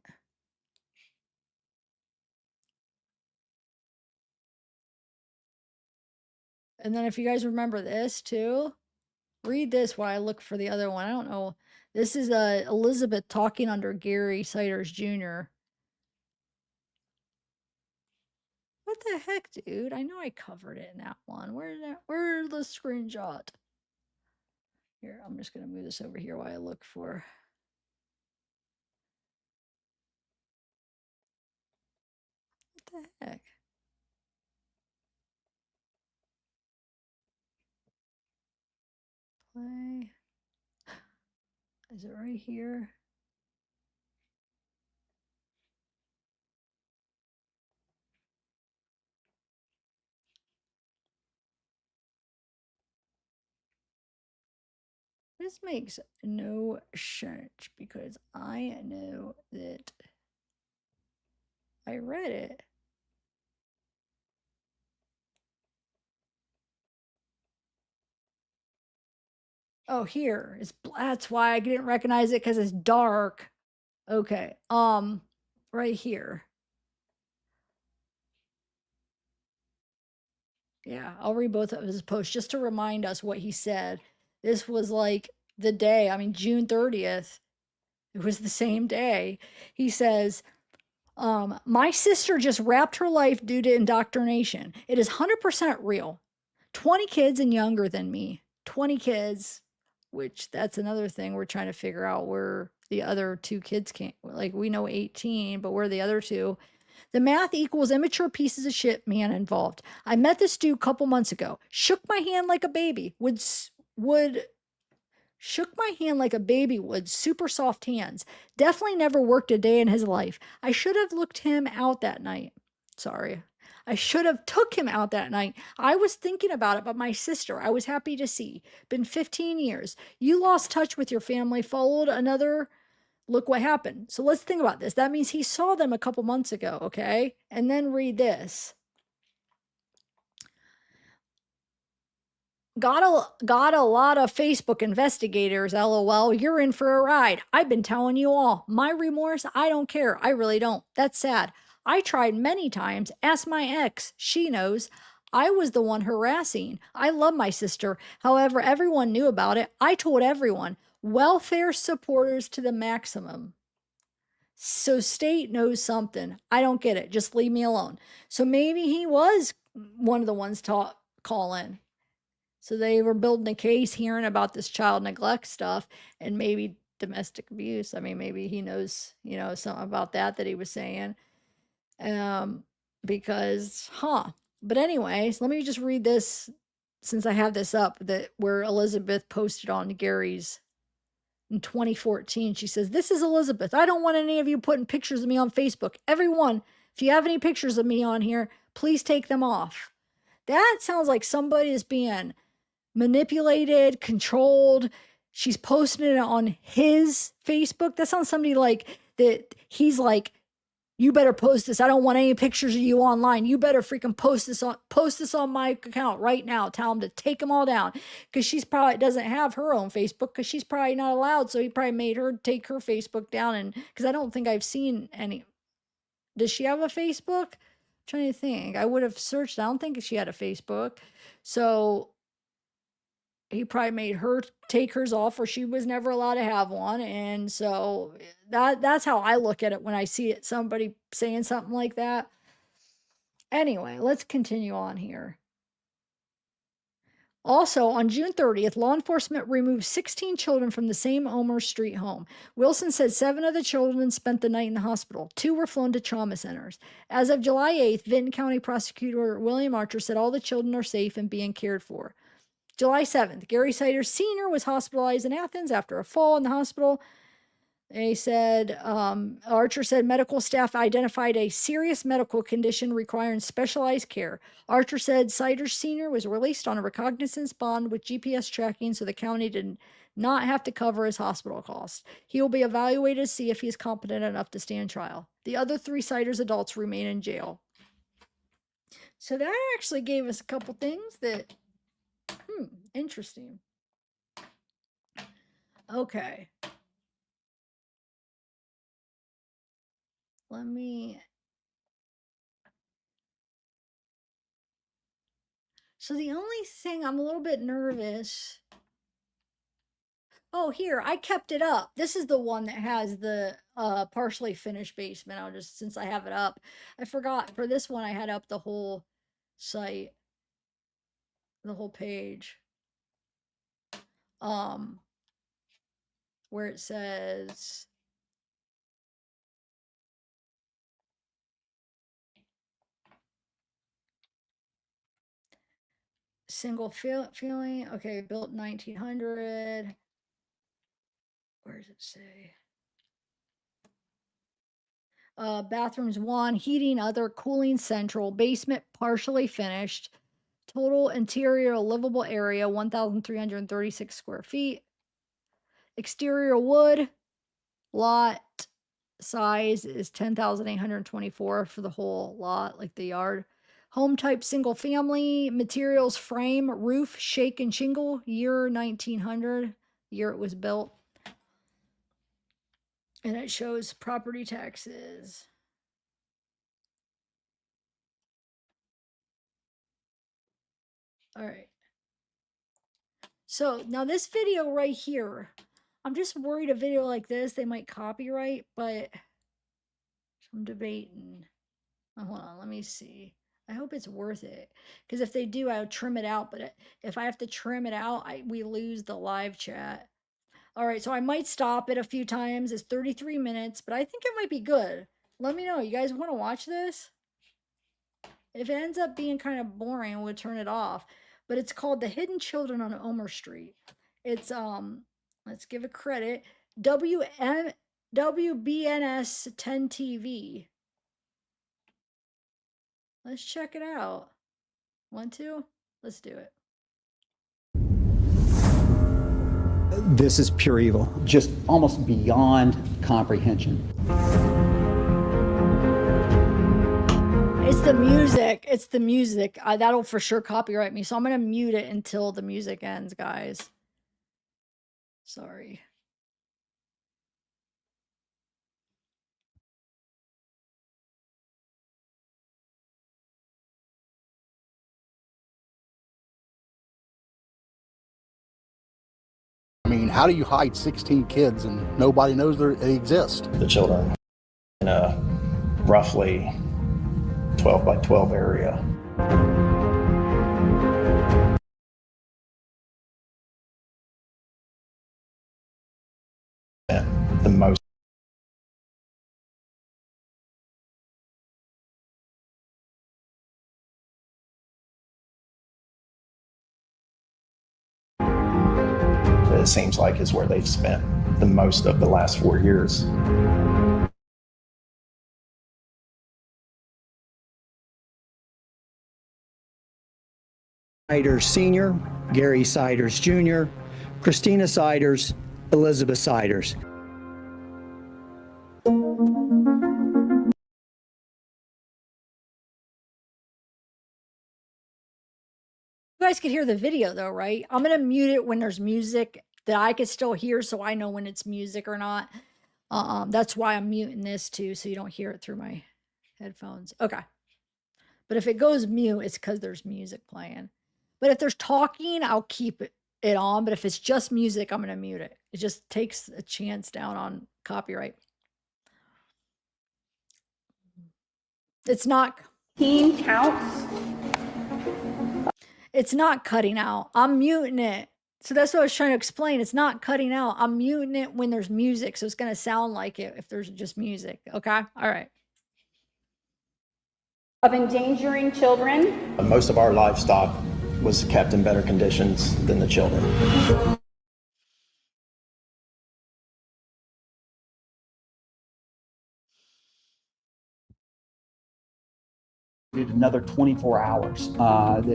And then if you guys remember this too, read this while I look for the other one. I don't know. This is Elizabeth talking under Gary Siders Jr. What the heck, dude? I know I covered it in that one. Where's the screenshot? Here, I'm just gonna move this over here while I look for. What the heck? Play. Is it right here? This makes no sense because I know that I read it. Oh, here it's that's why I didn't recognize it because it's dark. Okay, right here. Yeah, I'll read both of his posts just to remind us what he said. This was like the day, I mean, June 30th. It was the same day. He says, my sister just wrapped her life due to indoctrination. It is 100% real. 20 kids and younger than me. 20 kids, which that's another thing we're trying to figure out where the other two kids came. Like we know 18, but where are the other two? The math equals immature pieces of shit man involved. I met this dude a couple months ago. Shook my hand like a baby. Would shook my hand like a baby would. Super soft hands. Definitely never worked a day in his life. I should have looked him out that night. Sorry. I should have took him out that night. I was thinking about it, but my sister, I was happy to see. Been 15 years. You lost touch with your family, followed another. Look what happened. So let's think about this. That means he saw them a couple months ago, okay? And then read this. Got a lot of Facebook investigators, LOL. You're in for a ride. I've been telling you all. My remorse, I don't care. I really don't. That's sad. I tried many times. Ask my ex. She knows. I was the one harassing. I love my sister. However, everyone knew about it. I told everyone. Welfare supporters to the maximum. So state knows something. I don't get it. Just leave me alone. So maybe he was one of the ones calling. So they were building a case, hearing about this child neglect stuff and maybe domestic abuse. I mean, maybe he knows, something about that he was saying. Because, But anyways, let me just read this since I have this up that where Elizabeth posted on Gary's in 2014. She says, "This is Elizabeth. I don't want any of you putting pictures of me on Facebook. Everyone, if you have any pictures of me on here, please take them off." That sounds like somebody is being manipulated, controlled. She's posting it on his Facebook. That sounds somebody like that. He's like, you better post this. I don't want any pictures of you online. You better freaking post this on my account right now. Tell him to take them all down. Because she's probably doesn't have her own Facebook because she's probably not allowed. So he probably made her take her Facebook down. And because I don't think I've seen any. Does she have a Facebook? I'm trying to think. I would have searched. I don't think she had a Facebook. So he probably made her take hers off or she was never allowed to have one. And so that's how I look at it when I see it, somebody saying something like that. Anyway, let's continue on here. Also, on June 30th, law enforcement removed 16 children from the same Omer Street home. Wilson said 7 of the children spent the night in the hospital. 2 were flown to trauma centers. As of July 8th, Vinton County Prosecutor William Archer said all the children are safe and being cared for. July 7th, Gary Sider Sr. was hospitalized in Athens after a fall in the hospital. They said, Archer said medical staff identified a serious medical condition requiring specialized care. Archer said Sider Sr. was released on a recognizance bond with GPS tracking so the county did not have to cover his hospital costs. He will be evaluated to see if he is competent enough to stand trial. The other 3 Siders adults remain in jail. So that actually gave us a couple things that interesting. Okay. Let me. So the only thing I'm a little bit nervous. Oh, here, I kept it up. This is the one that has the partially finished basement. I'll just, since I have it up, I forgot for this one, I had up the whole site, the whole page. Where it says single feeling. Okay, built 1900. Where does it say? Bathrooms 1, heating other, cooling central, basement partially finished. Total interior livable area 1,336 square feet. Exterior wood. Lot size is 10,824 for the whole lot, like the yard. Home type single family. Materials frame, roof, shake and shingle. Year 1900, year it was built. And it shows property taxes. All right. So now this video right here, I'm just worried a video like this, they might copyright, but I'm debating. Oh, hold on, let me see. I hope it's worth it. Because if they do, I'll trim it out. But if I have to trim it out, we lose the live chat. All right, so I might stop it a few times. It's 33 minutes, but I think it might be good. Let me know. You guys want to watch this? If it ends up being kind of boring, we'll turn it off. But it's called The Hidden Children on Omer Street. It's let's give it credit. WBNS 10 TV. Let's check it out. Want to? Let's do it. This is pure evil, just almost beyond comprehension. It's the music. It's the music. That'll for sure copyright me. So I'm going to mute it until the music ends, guys. Sorry. I mean, how do you hide 16 kids and nobody knows they exist? The children in a roughly 12 by 12 area. The most it seems like is where they've spent the most of the last 4 years. Siders Sr., Gary Siders Jr., Christina Siders, Elizabeth Siders. You guys could hear the video though, right? I'm going to mute it when there's music that I could still hear so I know when it's music or not. That's why I'm muting this too, so you don't hear it through my headphones. Okay. But if it goes mute, it's because there's music playing. But if there's talking, I'll keep it on. But if it's just music, I'm going to mute it. It just takes a chance down on copyright. It's not. Teen counts. It's not cutting out. I'm muting it. So that's what I was trying to explain. It's not cutting out. I'm muting it when there's music. So it's going to sound like it if there's just music. Okay. All right. Of endangering children. Most of our livestock was kept in better conditions than the children. Another 24 hours,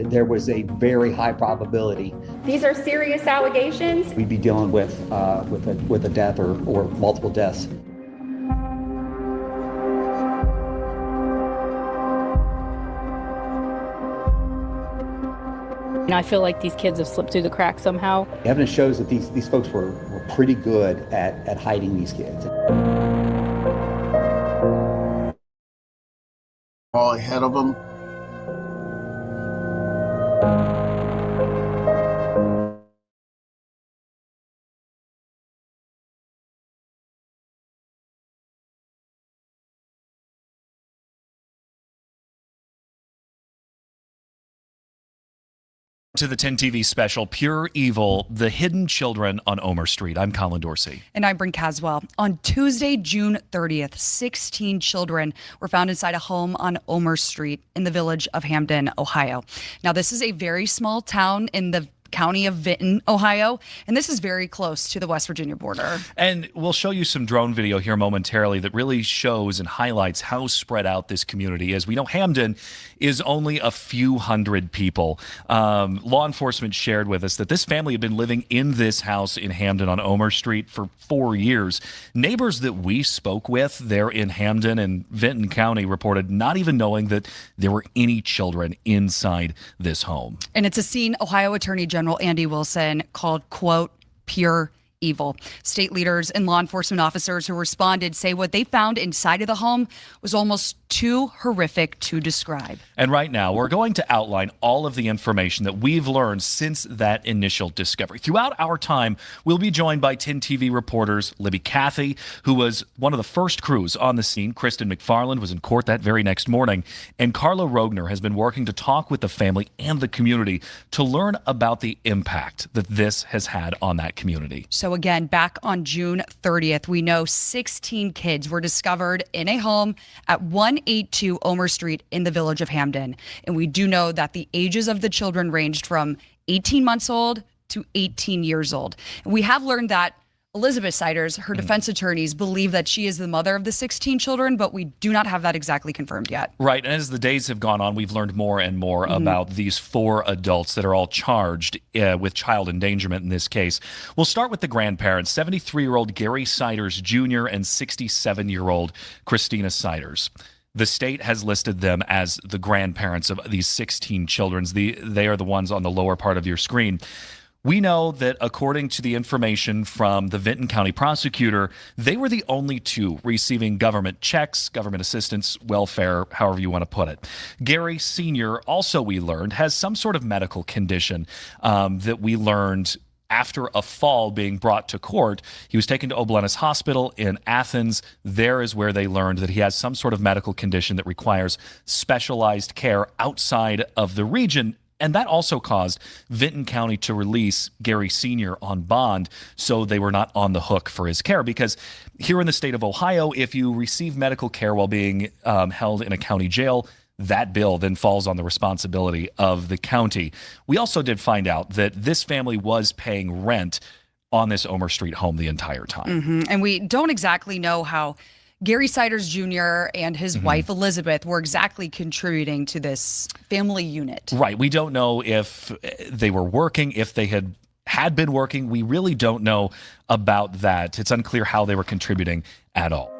there was a very high probability These are serious allegations. we'd be dealing with a death or multiple deaths. And I feel like these kids have slipped through the cracks somehow. Evidence shows that these folks were pretty good at hiding these kids. All ahead of them. To the 10 TV special, Pure Evil, The Hidden Children on Omer Street. I'm Colin Dorsey. And I'm Bryn Caswell. On Tuesday, June 30th, 16 children were found inside a home on Omer Street in the village of Hamden, Ohio. Now, this is a very small town in the county of Vinton, Ohio, and this is very close to the West Virginia border. And we'll show you some drone video here momentarily that really shows and highlights how spread out this community is. We know Hamden is only a few hundred people. Law enforcement shared with us that this family had been living in this house in Hamden on Omer Street for 4 years. Neighbors that we spoke with there in Hamden and Vinton County reported not even knowing that there were any children inside this home. And it's a scene Ohio Attorney General Andy Wilson called, quote, pure evil. State leaders and law enforcement officers who responded say what they found inside of the home was almost too horrific to describe. And right now, we're going to outline all of the information that we've learned since that initial discovery. Throughout our time, we'll be joined by 10 TV reporters Libby Cathy, who was one of the first crews on the scene. Kristen McFarland was in court that very next morning. And Carla Rogner has been working to talk with the family and the community to learn about the impact that this has had on that community. So again, back on June 30th, we know 16 kids were discovered in a home at 182 Omer Street in the village of Hamden. And we do know that the ages of the children ranged from 18 months old to 18 years old. And we have learned that Elizabeth Siders, her defense attorneys, believe that she is the mother of the 16 children, but we do not have that exactly confirmed yet. Right. And as the days have gone on, we've learned more and more about these 4 adults that are all charged with child endangerment in this case. We'll start with the grandparents, 73-year-old Gary Siders Jr. and 67-year-old Christina Siders. The state has listed them as the grandparents of these 16 children. They are the ones on the lower part of your screen. We know that according to the information from the Vinton County prosecutor, they were the only 2 receiving government checks, government assistance, welfare, however you want to put it. Gary Sr. also, we learned, has some sort of medical condition that we learned after a fall being brought to court. He was taken to Oblenis Hospital in Athens. There is where they learned that he has some sort of medical condition that requires specialized care outside of the region. And that also caused Vinton County to release Gary Sr. on bond, so they were not on the hook for his care. Because here in the state of Ohio, if you receive medical care while being held in a county jail, that bill then falls on the responsibility of the county. We also did find out that this family was paying rent on this Omer Street home the entire time. And we don't exactly know how Gary Siders Jr. and his wife Elizabeth were exactly contributing to this family unit. Right. We don't know if they were working, if they had been working. We really don't know about that. It's unclear how they were contributing at all.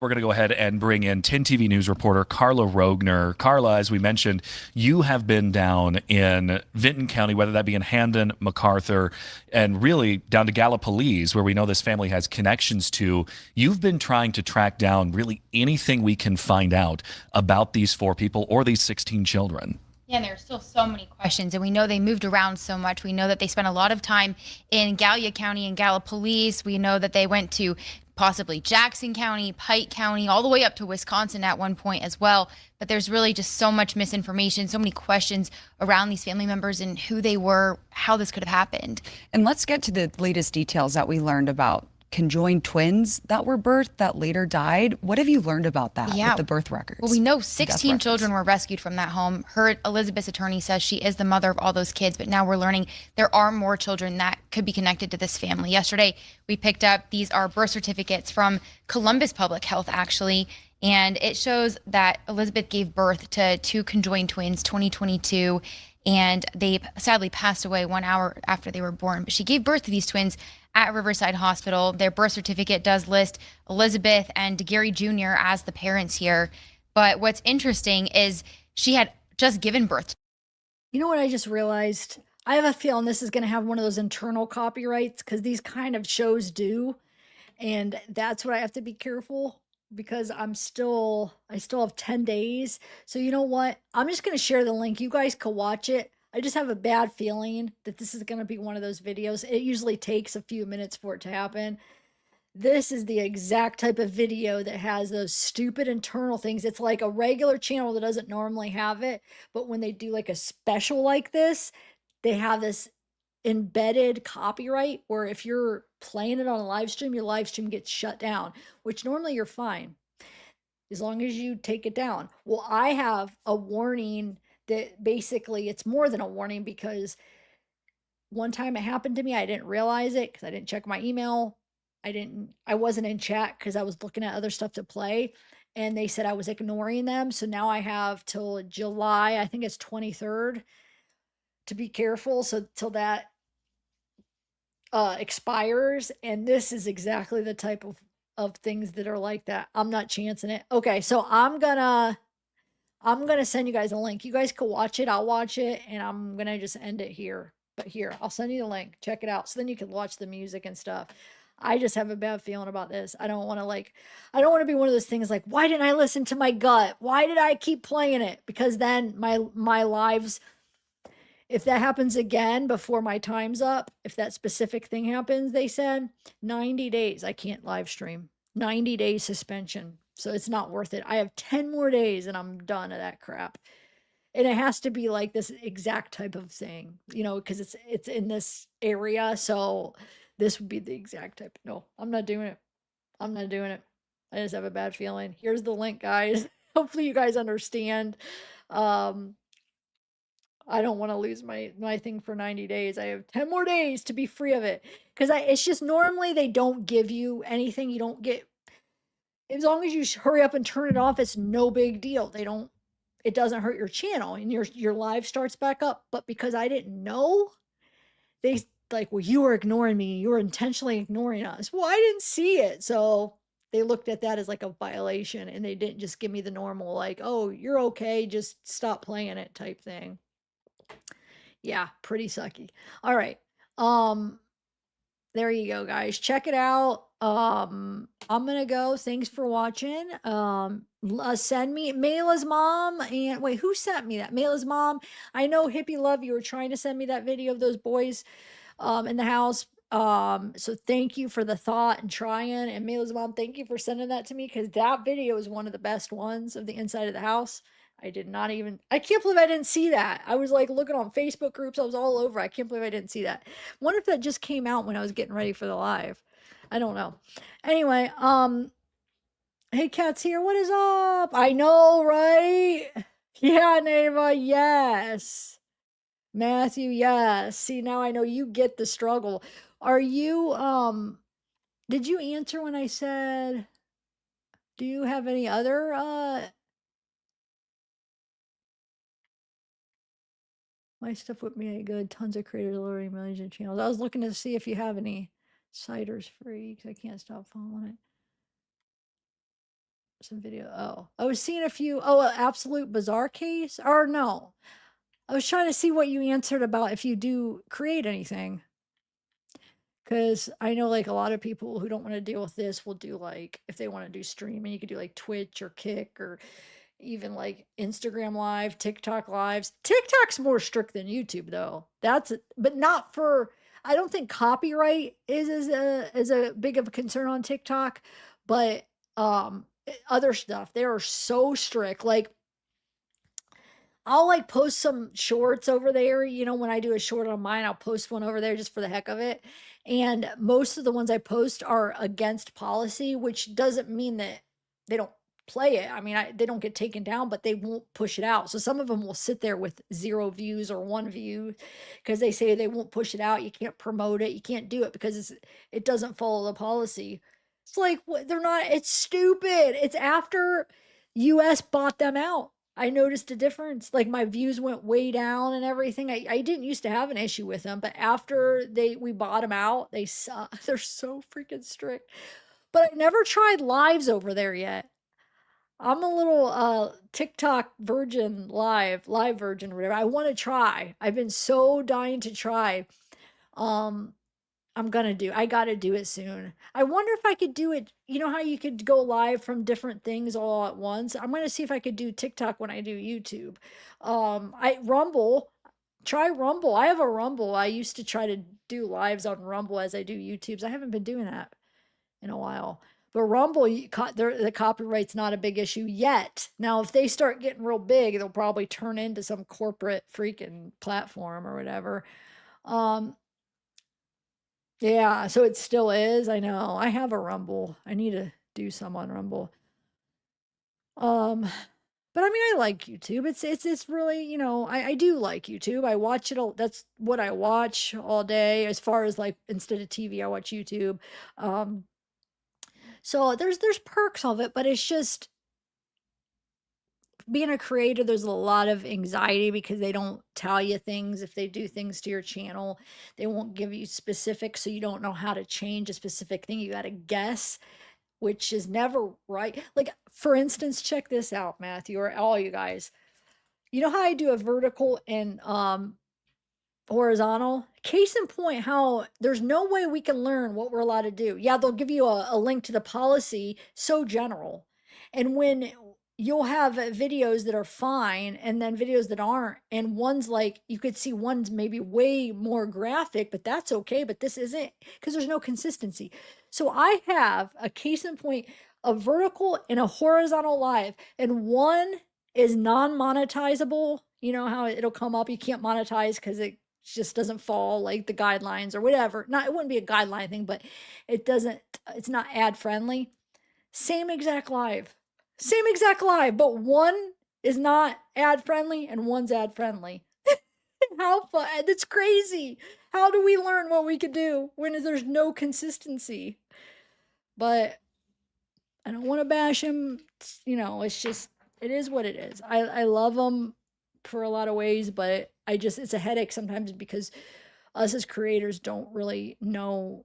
We're going to go ahead and bring in 10 TV News reporter Carla Rogner. Carla, as we mentioned, you have been down in Vinton County, whether that be in Hamden, MacArthur, and really down to Gallipolis, where we know this family has connections to. You've been trying to track down really anything we can find out about these 4 people or these 16 children. Yeah, and there's still so many questions, and we know they moved around so much. We know that they spent a lot of time in Gallia County and Gallipolis. We know that they went to possibly Jackson County, Pike County, all the way up to Wisconsin at one point as well. But there's really just so much misinformation, so many questions around these family members and who they were, how this could have happened. And let's get to the latest details that we learned about conjoined twins that were birthed that later died. What have you learned about that with the birth records? Well, we know 16 children were rescued from that home. Her Elizabeth's attorney says she is the mother of all those kids, but now we're learning there are more children that could be connected to this family. Yesterday, we picked up, these are birth certificates from Columbus Public Health, actually, and it shows that Elizabeth gave birth to 2 conjoined twins, 2022, and they sadly passed away 1 hour after they were born. But she gave birth to these twins at Riverside Hospital. Their birth certificate does list Elizabeth and Gary Jr. as the parents here. But what's interesting is she had just given birth. You know what I just realized? I have a feeling this is going to have one of those internal copyrights, because these kind of shows do. And that's what I have to be careful, because I still have 10 days. So you know what? I'm just going to share the link. You guys can watch it. I just have a bad feeling that this is going to be one of those videos. It usually takes a few minutes for it to happen. This is the exact type of video that has those stupid internal things. It's like a regular channel that doesn't normally have it, but when they do like a special like this, they have this embedded copyright where if you're playing it on a live stream, your live stream gets shut down, which normally you're fine as long as you take it down. Well, I have a warning that basically it's more than a warning because one time it happened to me, I didn't realize it because I didn't check my email. I wasn't in chat because I was looking at other stuff to play, and they said I was ignoring them. So now I have till July, I think it's 23rd, to be careful. So till that expires, and this is exactly the type of things that are like that. I'm not chancing it. Okay, so I'm gonna send you guys a link. You guys can watch it. I'll watch it, and I'm gonna just end it here. But here, I'll send you the link. Check it out. So then you can watch the music and stuff. I just have a bad feeling about this. I don't want to I don't want to be one of those things like, why didn't I listen to my gut? Why did I keep playing it? Because then my lives, if that happens again before my time's up, if that specific thing happens, they said 90 days, I can't live stream. 90 days suspension. So it's not worth it. I have 10 more days and I'm done of that crap. And it has to be like this exact type of thing, because it's in this area. So this would be the exact type. No, I'm not doing it. I'm not doing it. I just have a bad feeling. Here's the link, guys. Hopefully you guys understand. Um, I don't want to lose my thing for 90 days. I have 10 more days to be free of it. Because it's just normally they don't give you anything. You don't get, as long as you hurry up and turn it off, it's no big deal. It doesn't hurt your channel and your live starts back up. But because I didn't know, they like, well, you were ignoring me. You were intentionally ignoring us. Well, I didn't see it. So they looked at that as like a violation and they didn't just give me the normal, like, oh, you're okay, just stop playing it type thing. Yeah, pretty sucky. All right. Um, there you go, guys. Check it out. I'm gonna go. Thanks for watching. Send me Mayla's mom, and wait, who sent me that? Mayla's mom. I know Hippie Love, you were trying to send me that video of those boys in the house. So thank you for the thought and trying. And Mayla's mom, thank you for sending that to me because that video is one of the best ones of the inside of the house. I can't believe I didn't see that. I was like looking on Facebook groups. I was all over. I can't believe I didn't see that. Wonder if that just came out when I was getting ready for the live. I don't know. Anyway, hey, Cat's here. What is up? I know, right? Yeah, Neva, yes. Matthew, yes. See, now I know you get the struggle. Are you, did you answer when I said, do you have any other, my stuff would be good. Tons of creators loading millions of channels. I was looking to see if you have any ciders free because I can't stop following it. Some video. Oh, I was seeing a few. Oh, absolute bizarre case. Or no, I was trying to see what you answered about if you do create anything. Because I know like a lot of people who don't want to deal with this will do like, if they want to do streaming, you could do like Twitch or Kick or even like Instagram Live, TikTok Lives. TikTok's more strict than YouTube though. But not for, I don't think copyright is as a big of a concern on TikTok, but other stuff, they are so strict. Like I'll like post some shorts over there. When I do a short on mine, I'll post one over there just for the heck of it. And most of the ones I post are against policy, which doesn't mean that they don't play it. I mean, they don't get taken down, but they won't push it out. So some of them will sit there with 0 views or 1 view because they say they won't push it out. You can't promote it. You can't do it because it doesn't follow the policy. It's like, they're not, it's stupid. It's after US bought them out. I noticed a difference. Like my views went way down and everything. I didn't used to have an issue with them, but after we bought them out, they suck. They're so freaking strict. But I never tried lives over there yet. I'm a little TikTok virgin, live virgin or whatever. I want to try. I've been so dying to try. I gotta do it soon. I wonder if I could do it. You know how you could go live from different things all at once? I'm gonna see if I could do TikTok when I do YouTube. Try Rumble. I have a Rumble. I used to try to do lives on Rumble as I do YouTubes. I haven't been doing that in a while. But Rumble, the copyright's not a big issue yet. Now, if they start getting real big, they'll probably turn into some corporate freaking platform or whatever. Yeah, so it still is. I know. I have a Rumble. I need to do some on Rumble. Um, But I mean, I like YouTube. It's really, you know, I do like YouTube. I watch it all. That's what I watch all day. As far as like instead of TV, I watch YouTube. Um, so there's perks of it, but it's just being a creator, there's a lot of anxiety because they don't tell you things. If they do things to your channel, they won't give you specifics, so you don't know how to change a specific thing. You got to guess, which is never right. Like, for instance, check this out, Matthew, or all you guys. You know how I do a vertical and horizontal? Case in point, how there's no way we can learn what we're allowed to do. Yeah, they'll give you a link to the policy, so general. And when you'll have videos that are fine and then videos that aren't, and one's like, you could see one's maybe way more graphic, but that's okay, but this isn't, because there's no consistency. So I have a case in point, a vertical and a horizontal live, and one is non-monetizable. You know how it'll come up, you can't monetize because it just doesn't fall like the guidelines or whatever. Not, it wouldn't be a guideline thing, but it doesn't, it's not ad friendly. Same exact live. Same exact live, but one is not ad friendly and one's ad friendly. How fun. That's crazy. How do we learn what we can do when there's no consistency? But I don't want to bash him. You know, it's just, it is what it is. I love him for a lot of ways, but I just, it's a headache sometimes because us as creators don't really know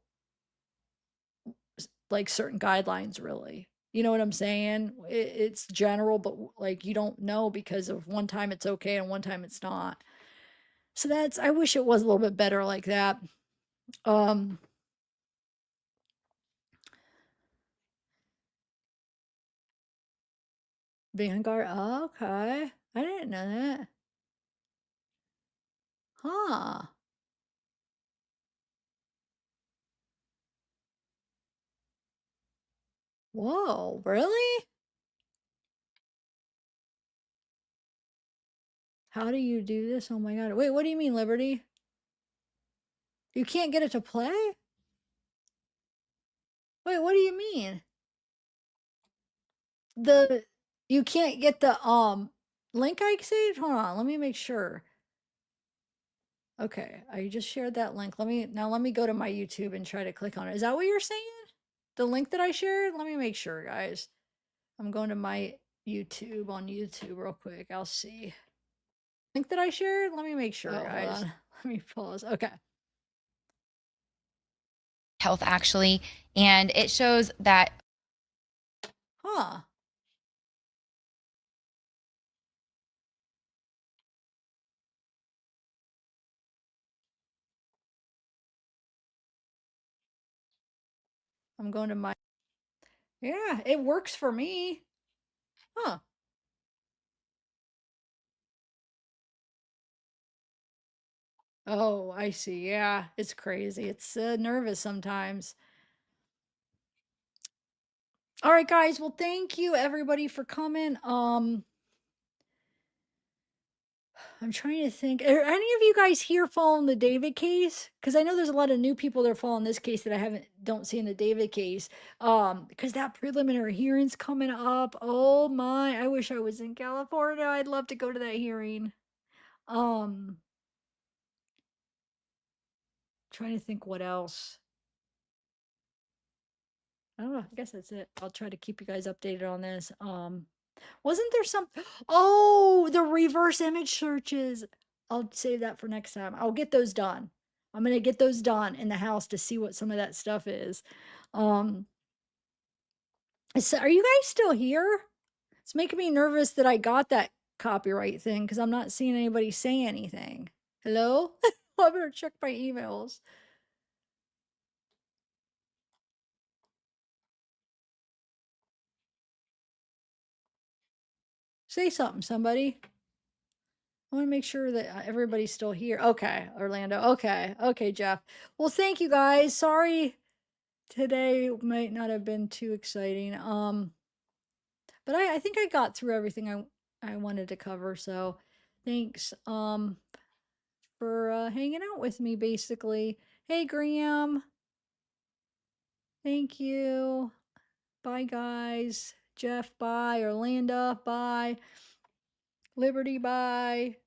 like certain guidelines really. You know what I'm saying? It's general, but like you don't know because of one time it's okay and one time it's not. So that's, I wish it was a little bit better like that. Um, Vanguard. Oh, okay. I didn't know that. Huh. Whoa, really? How do you do this? Oh my god. Wait, what do you mean, Liberty? You can't get it to play? Wait, what do you mean? The you can't get the link I saved? Hold on, let me make sure. Okay, I just shared that link. Let me go to my YouTube and try to click on it. Is that what you're saying? The link that I shared? Let me make sure, guys. I'm going to my YouTube on YouTube real quick. I'll see. Link that I shared? Let me make sure, guys. Let me pause. Okay. Health, actually, and it shows that. Huh. I'm going to my, yeah, it works for me. Huh. Oh, I see. Yeah, it's crazy. It's nervous sometimes. All right, guys. Well, thank you everybody for coming. I'm trying to think. Are any of you guys here following the David case? Because I know there's a lot of new people that are following this case that I don't see in the David case. Because that preliminary hearing's coming up. Oh my! I wish I was in California. I'd love to go to that hearing. Um, Trying to think what else. I don't know. I guess that's it. I'll try to keep you guys updated on this. Wasn't there some, oh, the reverse image searches. I'll save that for next time. I'll get those done. I'm gonna get those done in the house to see what some of that stuff is. Um, so are you guys still here? It's making me nervous that I got that copyright thing because I'm not seeing anybody say anything. Hello? I better check my emails. Say something, somebody. I want to make sure that everybody's still here. Okay, Orlando. Okay. Okay, Jeff. Well, thank you guys. Sorry today might not have been too exciting. But I think I got through everything I wanted to cover. So thanks for hanging out with me basically. Hey Graham. Thank you. Bye guys. Jeff, bye. Orlando, bye. Liberty by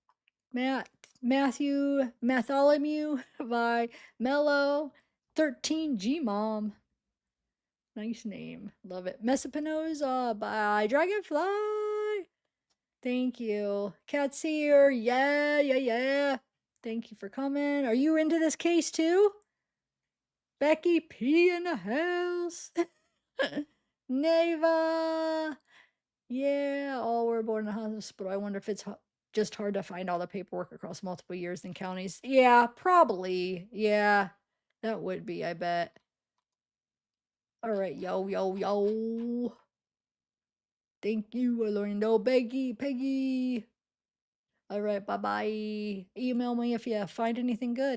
Matthew Bartholomew by Mello. 13G Mom. Nice name. Love it. Messapinosa by Dragonfly. Thank you. Cat's here. Yeah, yeah, yeah. Thank you for coming. Are you into this case too? Becky P in the house. Neva. Yeah, all were born in a hospital. I wonder if it's just hard to find all the paperwork across multiple years and counties. Yeah, probably. Yeah, that would be, I bet. All right, yo, yo, yo. Thank you, Orlando. Peggy. All right, bye bye. Email me if you find anything good.